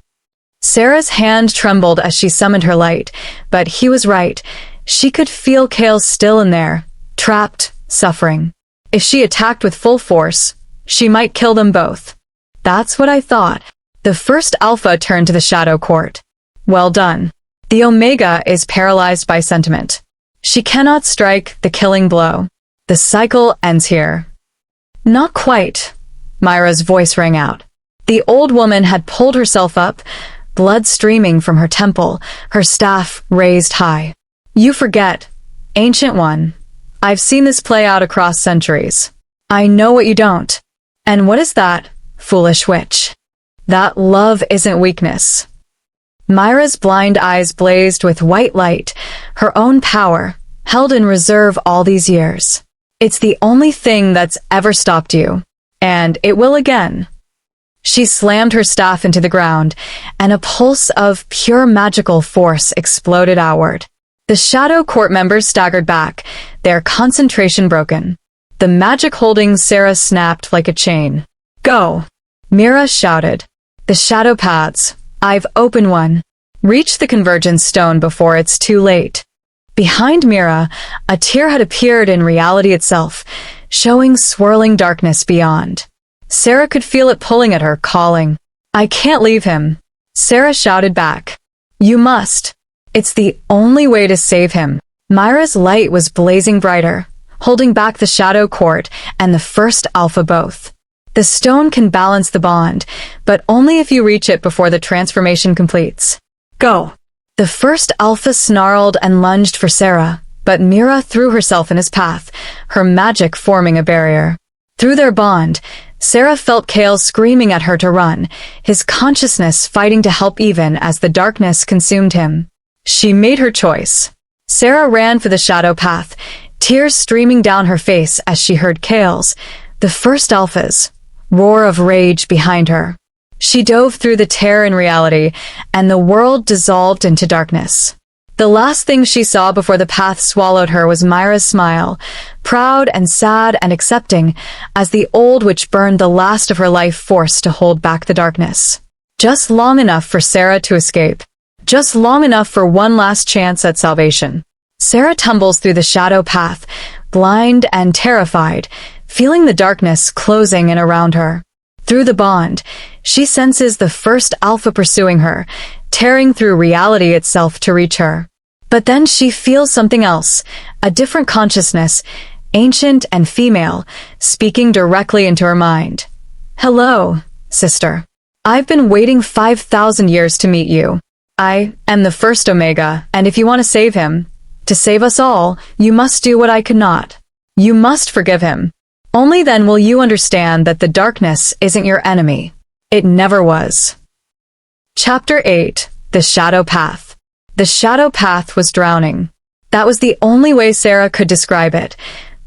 Sera's hand trembled as she summoned her light, but he was right. She could feel Kale still in there, trapped, suffering. If she attacked with full force, she might kill them both. That's what I thought. The first Alpha turned to the Shadow Court. Well done. The Omega is paralyzed by sentiment. She cannot strike the killing blow. The cycle ends here. Not quite, Myra's voice rang out. The old woman had pulled herself up, blood streaming from her temple, her staff raised high. You forget, Ancient One. I've seen this play out across centuries. I know what you don't. And what is that, foolish witch? That love isn't weakness. Myra's blind eyes blazed with white light, her own power, held in reserve all these years. It's the only thing that's ever stopped you. And it will again. She slammed her staff into the ground, and a pulse of pure magical force exploded outward. The Shadow Court members staggered back, their concentration broken. The magic holding Sera snapped like a chain. Go! Mira shouted. The shadow paths. I've opened one. Reach the convergence stone before it's too late. Behind Mira, a tear had appeared in reality itself, showing swirling darkness beyond. Sera could feel it pulling at her, calling. I can't leave him. Sera shouted back. You must. It's the only way to save him. Myra's light was blazing brighter, holding back the Shadow Court and the first Alpha both. The stone can balance the bond, but only if you reach it before the transformation completes. Go! The first Alpha snarled and lunged for Sera, but Mira threw herself in his path, her magic forming a barrier. Through their bond, Sera felt Kale screaming at her to run, his consciousness fighting to help even as the darkness consumed him. She made her choice. Sera ran for the shadow path, tears streaming down her face as she heard Kale's, the first Alpha's, roar of rage behind her. She dove through the tear in reality, and the world dissolved into darkness. The last thing she saw before the path swallowed her was Myra's smile, proud and sad and accepting, as the old witch burned the last of her life force to hold back the darkness. Just long enough for Sera to escape. Just long enough for one last chance at salvation. Sera tumbles through the shadow path, blind and terrified, feeling the darkness closing in around her. Through the bond, she senses the first Alpha pursuing her, tearing through reality itself to reach her. But then she feels something else, a different consciousness, ancient and female, speaking directly into her mind. "Hello, sister. I've been waiting 5,000 years to meet you. I am the first Omega, and if you want to save him, to save us all, you must do what I could not. You must forgive him. Only then will you understand that the darkness isn't your enemy. It never was." Chapter 8. The Shadow Path. The shadow path was drowning. That was the only way Sera could describe it.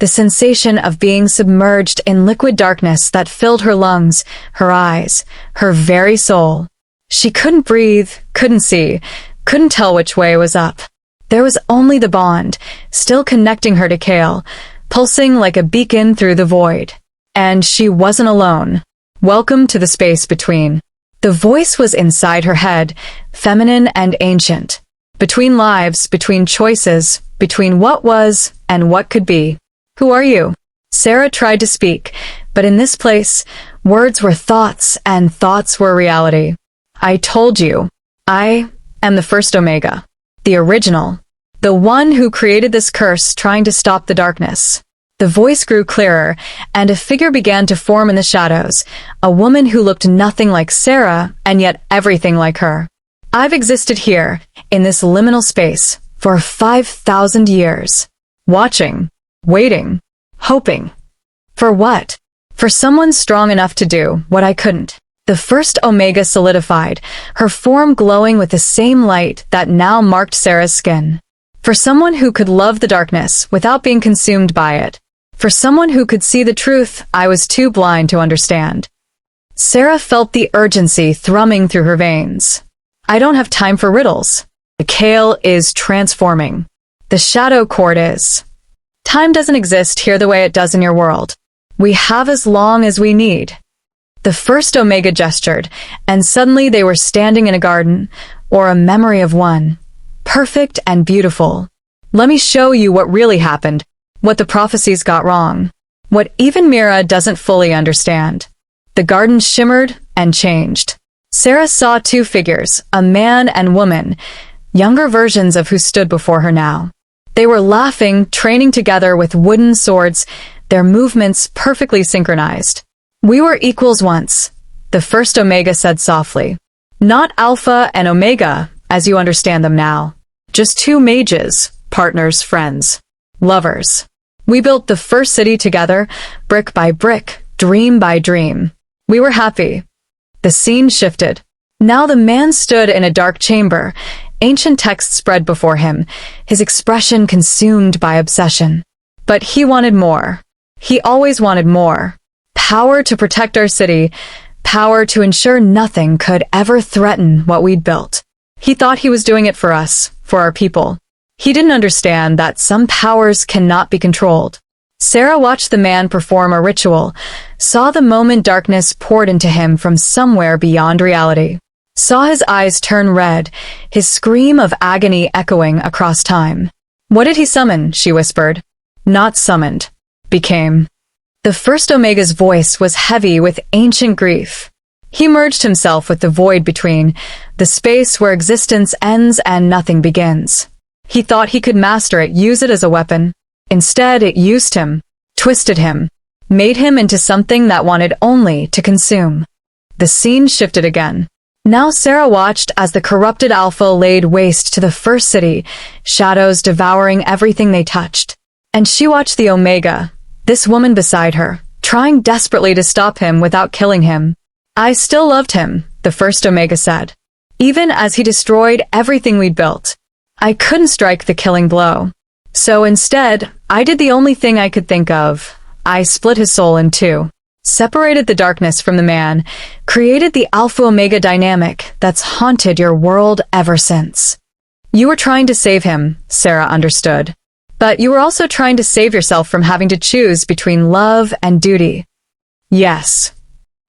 The sensation of being submerged in liquid darkness that filled her lungs, her eyes, her very soul. She couldn't breathe, couldn't see, couldn't tell which way was up. There was only the bond, still connecting her to Kale, pulsing like a beacon through the void. And she wasn't alone. Welcome to the space between. The voice was inside her head, feminine and ancient. Between lives, between choices, between what was and what could be. "Who are you?" Sera tried to speak, but in this place, words were thoughts and thoughts were reality. "I told you. I am the first Omega. The original. The one who created this curse trying to stop the darkness." The voice grew clearer, and a figure began to form in the shadows, a woman who looked nothing like Sera, and yet everything like her. "I've existed here, in this liminal space, for 5,000 years. Watching, waiting, hoping. For what? For someone strong enough to do what I couldn't." The first Omega solidified, her form glowing with the same light that now marked Sera's skin. For someone who could love the darkness without being consumed by it. For someone who could see the truth I was too blind to understand. Sera felt the urgency thrumming through her veins. "I don't have time for riddles. The Kale is transforming. The shadow cord is. Time doesn't exist here the way it does in your world. We have as long as we need." The first Omega gestured, and suddenly they were standing in a garden, or a memory of one. Perfect and beautiful. "Let me show you what really happened, what the prophecies got wrong, what even Mira doesn't fully understand." The garden shimmered and changed. Sera saw two figures, a man and woman, younger versions of who stood before her now. They were laughing, training together with wooden swords, their movements perfectly synchronized. "We were equals once," the first Omega said softly. "Not Alpha and Omega, as you understand them now. Just two mages, partners, friends, lovers. We built the first city together, brick by brick, dream by dream. We were happy." The scene shifted. Now the man stood in a dark chamber, ancient text spread before him, his expression consumed by obsession. But he wanted more. He always wanted more. Power to protect our city, power to ensure nothing could ever threaten what we'd built. He thought he was doing it for us, for our people. He didn't understand that some powers cannot be controlled. Sera watched the man perform a ritual, saw the moment darkness poured into him from somewhere beyond reality. Saw his eyes turn red, his scream of agony echoing across time. "What did he summon?" she whispered. "Not summoned. Became." The first Omega's voice was heavy with ancient grief. He merged himself with the void between, the space where existence ends and nothing begins. He thought he could master it, use it as a weapon. Instead, it used him, twisted him, made him into something that wanted only to consume. The scene shifted again. Now Sera watched as the corrupted Alpha laid waste to the first city, shadows devouring everything they touched. And she watched the Omega, this woman beside her, trying desperately to stop him without killing him. "I still loved him," the first Omega said. "Even as he destroyed everything we'd built. I couldn't strike the killing blow. So instead, I did the only thing I could think of. I split his soul in two, separated the darkness from the man, created the Alpha-Omega dynamic that's haunted your world ever since. You were trying to save him, Sera understood. But you were also trying to save yourself from having to choose between love and duty. Yes.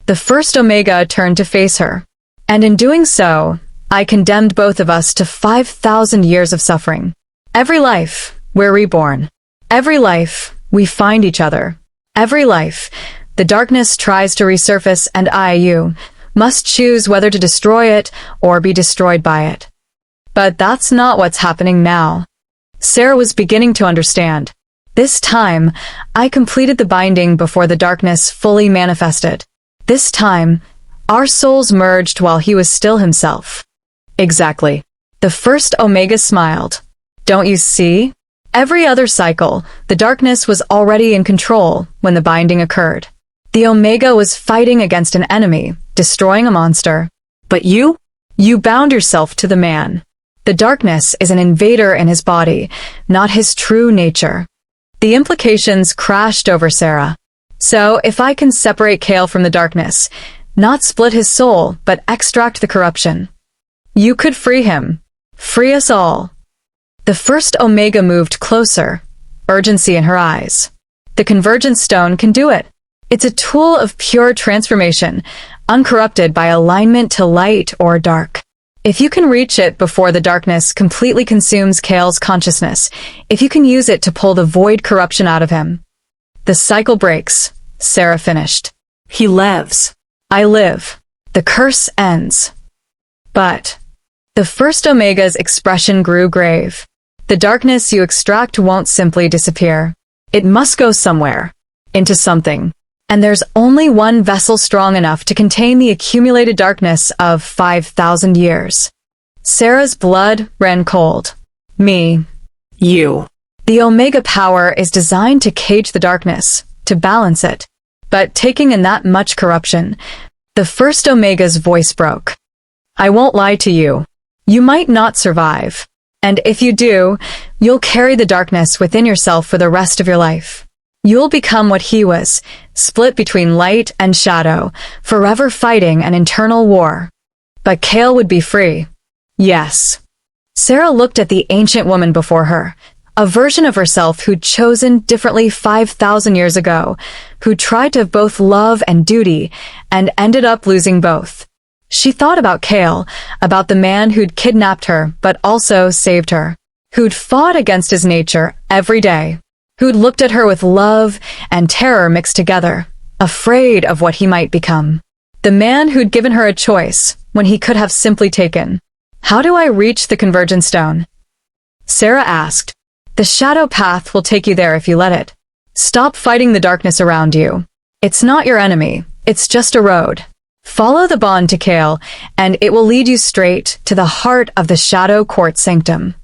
The first Omega turned to face her. And in doing so, I condemned both of us to 5,000 years of suffering. Every life, we're reborn. Every life, we find each other. Every life, the darkness tries to resurface and you, must choose whether to destroy it or be destroyed by it. But that's not what's happening now. Sera was beginning to understand. This time, I completed the binding before the darkness fully manifested. This time, our souls merged while he was still himself. Exactly. The first Omega smiled. Don't you see? Every other cycle, the darkness was already in control when the binding occurred. The Omega was fighting against an enemy, destroying a monster. But you bound yourself to the man. The darkness is an invader in his body, not his true nature. The implications crashed over Sera. So, if I can separate Kale from the darkness, not split his soul, but extract the corruption, you could free him. Free us all. The first Omega moved closer, urgency in her eyes. The Convergence Stone can do it. It's a tool of pure transformation, uncorrupted by alignment to light or dark. If you can reach it before the darkness completely consumes Kale's consciousness, if you can use it to pull the void corruption out of him. The cycle breaks, Sera finished. He lives. I live. The curse ends. But the first Omega's expression grew grave. The darkness you extract won't simply disappear. It must go somewhere. Into something. And there's only one vessel strong enough to contain the accumulated darkness of 5,000 years. Sera's blood ran cold. Me. You. The Omega power is designed to cage the darkness, to balance it. But taking in that much corruption, the first Omega's voice broke. I won't lie to you. You might not survive. And if you do, you'll carry the darkness within yourself for the rest of your life. You'll become what he was, split between light and shadow, forever fighting an internal war. But Kale would be free. Yes. Sera looked at the ancient woman before her, a version of herself who'd chosen differently 5,000 years ago, who tried to have both love and duty, and ended up losing both. She thought about Kale, about the man who'd kidnapped her but also saved her, who'd fought against his nature every day, who'd looked at her with love and terror mixed together, afraid of what he might become. The man who'd given her a choice when he could have simply taken. How do I reach the Convergence Stone? Sera asked. The shadow path will take you there if you let it. Stop fighting the darkness around you. It's not your enemy, it's just a road. Follow the bond to Kale, and it will lead you straight to the heart of the Shadow Court Sanctum.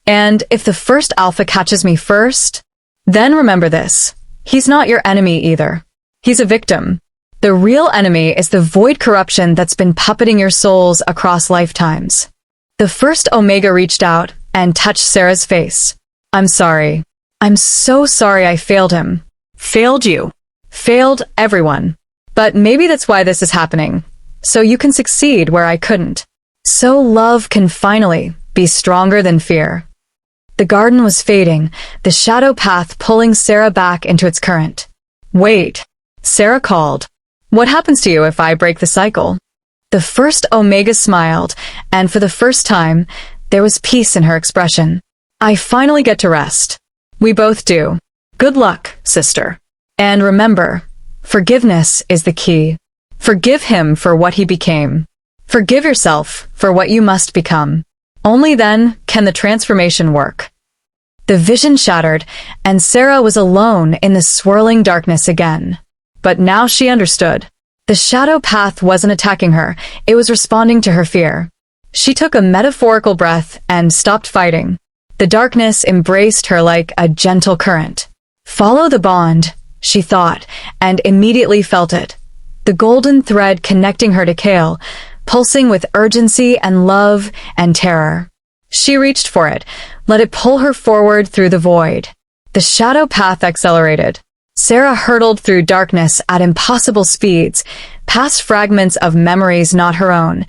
And if the first Alpha catches me first, then remember this. He's not your enemy either. He's a victim. The real enemy is the void corruption that's been puppeting your souls across lifetimes. The first Omega reached out and touched Sera's face. I'm sorry. I'm so sorry I failed him. Failed you. Failed everyone. But maybe that's why this is happening. So you can succeed where I couldn't. So love can finally be stronger than fear. The garden was fading, the shadow path pulling Sera back into its current. Wait, Sera called. What happens to you if I break the cycle? The first Omega smiled, and for the first time, there was peace in her expression. I finally get to rest. We both do. Good luck, sister. And remember, forgiveness is the key. Forgive him for what he became. Forgive yourself for what you must become. Only then can the transformation work. The vision shattered, and Sera was alone in the swirling darkness again. But now she understood. The shadow path wasn't attacking her, it was responding to her fear. She took a metaphorical breath and stopped fighting. The darkness embraced her like a gentle current. Follow the bond, she thought, and immediately felt it. The golden thread connecting her to Kale, pulsing with urgency and love and terror. She reached for it, let it pull her forward through the void. The shadow path accelerated. Sera hurtled through darkness at impossible speeds, past fragments of memories not her own,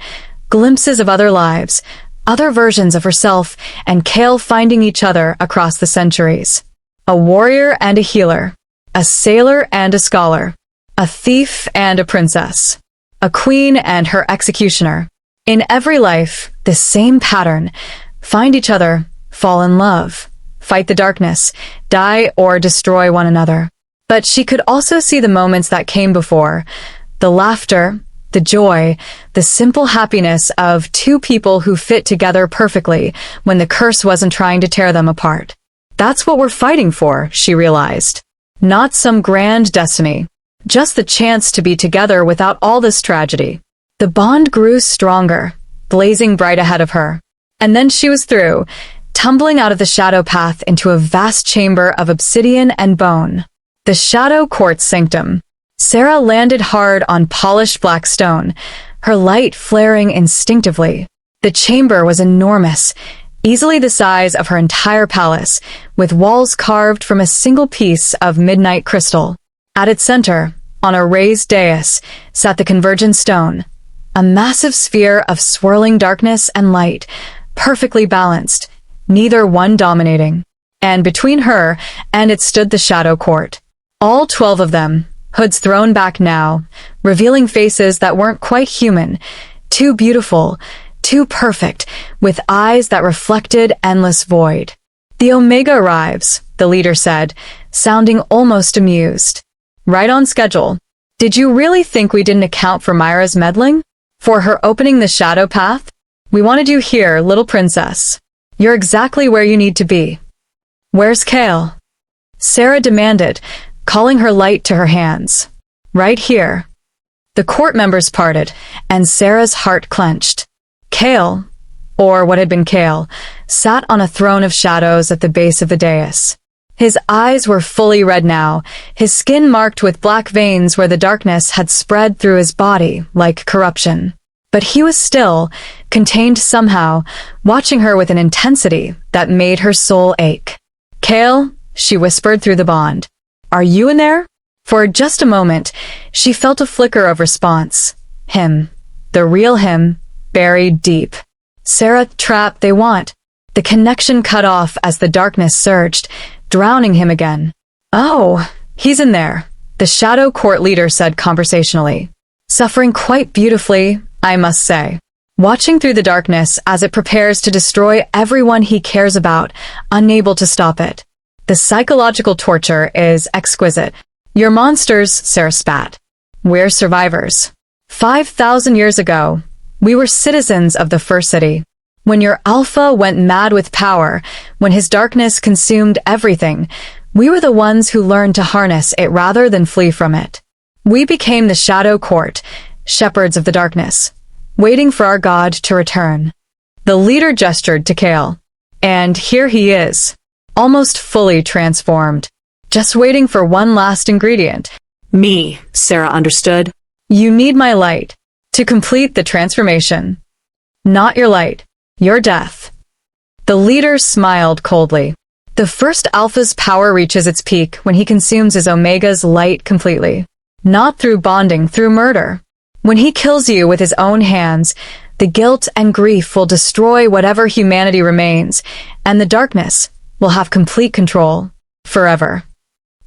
glimpses of other lives, other versions of herself, and Kale finding each other across the centuries. A warrior and a healer, a sailor and a scholar, a thief and a princess, a queen and her executioner. In every life, the same pattern: find each other, fall in love, fight the darkness, die or destroy one another. But she could also see the moments that came before, the laughter, the joy, the simple happiness of two people who fit together perfectly when the curse wasn't trying to tear them apart. That's what we're fighting for, she realized. Not some grand destiny, just the chance to be together without all this tragedy. The bond grew stronger, blazing bright ahead of her. And then she was through, tumbling out of the shadow path into a vast chamber of obsidian and bone. The Shadow Court Sanctum. Sera landed hard on polished black stone, her light flaring instinctively. The chamber was enormous, easily the size of her entire palace, with walls carved from a single piece of midnight crystal. At its center, on a raised dais, sat the Convergent Stone, a massive sphere of swirling darkness and light, perfectly balanced, neither one dominating. And between her and it stood the Shadow Court. All 12 of them, hoods thrown back now, revealing faces that weren't quite human, too beautiful, too perfect, with eyes that reflected endless void. The Omega arrives, the leader said, sounding almost amused. Right on schedule. Did you really think we didn't account for Myra's meddling? For her opening the shadow path? We wanted you here, little princess. You're exactly where you need to be. Where's Kale? Sera demanded, calling her light to her hands. Right here. The court members parted, and Sera's heart clenched. Kale, or what had been Kale, sat on a throne of shadows at the base of the dais. His eyes were fully red now, his skin marked with black veins where the darkness had spread through his body like corruption. But he was still, contained somehow, watching her with an intensity that made her soul ache. Kale, she whispered through the bond. Are you in there? For just a moment, she felt a flicker of response. Him. The real him, buried deep. Sera, trap they want. The connection cut off as the darkness surged, drowning him again. Oh, he's in there, the Shadow Court leader said conversationally. Suffering quite beautifully, I must say. Watching through the darkness as it prepares to destroy everyone he cares about, unable to stop it. The psychological torture is exquisite. You're monsters, Sera spat. We're survivors. 5,000 years ago, we were citizens of the First City. When your Alpha went mad with power, when his darkness consumed everything, we were the ones who learned to harness it rather than flee from it. We became the Shadow Court, shepherds of the darkness, waiting for our god to return. The leader gestured to Kale. And here he is. Almost fully transformed. Just waiting for one last ingredient. Me, Sera understood. You need my light to complete the transformation. Not your light, your death. The leader smiled coldly. The first Alpha's power reaches its peak when he consumes his Omega's light completely. Not through bonding, through murder. When he kills you with his own hands, the guilt and grief will destroy whatever humanity remains, and the darkness will have complete control, forever.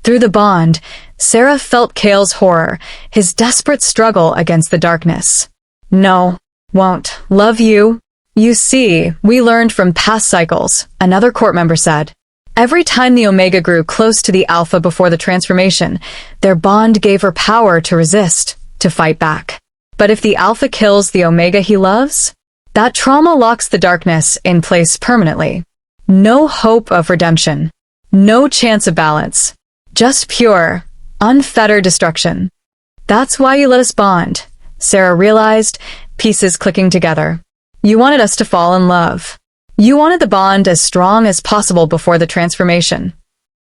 Through the bond, Sera felt Kale's horror, his desperate struggle against the darkness. No, won't love you. You see, we learned from past cycles, another court member said. Every time the Omega grew close to the Alpha before the transformation, their bond gave her power to resist, to fight back. But if the Alpha kills the Omega he loves, that trauma locks the darkness in place permanently. No hope of redemption. No chance of balance. Just pure, unfettered destruction. That's why you let us bond, Sera realized, pieces clicking together. You wanted us to fall in love. You wanted the bond as strong as possible before the transformation.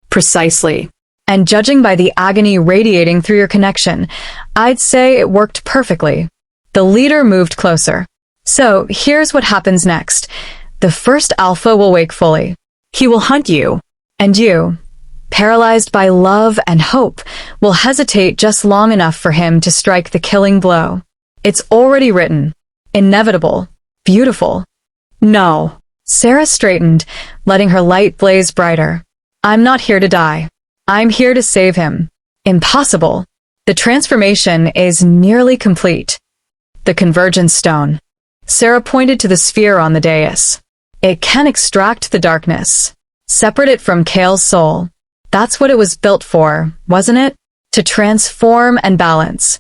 Precisely. And judging by the agony radiating through your connection, I'd say it worked perfectly. The leader moved closer. So, here's what happens next. the first Alpha will wake fully. He will hunt you. And you, paralyzed by love and hope, will hesitate just long enough for him to strike the killing blow. It's already written. Inevitable. Beautiful. No. Sera straightened, letting her light blaze brighter. I'm not here to die. I'm here to save him. Impossible. The transformation is nearly complete. The convergence stone. Sera pointed to the sphere on the dais. It can extract the darkness. Separate it from Kale's soul. That's what it was built for, wasn't it? To transform and balance.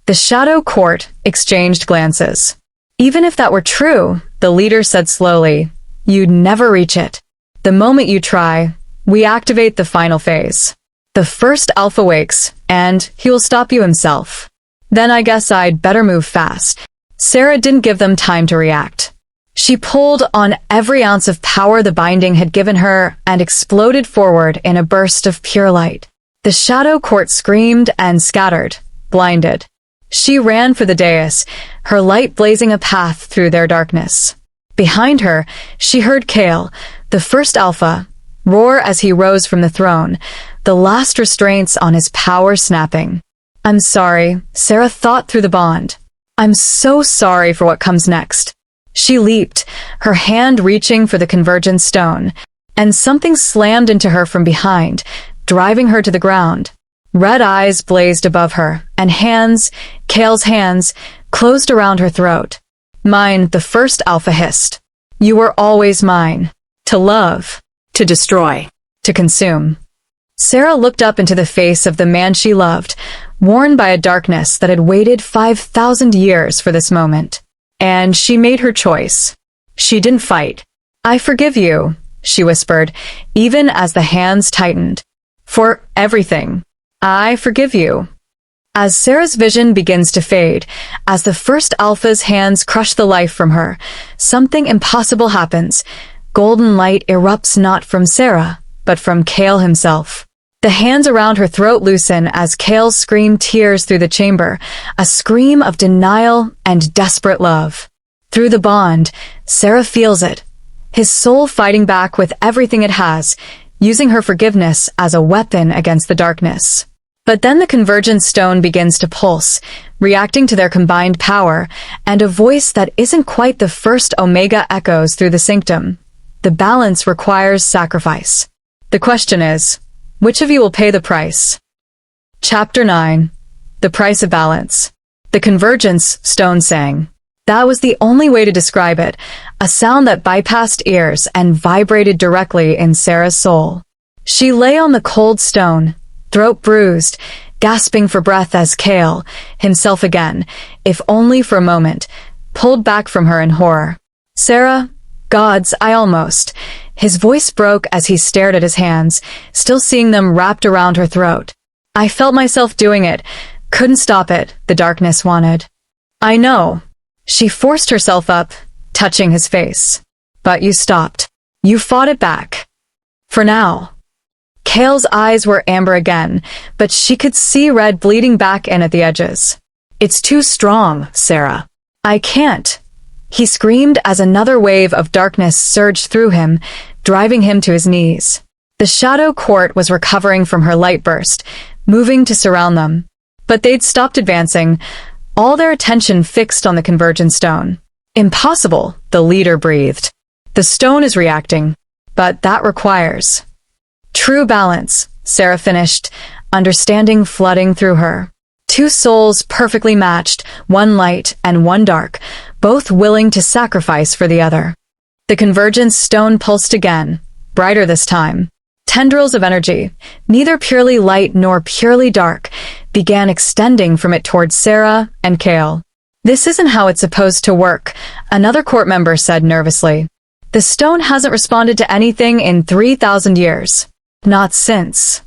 The Shadow Court exchanged glances. Even if that were true, the leader said slowly, you'd never reach it. The moment you try, we activate the final phase. The first Alpha wakes, and he will stop you himself. Then I guess I'd better move fast. Sera didn't give them time to react. She pulled on every ounce of power the binding had given her and exploded forward in a burst of pure light. The Shadow Court screamed and scattered, blinded. She ran for the dais, her light blazing a path through their darkness. Behind her, she heard Kale, the first Alpha, roar as he rose from the throne, the last restraints on his power snapping. I'm sorry, Sera thought through the bond. I'm so sorry for what comes next. She leaped, her hand reaching for the convergence stone, and something slammed into her from behind, driving her to the ground. Red eyes blazed above her, and hands, Kale's hands, closed around her throat. Mine, the first Alpha hissed. You were always mine. To love. To destroy. To consume. Sera looked up into the face of the man she loved, worn by a darkness that had waited 5,000 years for this moment. And she made her choice. She didn't fight. I forgive you, she whispered, even as the hands tightened. For everything. I forgive you. As Sera's vision begins to fade, as the first Alpha's hands crush the life from her, something impossible happens. Golden light erupts not from Sera, but from Kale himself. The hands around her throat loosen as Kale screamed tears through the chamber, a scream of denial and desperate love. Through the bond, Sera feels it, his soul fighting back with everything it has, using her forgiveness as a weapon against the darkness. But then the convergence stone begins to pulse, reacting to their combined power, and a voice that isn't quite the first Omega echoes through the sanctum. The balance requires sacrifice. The question is, which of you will pay the price? Chapter 9. The Price of Balance. The convergence stone sang. That was the only way to describe it, a sound that bypassed ears and vibrated directly in Sera's soul. She lay on the cold stone, throat bruised, gasping for breath as Kale, himself again, if only for a moment, pulled back from her in horror. Sera, gods, I almost. His voice broke as he stared at his hands, still seeing them wrapped around her throat. I felt myself doing it, couldn't stop it, the darkness wanted. I know. She forced herself up, touching his face. But you stopped. You fought it back. For now. Kale's eyes were amber again, but she could see red bleeding back in at the edges. It's too strong, Sera. I can't. He screamed as another wave of darkness surged through him, driving him to his knees. The Shadow Court was recovering from her light burst, moving to surround them. But they'd stopped advancing, all their attention fixed on the convergence stone. Impossible, the leader breathed. The stone is reacting, but that requires true balance, Sera finished, understanding flooding through her. Two souls perfectly matched, one light and one dark, both willing to sacrifice for the other. The convergence stone pulsed again, brighter this time. Tendrils of energy, neither purely light nor purely dark, began extending from it towards Sera and Kale. This isn't how it's supposed to work, another court member said nervously. The stone hasn't responded to anything in 3,000 years. Not since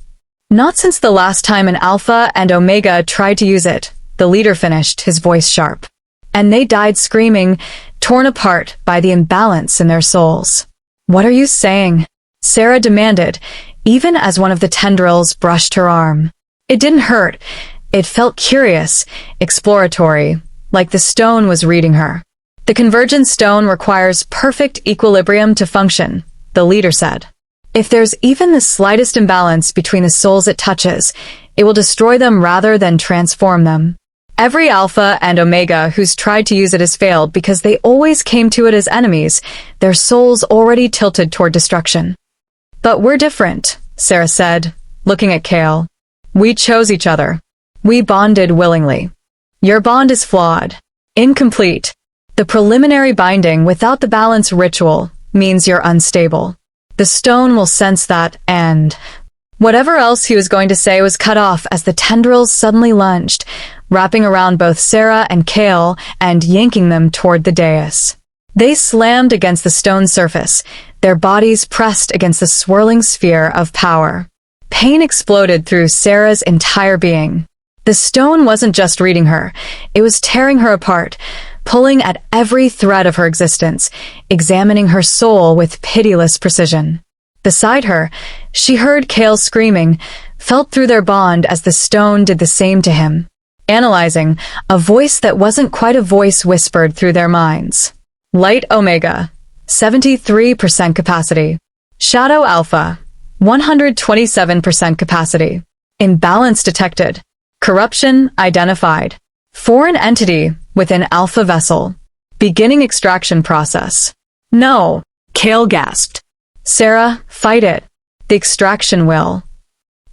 the last time an Alpha and Omega tried to use it, the leader finished, his voice sharp. And they died screaming, torn apart by the imbalance in their souls. What are you saying? Sera demanded, even as one of the tendrils brushed her arm. It didn't hurt. It felt curious, exploratory, like the stone was reading her. The convergence stone requires perfect equilibrium to function, the leader said. If there's even the slightest imbalance between the souls it touches, it will destroy them rather than transform them. Every Alpha and Omega who's tried to use it has failed because they always came to it as enemies, their souls already tilted toward destruction. But we're different, Sera said, looking at Kale. We chose each other. We bonded willingly. Your bond is flawed. Incomplete. The preliminary binding without the balance ritual means you're unstable. The stone will sense that, and whatever else he was going to say was cut off as the tendrils suddenly lunged, wrapping around both Sera and Kale and yanking them toward the dais. They slammed against the stone surface, their bodies pressed against the swirling sphere of power. Pain exploded through Sera's entire being. The stone wasn't just reading her, it was tearing her apart, pulling at every thread of her existence, examining her soul with pitiless precision. Beside her, she heard Kale screaming, felt through their bond as the stone did the same to him. Analyzing, a voice that wasn't quite a voice whispered through their minds. Light Omega, 73% capacity. Shadow Alpha, 127% capacity. Imbalance detected. Corruption identified. Foreign entity within Alpha vessel. Beginning extraction process. No, Kale gasped. Sera, fight it. The extraction will.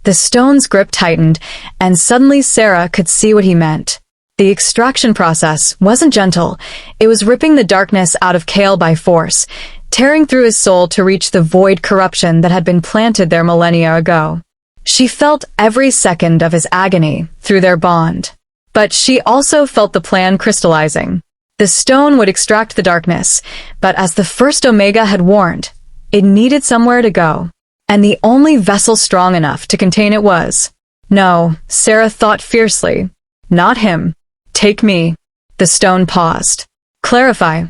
The stone's grip tightened, and suddenly Sera could see what he meant. The extraction process wasn't gentle. It was ripping the darkness out of Kale by force, tearing through his soul to reach the void corruption that had been planted there millennia ago. She felt every second of his agony through their bond. But she also felt the plan crystallizing. The stone would extract the darkness, but as the first Omega had warned, it needed somewhere to go. And the only vessel strong enough to contain it was. No, Sera thought fiercely. Not him. Take me. The stone paused. Clarify.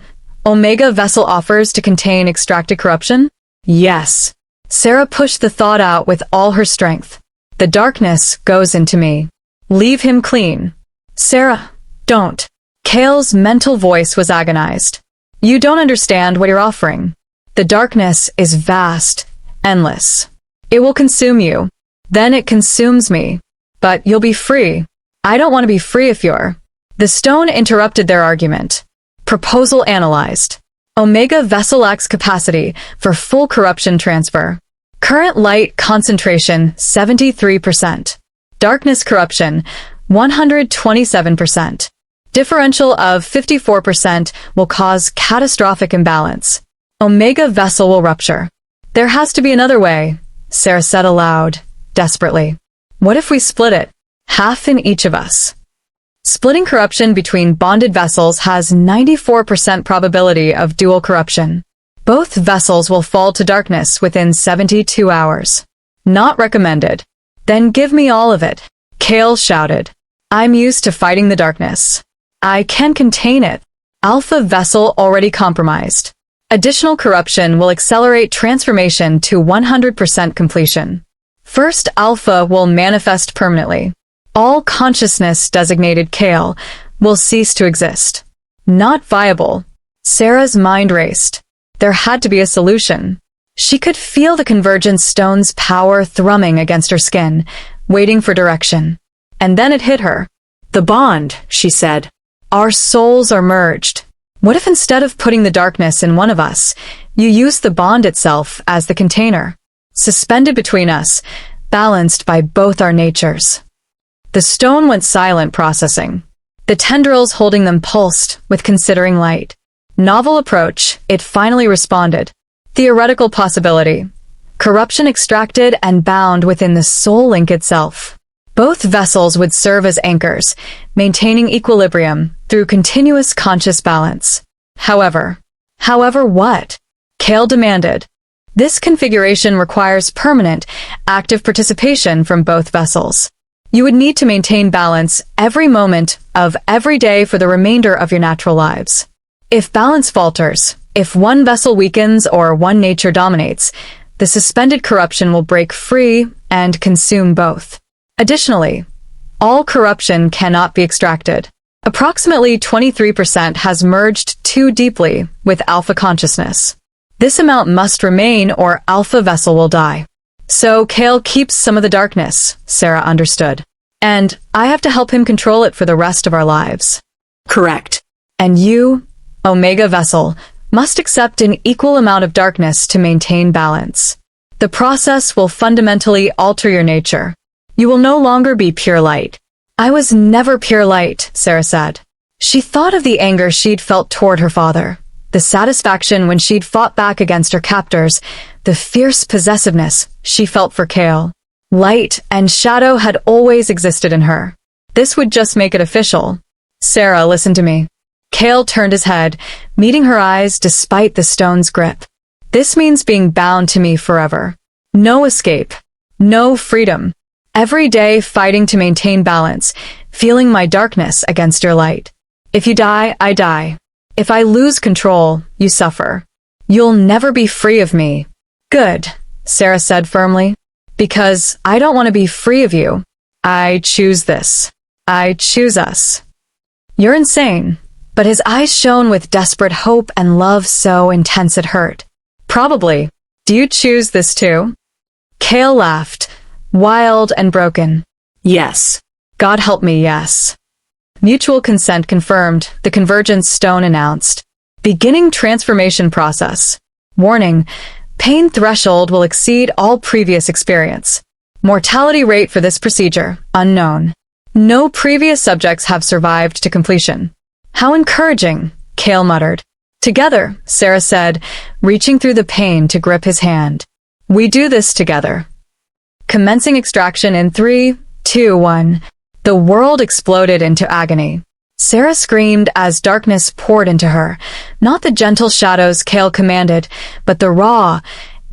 Omega vessel offers to contain extracted corruption? Yes. Sera pushed the thought out with all her strength. The darkness goes into me. Leave him clean. Sera, don't. Kale's mental voice was agonized. You don't understand what you're offering. The darkness is vast, endless. It will consume you. Then it consumes me. But you'll be free. I don't want to be free if you're. The stone interrupted their argument. Proposal analyzed. Omega vessel lacks capacity for full corruption transfer. Current light concentration 73%. Darkness corruption 127%. Differential of 54% will cause catastrophic imbalance. Omega vessel will rupture. There has to be another way, Sera said aloud, desperately. What if we split it? Half in each of us. Splitting corruption between bonded vessels has 94% probability of dual corruption. Both vessels will fall to darkness within 72 hours. Not recommended. Then give me all of it, Kale shouted. I'm used to fighting the darkness. I can contain it. Alpha vessel already compromised. Additional corruption will accelerate transformation to 100% completion. First Alpha will manifest permanently. All consciousness designated Kale will cease to exist. Not viable. Sera's mind raced. There had to be a solution. She could feel the convergence stone's power thrumming against her skin, waiting for direction. And then it hit her. The bond, she said. Our souls are merged. What if instead of putting the darkness in one of us, you use the bond itself as the container? Suspended between us, balanced by both our natures. The stone went silent, processing. The tendrils holding them pulsed with considering light. Novel approach, it finally responded. Theoretical possibility. Corruption extracted and bound within the soul link itself. Both vessels would serve as anchors, maintaining equilibrium through continuous conscious balance. However what? Kale demanded. This configuration requires permanent, active participation from both vessels. You would need to maintain balance every moment of every day for the remainder of your natural lives. If balance falters, if one vessel weakens or one nature dominates, the suspended corruption will break free and consume both. Additionally, all corruption cannot be extracted. Approximately 23% has merged too deeply with Alpha consciousness. This amount must remain or Alpha vessel will die. So Kale keeps some of the darkness, Sera understood. And I have to help him control it for the rest of our lives. Correct. And you, Omega vessel, must accept an equal amount of darkness to maintain balance. The process will fundamentally alter your nature. You will no longer be pure light. I was never pure light, Sera said. She thought of the anger she'd felt toward her father, the satisfaction when she'd fought back against her captors, the fierce possessiveness she felt for Kale. Light and shadow had always existed in her. This would just make it official. Sera, listen to me. Kale turned his head, meeting her eyes despite the stone's grip. This means being bound to me forever. No escape. No freedom. Every day fighting to maintain balance, feeling my darkness against your light. If you die, I die. If I lose control, you suffer. You'll never be free of me. Good, Sera said firmly. Because I don't want to be free of you. I choose this. I choose us. You're insane. But his eyes shone with desperate hope and love so intense it hurt. Probably. Do you choose this too? Kale laughed, wild and broken. Yes. God help me, yes. Mutual consent confirmed, the convergence stone announced. Beginning transformation process. Warning, pain threshold will exceed all previous experience. Mortality rate for this procedure, unknown. No previous subjects have survived to completion. How encouraging, Kale muttered. Together, Sera said, reaching through the pain to grip his hand. We do this together. Commencing extraction in 3, 2, 1. The world exploded into agony. Sera screamed as darkness poured into her, not the gentle shadows Kale commanded, but the raw,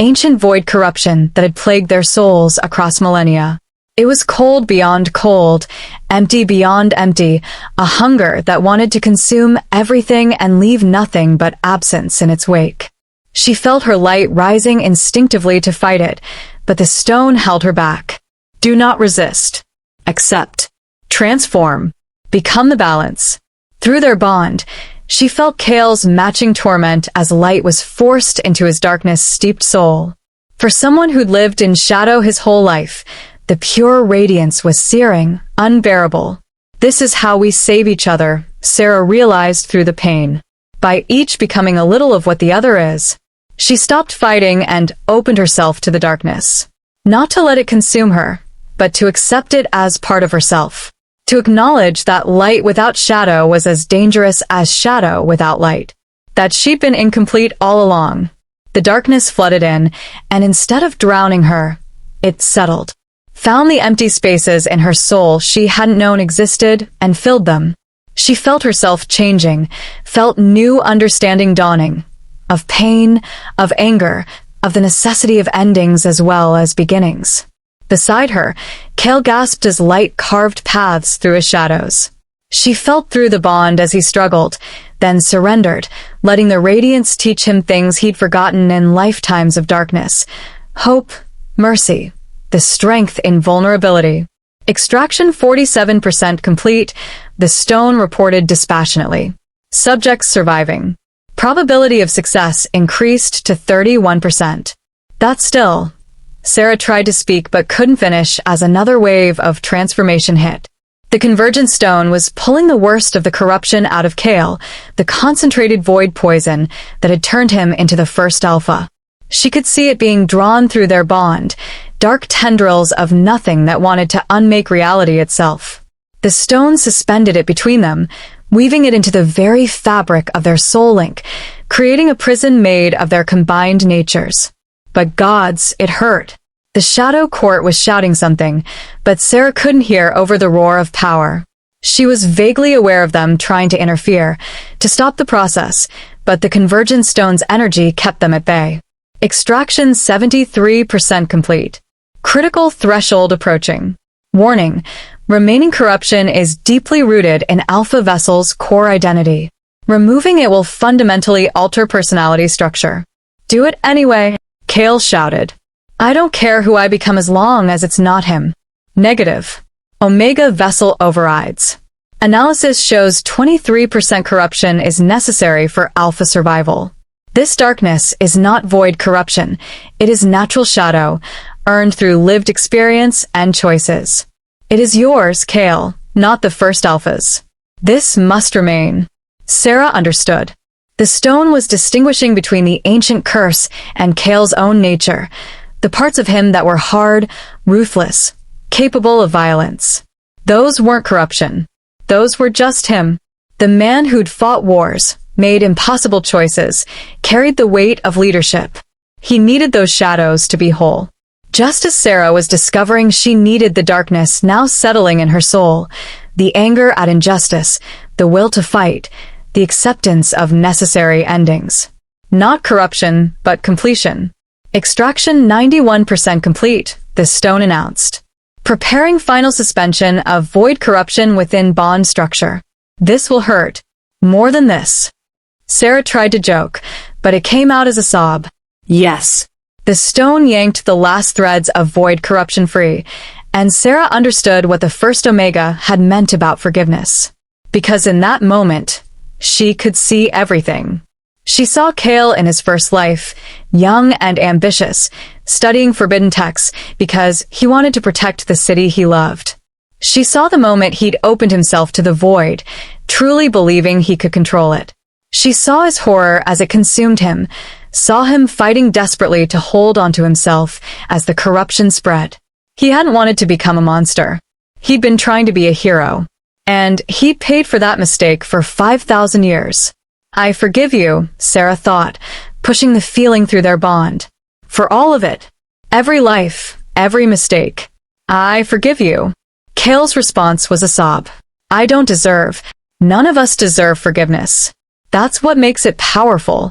ancient void corruption that had plagued their souls across millennia. It was cold beyond cold, empty beyond empty, a hunger that wanted to consume everything and leave nothing but absence in its wake. She felt her light rising instinctively to fight it, but the stone held her back. Do not resist. Accept. Transform. Become the balance. Through their bond, she felt Kale's matching torment as light was forced into his darkness-steeped soul. For someone who'd lived in shadow his whole life, the pure radiance was searing, unbearable. This is how we save each other, Sera realized through the pain. By each becoming a little of what the other is. She stopped fighting and opened herself to the darkness. Not to let it consume her, but to accept it as part of herself. To acknowledge that light without shadow was as dangerous as shadow without light. That she'd been incomplete all along. The darkness flooded in, and instead of drowning her, it settled. Found the empty spaces in her soul she hadn't known existed and filled them. She felt herself changing, felt new understanding dawning. Of pain, of anger, of the necessity of endings as well as beginnings. Beside her, Kale gasped as light carved paths through his shadows. She felt through the bond as he struggled, then surrendered, letting the radiance teach him things he'd forgotten in lifetimes of darkness. Hope, mercy, the strength in vulnerability. Extraction 47% complete, the stone reported dispassionately. Subjects surviving. Probability of success increased to 31%. That still. Sera tried to speak but couldn't finish as another wave of transformation hit. The convergent stone was pulling the worst of the corruption out of Kale, the concentrated void poison that had turned him into the first Alpha. She could see it being drawn through their bond, dark tendrils of nothing that wanted to unmake reality itself. The stone suspended it between them, weaving it into the very fabric of their soul link, creating a prison made of their combined natures. But gods, it hurt. The shadow court was shouting something, but Sera couldn't hear over the roar of power. She was vaguely aware of them trying to interfere, to stop the process, but the convergent stone's energy kept them at bay. Extraction 73% complete. Critical threshold approaching. Warning, remaining corruption is deeply rooted in Alpha Vessel's core identity. Removing it will fundamentally alter personality structure. Do it anyway, Kale shouted. I don't care who I become as long as it's not him. Negative. Omega Vessel overrides. Analysis shows 23% corruption is necessary for alpha survival. This darkness is not void corruption. It is natural shadow, earned through lived experience and choices. It is yours, Kale, not the first alphas. This must remain. Sera understood. The stone was distinguishing between the ancient curse and Kale's own nature, the parts of him that were hard, ruthless, capable of violence. Those weren't corruption. Those were just him. The man who'd fought wars, made impossible choices, carried the weight of leadership. He needed those shadows to be whole. Just as Sera was discovering she needed the darkness now settling in her soul, the anger at injustice, the will to fight, the acceptance of necessary endings. Not corruption, but completion. Extraction 91% complete, the stone announced. Preparing final suspension of void corruption within bond structure. This will hurt. More than this. Sera tried to joke, but it came out as a sob. Yes. The stone yanked the last threads of void corruption free, and Sera understood what the first Omega had meant about forgiveness. Because in that moment, she could see everything. She saw Kale in his first life, young and ambitious, studying forbidden texts because he wanted to protect the city he loved. She saw the moment he'd opened himself to the void, truly believing he could control it. She saw his horror as it consumed him, saw him fighting desperately to hold onto himself as the corruption spread. He hadn't wanted to become a monster. He'd been trying to be a hero. And he paid for that mistake for 5,000 years. I forgive you, Sera thought, pushing the feeling through their bond. For all of it. Every life, every mistake. I forgive you. Kale's response was a sob. I don't deserve. None of us deserve forgiveness. That's what makes it powerful.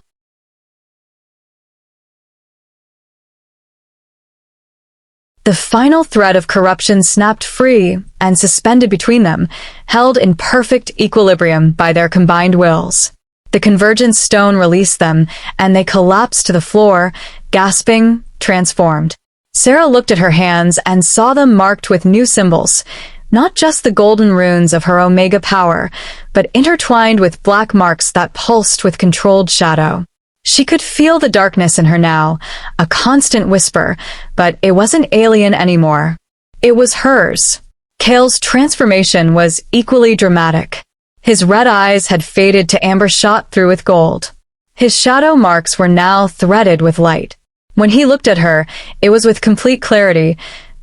The final thread of corruption snapped free and suspended between them, held in perfect equilibrium by their combined wills. The convergence stone released them, and they collapsed to the floor, gasping, transformed. Sera looked at her hands and saw them marked with new symbols, not just the golden runes of her Omega power, but intertwined with black marks that pulsed with controlled shadow. She could feel the darkness in her now, a constant whisper, but it wasn't alien anymore. It was hers. Kale's transformation was equally dramatic. His red eyes had faded to amber shot through with gold. His shadow marks were now threaded with light. When he looked at her, it was with complete clarity.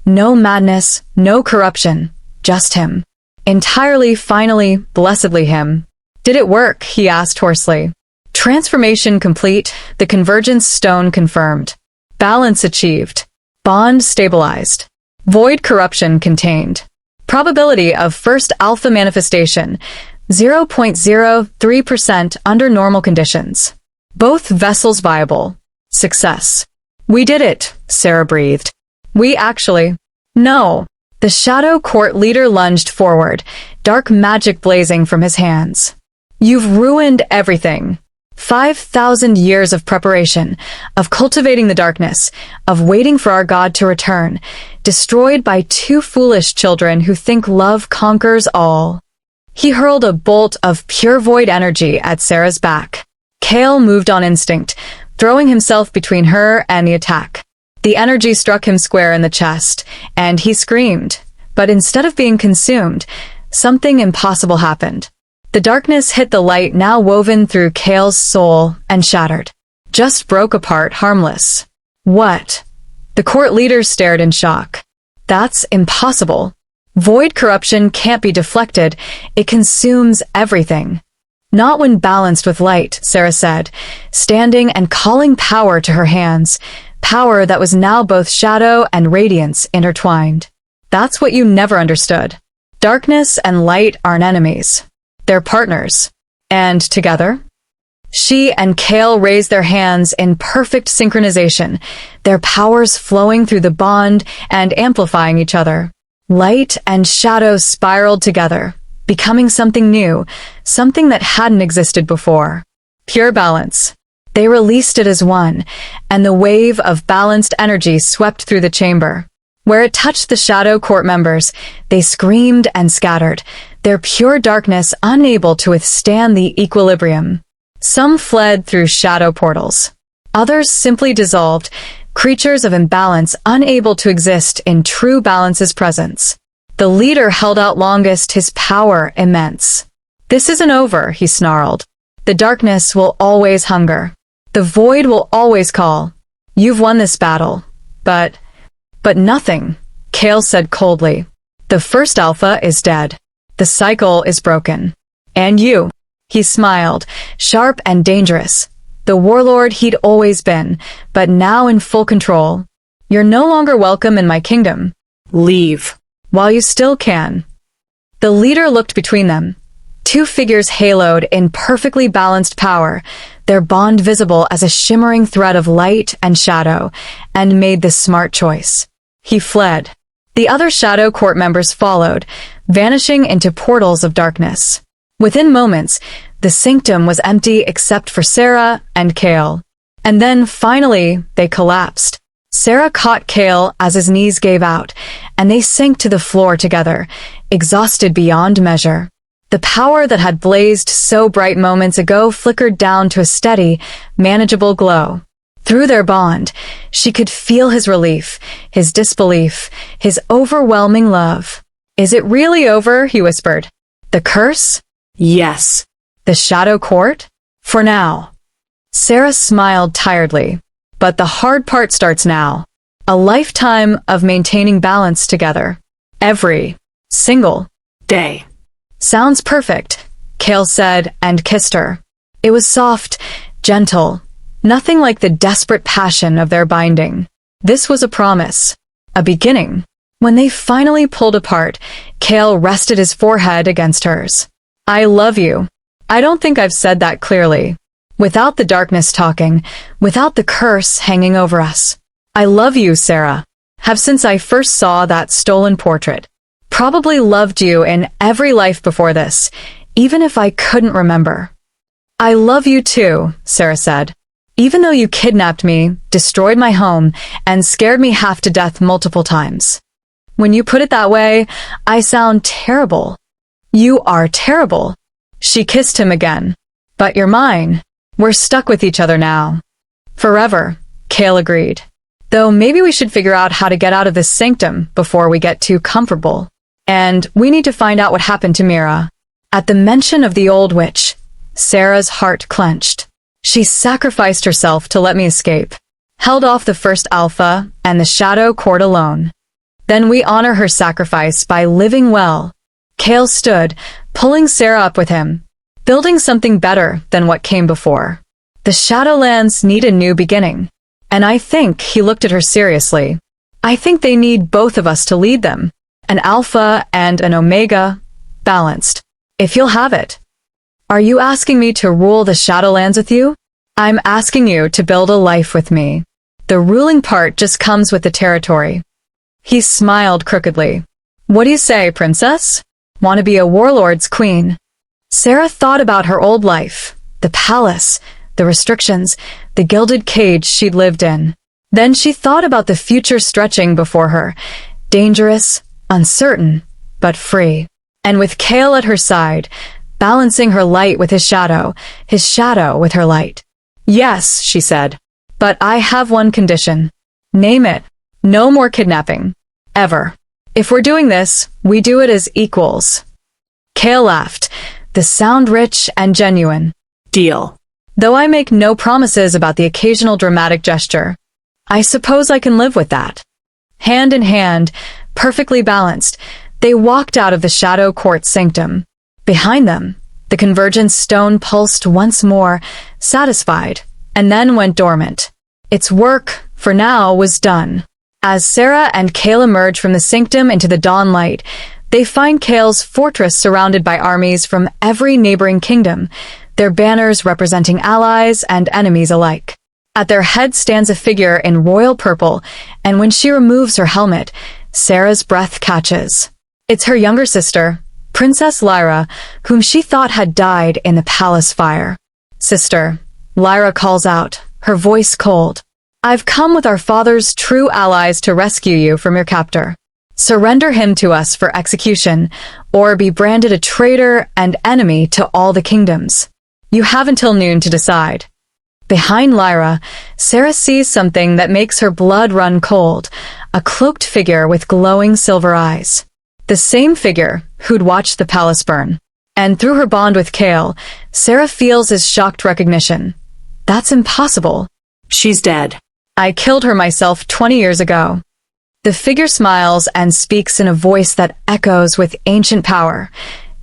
No madness, no corruption, just him. Entirely, finally, blessedly him. Did it work? He asked hoarsely. Transformation complete, the convergence stone confirmed. Balance achieved. Bond stabilized. Void corruption contained. Probability of first alpha manifestation, 0.03% under normal conditions. Both vessels viable. Success. We did it, Sera breathed. We actually. No. The Shadow Court leader lunged forward, dark magic blazing from his hands. You've ruined everything. 5,000 years of preparation, of cultivating the darkness, of waiting for our God to return, destroyed by two foolish children who think love conquers all. He hurled a bolt of pure void energy at Sera's back. Kale moved on instinct, throwing himself between her and the attack. The energy struck him square in the chest, and he screamed. But instead of being consumed, something impossible happened. The darkness hit the light now woven through Kale's soul and shattered. Just broke apart, harmless. What? The court leaders stared in shock. That's impossible. Void corruption can't be deflected. It consumes everything. Not when balanced with light, Sera said, standing and calling power to her hands, power that was now both shadow and radiance intertwined. That's what you never understood. Darkness and light aren't enemies. They're partners. And together? She and Kale raised their hands in perfect synchronization, their powers flowing through the bond and amplifying each other. Light and shadow spiraled together, becoming something new, something that hadn't existed before. Pure balance. They released it as one, and the wave of balanced energy swept through the chamber. Where it touched the Shadow Court members, they screamed and scattered, their pure darkness unable to withstand the equilibrium. Some fled through shadow portals. Others simply dissolved, creatures of imbalance unable to exist in true balance's presence. The leader held out longest, his power immense. "This isn't over," he snarled. "The darkness will always hunger. The void will always call. You've won this battle. But nothing," Kale said coldly. "The first Alpha is dead. The cycle is broken. And you," he smiled, sharp and dangerous. The warlord he'd always been, but now in full control. "You're no longer welcome in my kingdom. Leave. While you still can." The leader looked between them. Two figures haloed in perfectly balanced power, their bond visible as a shimmering thread of light and shadow, and made the smart choice. He fled. The other Shadow Court members followed, vanishing into portals of darkness. Within moments, the sanctum was empty except for Sera and Kale. And then, finally, they collapsed. Sera caught Kale as his knees gave out, and they sank to the floor together, exhausted beyond measure. The power that had blazed so bright moments ago flickered down to a steady, manageable glow. Through their bond, she could feel his relief, his disbelief, his overwhelming love. "Is it really over?" he whispered. "The curse?" Yes. "The Shadow Court?" "For now." Sera smiled tiredly. "But the hard part starts now. A lifetime of maintaining balance together. Every single Day. "Sounds perfect," Kale said and kissed her. It was soft, gentle, nothing like the desperate passion of their binding. This was a promise, a beginning. When they finally pulled apart, Kale rested his forehead against hers. "I love you. I don't think I've said that clearly. Without the darkness talking, without the curse hanging over us. I love you, Sera. Have since I first saw that stolen portrait. Probably loved you in every life before this, even if I couldn't remember." "I love you too," Sera said. "Even though you kidnapped me, destroyed my home, and scared me half to death multiple times. When you put it that way, I sound terrible." "You are terrible." She kissed him again. "But you're mine. We're stuck with each other now." "Forever," Kale agreed. "Though maybe we should figure out how to get out of this sanctum before we get too comfortable. And we need to find out what happened to Mira." At the mention of the old witch, Sera's heart clenched. "She sacrificed herself to let me escape. Held off the first Alpha and the Shadow Court alone. Then we honor her sacrifice by living well." Kale stood, pulling Sera up with him, building something better than what came before. "The Shadowlands need a new beginning. And I think," he looked at her seriously, "I think they need both of us to lead them. An Alpha and an Omega, balanced. If you'll have it." "Are you asking me to rule the Shadowlands with you?" "I'm asking you to build a life with me. The ruling part just comes with the territory." He smiled crookedly. "What do you say, princess? Want to be a warlord's queen?" Sera thought about her old life, the palace, the restrictions, the gilded cage she'd lived in. Then she thought about the future stretching before her, dangerous, uncertain, but free. And with Kale at her side, balancing her light with his shadow with her light. "Yes," she said, "but I have one condition." "Name it." "No more kidnapping. Ever. If we're doing this, we do it as equals." Kale laughed, the sound rich and genuine. Deal. "Though I make no promises about the occasional dramatic gesture. I suppose I can live with that." Hand in hand, perfectly balanced, they walked out of the Shadow Court sanctum. Behind them, the convergence stone pulsed once more, satisfied, and then went dormant. Its work, for now, was done. As Sera and Kale emerge from the sanctum into the dawn light, they find Kale's fortress surrounded by armies from every neighboring kingdom, their banners representing allies and enemies alike. At their head stands a figure in royal purple, and when she removes her helmet, Sera's breath catches. It's her younger sister, Princess Lyra, whom she thought had died in the palace fire. "Sister," Lyra calls out, her voice cold. I've come with our father's true allies to rescue you from your captor. Surrender him to us for execution, or be branded a traitor and enemy to all the kingdoms. You have until noon to decide. Behind Lyra, Sera sees something that makes her blood run cold, a cloaked figure with glowing silver eyes. The same figure who'd watched the palace burn. And through her bond with Kale, Sera feels his shocked recognition. That's impossible. She's dead. I killed her myself 20 years ago. The figure smiles and speaks in a voice that echoes with ancient power.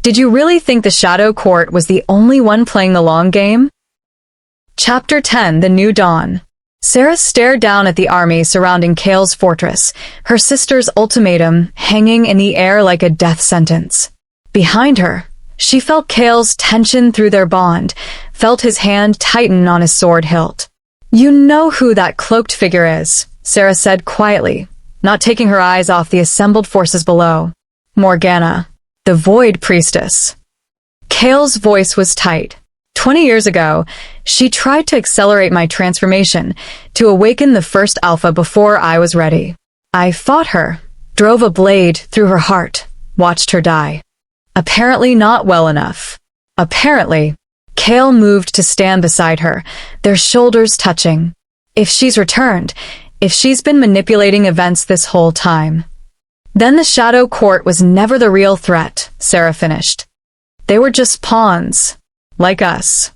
Did you really think the Shadow Court was the only one playing the long game? Chapter 10: The New Dawn. Sera stared down at the army surrounding Kale's fortress, her sister's ultimatum hanging in the air like a death sentence. Behind her, she felt Kale's tension through their bond, felt his hand tighten on his sword hilt. You know who that cloaked figure is, Sera said quietly, not taking her eyes off the assembled forces below. Morgana, the Void Priestess. Kale's voice was tight. 20 years ago, she tried to accelerate my transformation, to awaken the first Alpha before I was ready. I fought her, drove a blade through her heart, watched her die. Apparently not well enough. Apparently. Kale moved to stand beside her, their shoulders touching. If she's returned, if she's been manipulating events this whole time. Then the Shadow Court was never the real threat, Sera finished. They were just pawns. Like us.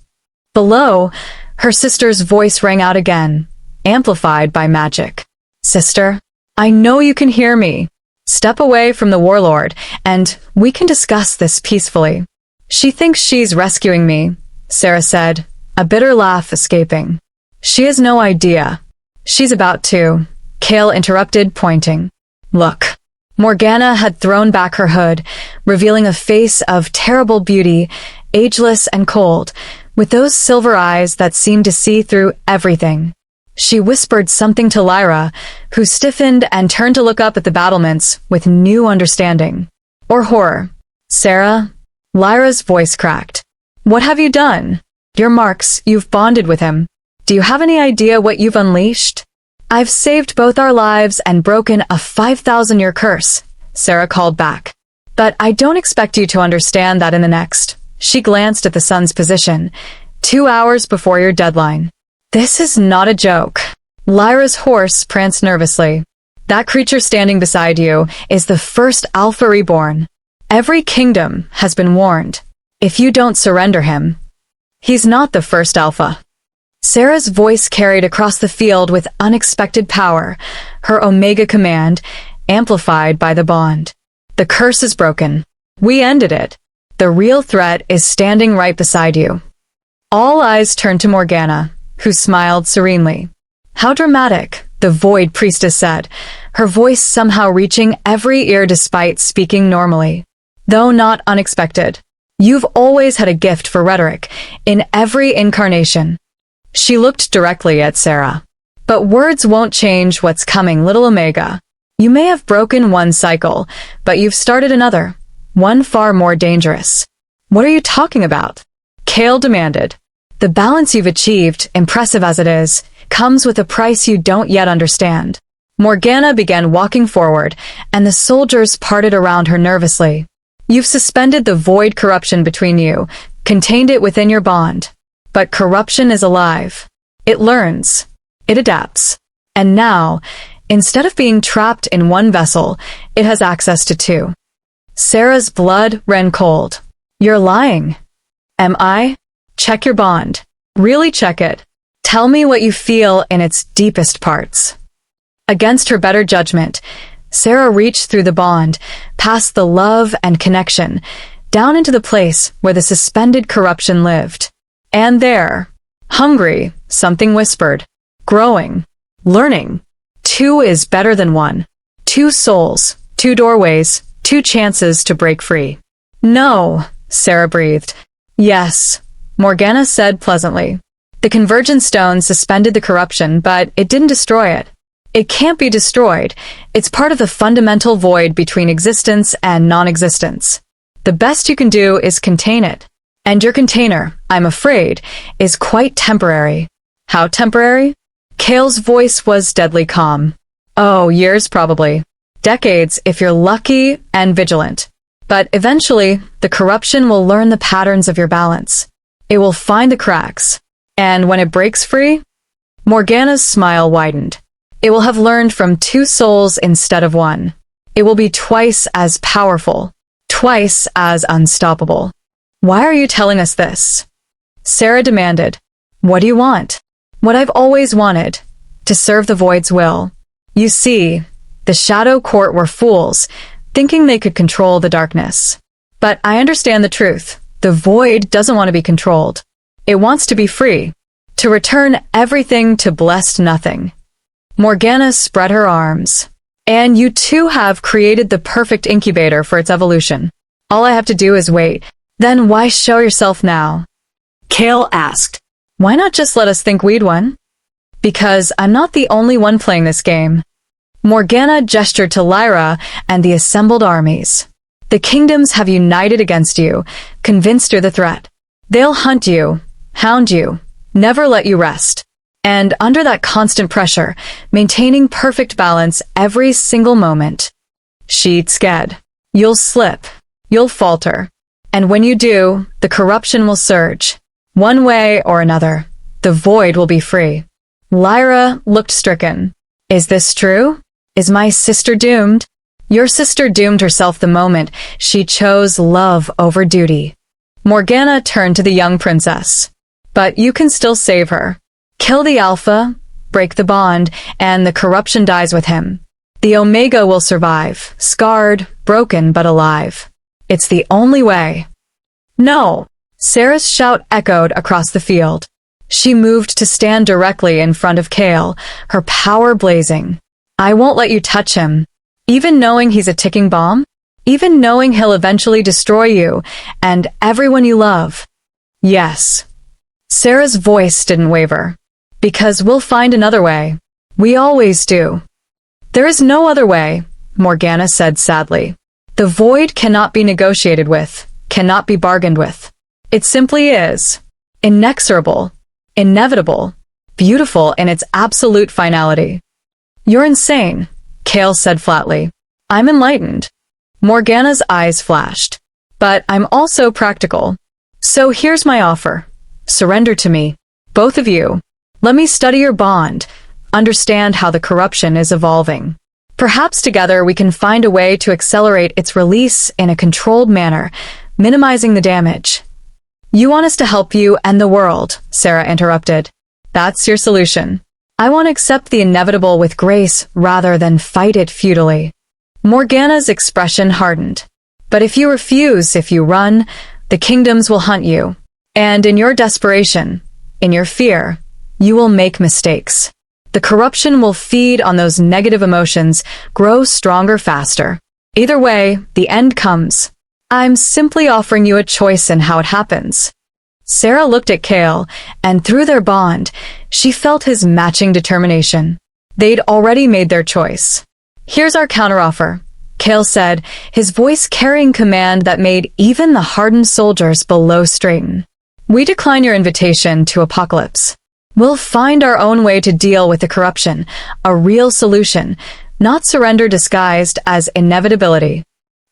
Below, her sister's voice rang out again, amplified by magic. Sister, I know you can hear me. Step away from the warlord, and we can discuss this peacefully. She thinks she's rescuing me, Sera said, a bitter laugh escaping. She has no idea. She's about to. Kale interrupted, pointing. Look. Morgana had thrown back her hood, revealing a face of terrible beauty, ageless and cold, with those silver eyes that seemed to see through everything. She whispered something to Lyra, who stiffened and turned to look up at the battlements with new understanding. Or horror. Sera? Lyra's voice cracked. What have you done? Your marks, you've bonded with him. Do you have any idea what you've unleashed? I've saved both our lives and broken a 5,000-year curse, Sera called back. But I don't expect you to understand that in the next. She glanced at the sun's position, 2 hours before your deadline. This is not a joke. Lyra's horse pranced nervously. That creature standing beside you is the first Alpha reborn. Every kingdom has been warned. If you don't surrender him, he's not the first Alpha. Sera's voice carried across the field with unexpected power, her Omega command, amplified by the bond. The curse is broken. We ended it. The real threat is standing right beside you. All eyes turned to Morgana, who smiled serenely. How dramatic, the Void Priestess said, her voice somehow reaching every ear despite speaking normally. Though not unexpected. You've always had a gift for rhetoric, in every incarnation. She looked directly at Sera. But words won't change what's coming, little Omega. You may have broken one cycle, but you've started another, one far more dangerous. What are you talking about? Kale demanded. The balance you've achieved, impressive as it is, comes with a price you don't yet understand. Morgana began walking forward, and the soldiers parted around her nervously. You've suspended the void corruption between you, contained it within your bond. But corruption is alive. It learns. It adapts. And now, instead of being trapped in one vessel, it has access to two. Sera's blood ran cold. You're lying. Am I? Check your bond. Really check it. Tell me what you feel in its deepest parts. Against her better judgment, Sera reached through the bond, past the love and connection, down into the place where the suspended corruption lived. And there, hungry, something whispered, growing, learning. Two is better than one. 2 souls, 2 doorways, 2 chances to break free. No, Sera breathed. Yes, Morgana said pleasantly. The convergence stone suspended the corruption, but it didn't destroy it. It can't be destroyed. It's part of the fundamental void between existence and non-existence. The best you can do is contain it. And your container, I'm afraid, is quite temporary. How temporary? Kale's voice was deadly calm. Oh, years probably. Decades if you're lucky and vigilant. But eventually, the corruption will learn the patterns of your balance. It will find the cracks. And when it breaks free, Morgana's smile widened. It will have learned from two souls instead of one. It will be twice as powerful, twice as unstoppable. Why are you telling us this? Sera demanded. What do you want? What I've always wanted. To serve the Void's will. You see, the Shadow Court were fools, thinking they could control the darkness. But I understand the truth. The Void doesn't want to be controlled. It wants to be free. To return everything to blessed nothing. Morgana spread her arms. And you too have created the perfect incubator for its evolution. All I have to do is wait. Then why show yourself now? Kale asked. Why not just let us think we'd won? Because I'm not the only one playing this game. Morgana gestured to Lyra and the assembled armies. The kingdoms have united against you, convinced you're the threat. They'll hunt you, hound you, never let you rest. And under that constant pressure, maintaining perfect balance every single moment. She'd scared. You'll slip. You'll falter. And when you do, the corruption will surge. One way or another, the Void will be free. Lyra looked stricken. Is this true? Is my sister doomed? Your sister doomed herself the moment she chose love over duty. Morgana turned to the young princess. But you can still save her. Kill the Alpha, break the bond, and the corruption dies with him. The Omega will survive, scarred, broken, but alive. It's the only way. No! Sera's shout echoed across the field. She moved to stand directly in front of Kale, her power blazing. I won't let you touch him. Even knowing he's a ticking bomb? Even knowing he'll eventually destroy you and everyone you love? Yes. Sera's voice didn't waver. Because we'll find another way. We always do. There is no other way, Morgana said sadly. The Void cannot be negotiated with, cannot be bargained with. It simply is. Inexorable. Inevitable. Beautiful in its absolute finality. You're insane, Kale said flatly. I'm enlightened. Morgana's eyes flashed. But I'm also practical. So here's my offer. Surrender to me. Both of you. Let me study your bond, understand how the corruption is evolving. Perhaps together we can find a way to accelerate its release in a controlled manner, minimizing the damage. You want us to help you and the world, Sera interrupted. That's your solution. I want to accept the inevitable with grace rather than fight it futilely. Morgana's expression hardened. But if you refuse, if you run, the kingdoms will hunt you. And in your desperation, in your fear, you will make mistakes. The corruption will feed on those negative emotions, grow stronger faster. Either way, the end comes. I'm simply offering you a choice in how it happens. Sera looked at Kale, and through their bond, she felt his matching determination. They'd already made their choice. Here's our counteroffer, Kale said, his voice carrying command that made even the hardened soldiers below straighten. We decline your invitation to Apocalypse. We'll find our own way to deal with the corruption, a real solution, not surrender disguised as inevitability.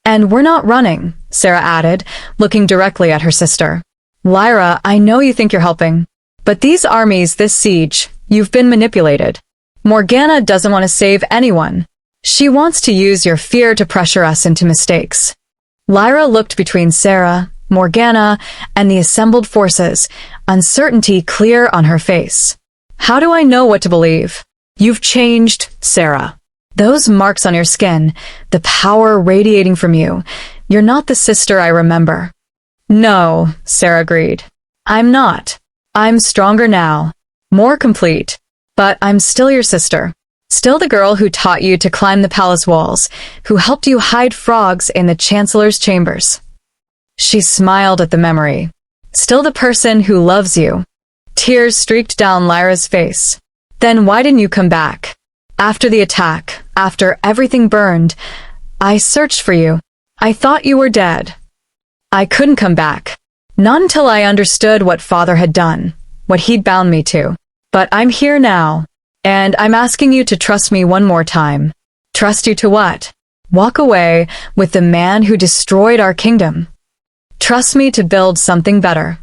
And we're not running, Sera added, looking directly at her sister. Lyra, I know you think you're helping. But these armies, this siege, you've been manipulated. Morgana doesn't want to save anyone. She wants to use your fear to pressure us into mistakes. Lyra looked between Sera, Morgana, and the assembled forces, uncertainty clear on her face. How do I know what to believe? You've changed, Sera. Those marks on your skin, the power radiating from you, you're not the sister I remember. No, Sera agreed. I'm not. I'm stronger now. More complete. But I'm still your sister. Still the girl who taught you to climb the palace walls, who helped you hide frogs in the Chancellor's chambers. She smiled at the memory. Still the person who loves you. Tears streaked down Lyra's face. Then why didn't you come back? After the attack, after everything burned, I searched for you. I thought you were dead. I couldn't come back. Not until I understood what Father had done, what he'd bound me to. But I'm here now. And I'm asking you to trust me one more time. Trust you to what? Walk away with the man who destroyed our kingdom. Trust me to build something better.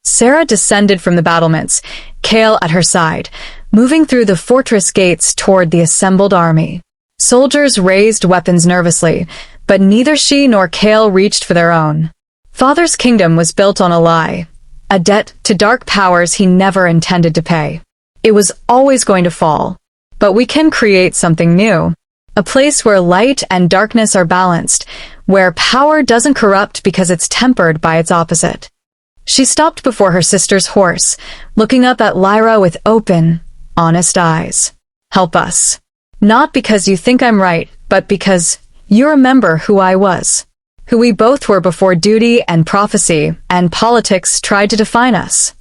Sera descended from the battlements, Kale at her side, moving through the fortress gates toward the assembled army. Soldiers raised weapons nervously, but neither she nor Kale reached for their own. Father's kingdom was built on a lie, a debt to dark powers he never intended to pay. It was always going to fall. But we can create something new. A place where light and darkness are balanced, where power doesn't corrupt because it's tempered by its opposite. She stopped before her sister's horse, looking up at Lyra with open, honest eyes. Help us. Not because you think I'm right, but because you remember who I was. Who we both were before duty and prophecy and politics tried to define us.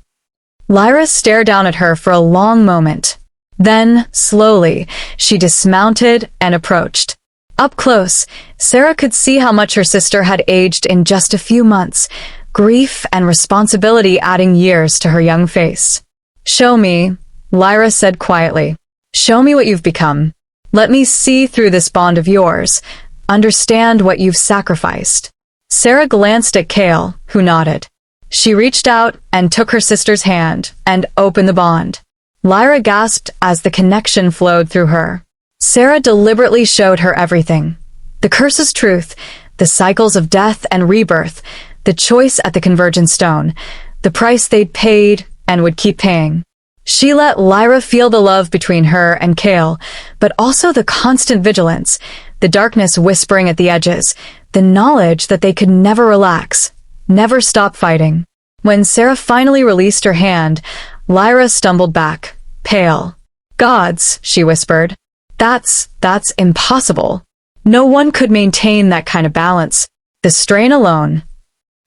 Lyra stared down at her for a long moment. Then, slowly, she dismounted and approached. Up close, Sera could see how much her sister had aged in just a few months, grief and responsibility adding years to her young face. Show me, Lyra said quietly. Show me what you've become. Let me see through this bond of yours, understand what you've sacrificed. Sera glanced at Kale, who nodded. She reached out and took her sister's hand and opened the bond. Lyra gasped as the connection flowed through her. Sera deliberately showed her everything. The curse's truth, the cycles of death and rebirth, the choice at the convergence stone, the price they'd paid and would keep paying. She let Lyra feel the love between her and Kale, but also the constant vigilance, the darkness whispering at the edges, the knowledge that they could never relax, never stop fighting. When Sera finally released her hand, Lyra stumbled back, pale. Gods, she whispered. That's impossible. No one could maintain that kind of balance. The strain alone.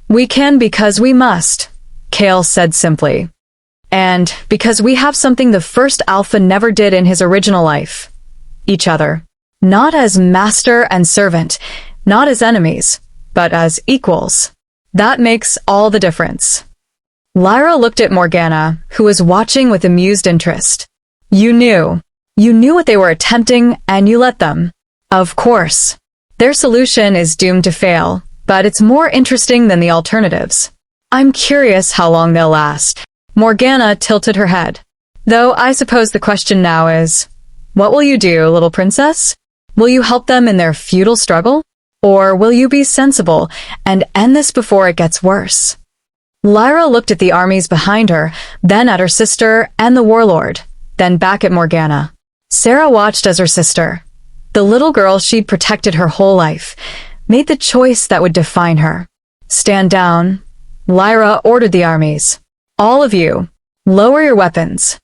We can because we must, Kale said simply. And because we have something the first Alpha never did in his original life. Each other. Not as master and servant, not as enemies, but as equals. That makes all the difference. Lyra looked at Morgana, who was watching with amused interest. You knew what they were attempting, and you let them. Of course. Their solution is doomed to fail, but it's more interesting than the alternatives. I'm curious how long they'll last. Morgana tilted her head. Though I suppose the question now is, what will you do, little princess? Will you help them in their futile struggle? Or will you be sensible and end this before it gets worse? Lyra looked at the armies behind her, then at her sister and the warlord, then back at Morgana. Sera watched as her sister, the little girl she'd protected her whole life, made the choice that would define her. Stand down. Lyra ordered the armies. All of you, lower your weapons.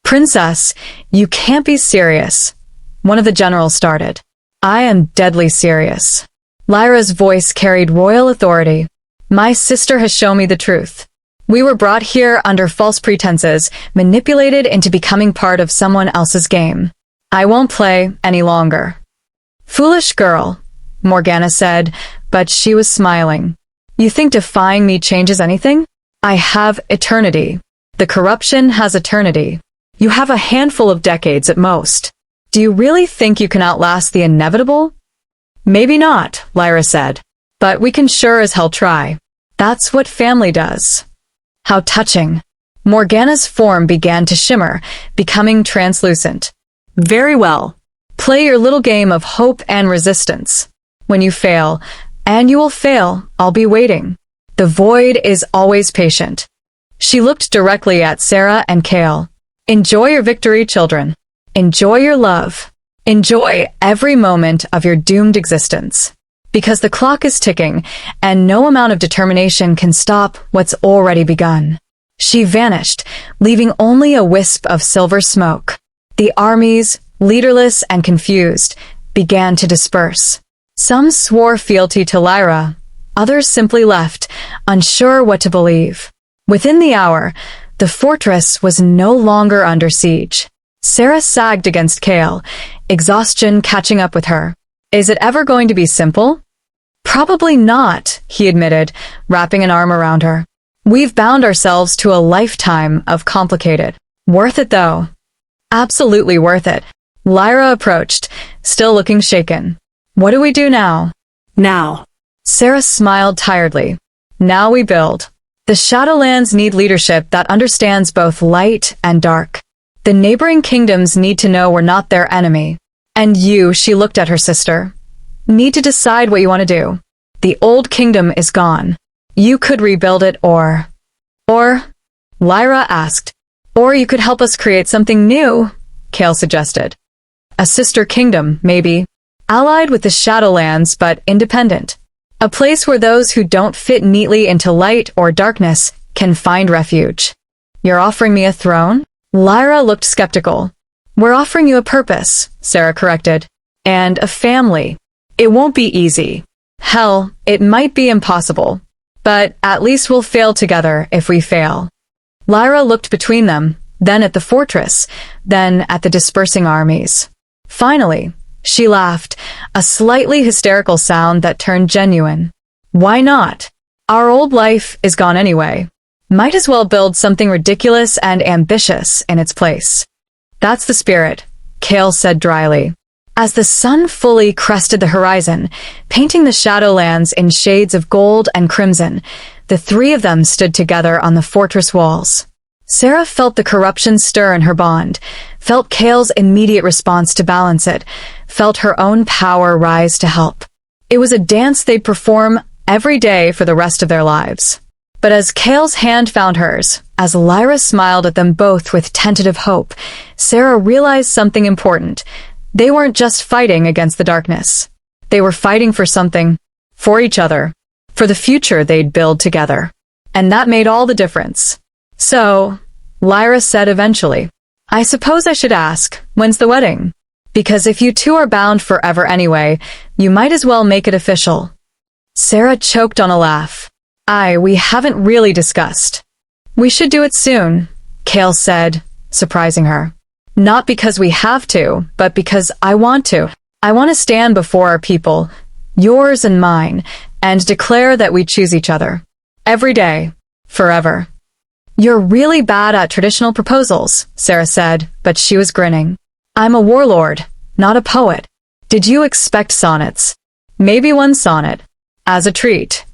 Princess, you can't be serious. One of the generals started. I am deadly serious. Lyra's voice carried royal authority. My sister has shown me the truth. We were brought here under false pretenses, manipulated into becoming part of someone else's game. I won't play any longer. Foolish girl, Morgana said, but she was smiling. You think defying me changes anything? I have eternity. The corruption has eternity. You have a handful of decades at most. Do you really think you can outlast the inevitable? Maybe not, Lyra said. But we can sure as hell try. That's what family does. How touching. Morgana's form began to shimmer, becoming translucent. Very well. Play your little game of hope and resistance. When you fail, and you will fail, I'll be waiting. The void is always patient. She looked directly at Sera and Kale. Enjoy your victory, children. Enjoy your love. Enjoy every moment of your doomed existence. Because the clock is ticking, and no amount of determination can stop what's already begun. She vanished, leaving only a wisp of silver smoke. The armies, leaderless and confused, began to disperse. Some swore fealty to Lyra, others simply left, unsure what to believe. Within the hour, the fortress was no longer under siege. Sera sagged against Kale, exhaustion catching up with her. Is it ever going to be simple? Probably not, he admitted, wrapping an arm around her. We've bound ourselves to a lifetime of complicated. Worth it though. Absolutely worth it. Lyra approached, still looking shaken. What do we do now? Now. Sera smiled tiredly. Now we build. The Shadowlands need leadership that understands both light and dark. The neighboring kingdoms need to know we're not their enemy. And you, she looked at her sister, need to decide what you want to do. The old kingdom is gone. You could rebuild it or, Lyra asked. Or you could help us create something new, Kale suggested. A sister kingdom, maybe. Allied with the Shadowlands, but independent. A place where those who don't fit neatly into light or darkness can find refuge. You're offering me a throne? Lyra looked skeptical. We're offering you a purpose, Sera corrected. And a family. It won't be easy. Hell, it might be impossible. But at least we'll fail together if we fail. Lyra looked between them, then at the fortress, then at the dispersing armies. Finally, she laughed, a slightly hysterical sound that turned genuine. Why not? Our old life is gone anyway. Might as well build something ridiculous and ambitious in its place. That's the spirit, Kale said dryly. As the sun fully crested the horizon, painting the Shadowlands in shades of gold and crimson, the three of them stood together on the fortress walls. Sera felt the corruption stir in her bond, felt Kale's immediate response to balance it, felt her own power rise to help. It was a dance they'd perform every day for the rest of their lives. But as Kale's hand found hers, as Lyra smiled at them both with tentative hope, Sera realized something important. They weren't just fighting against the darkness. They were fighting for something, for each other, for the future they'd build together. And that made all the difference. So, Lyra said eventually, I suppose I should ask, when's the wedding? Because if you two are bound forever anyway, you might as well make it official. Sera choked on a laugh. We haven't really discussed. We should do it soon, Kale said, surprising her. Not because we have to, but because I want to. I want to stand before our people, yours and mine, and declare that we choose each other. Every day. Forever. You're really bad at traditional proposals, Sera said, but she was grinning. I'm a warlord, not a poet. Did you expect sonnets? Maybe one sonnet. As a treat.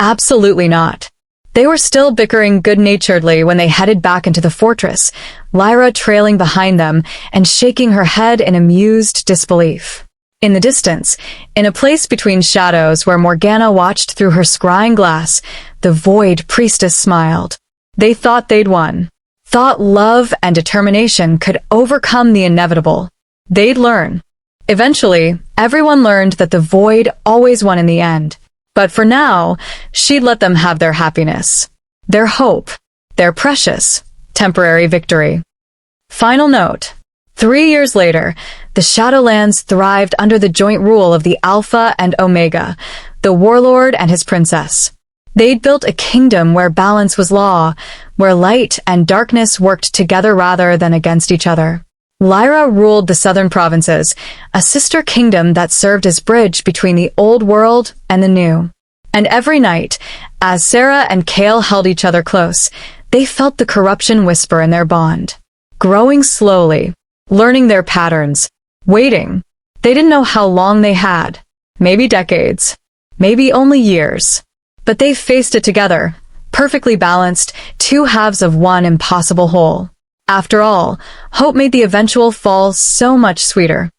Absolutely not. They were still bickering good-naturedly when they headed back into the fortress, Lyra trailing behind them and shaking her head in amused disbelief. In the distance, in a place between shadows where Morgana watched through her scrying glass, the Void Priestess smiled. They thought they'd won. Thought love and determination could overcome the inevitable. They'd learn. Eventually, everyone learned that the Void always won in the end. But for now, she'd let them have their happiness, their hope, their precious, temporary victory. Final note. 3 years later, the Shadowlands thrived under the joint rule of the Alpha and Omega, the Warlord and his princess. They'd built a kingdom where balance was law, where light and darkness worked together rather than against each other. Lyra ruled the southern provinces, a sister kingdom that served as bridge between the old world and the new. And every night, as Sera and Kale held each other close, they felt the corruption whisper in their bond. Growing slowly, learning their patterns, waiting. They didn't know how long they had. Maybe decades. Maybe only years. But they faced it together, perfectly balanced, two halves of one impossible whole. After all, hope made the eventual fall so much sweeter.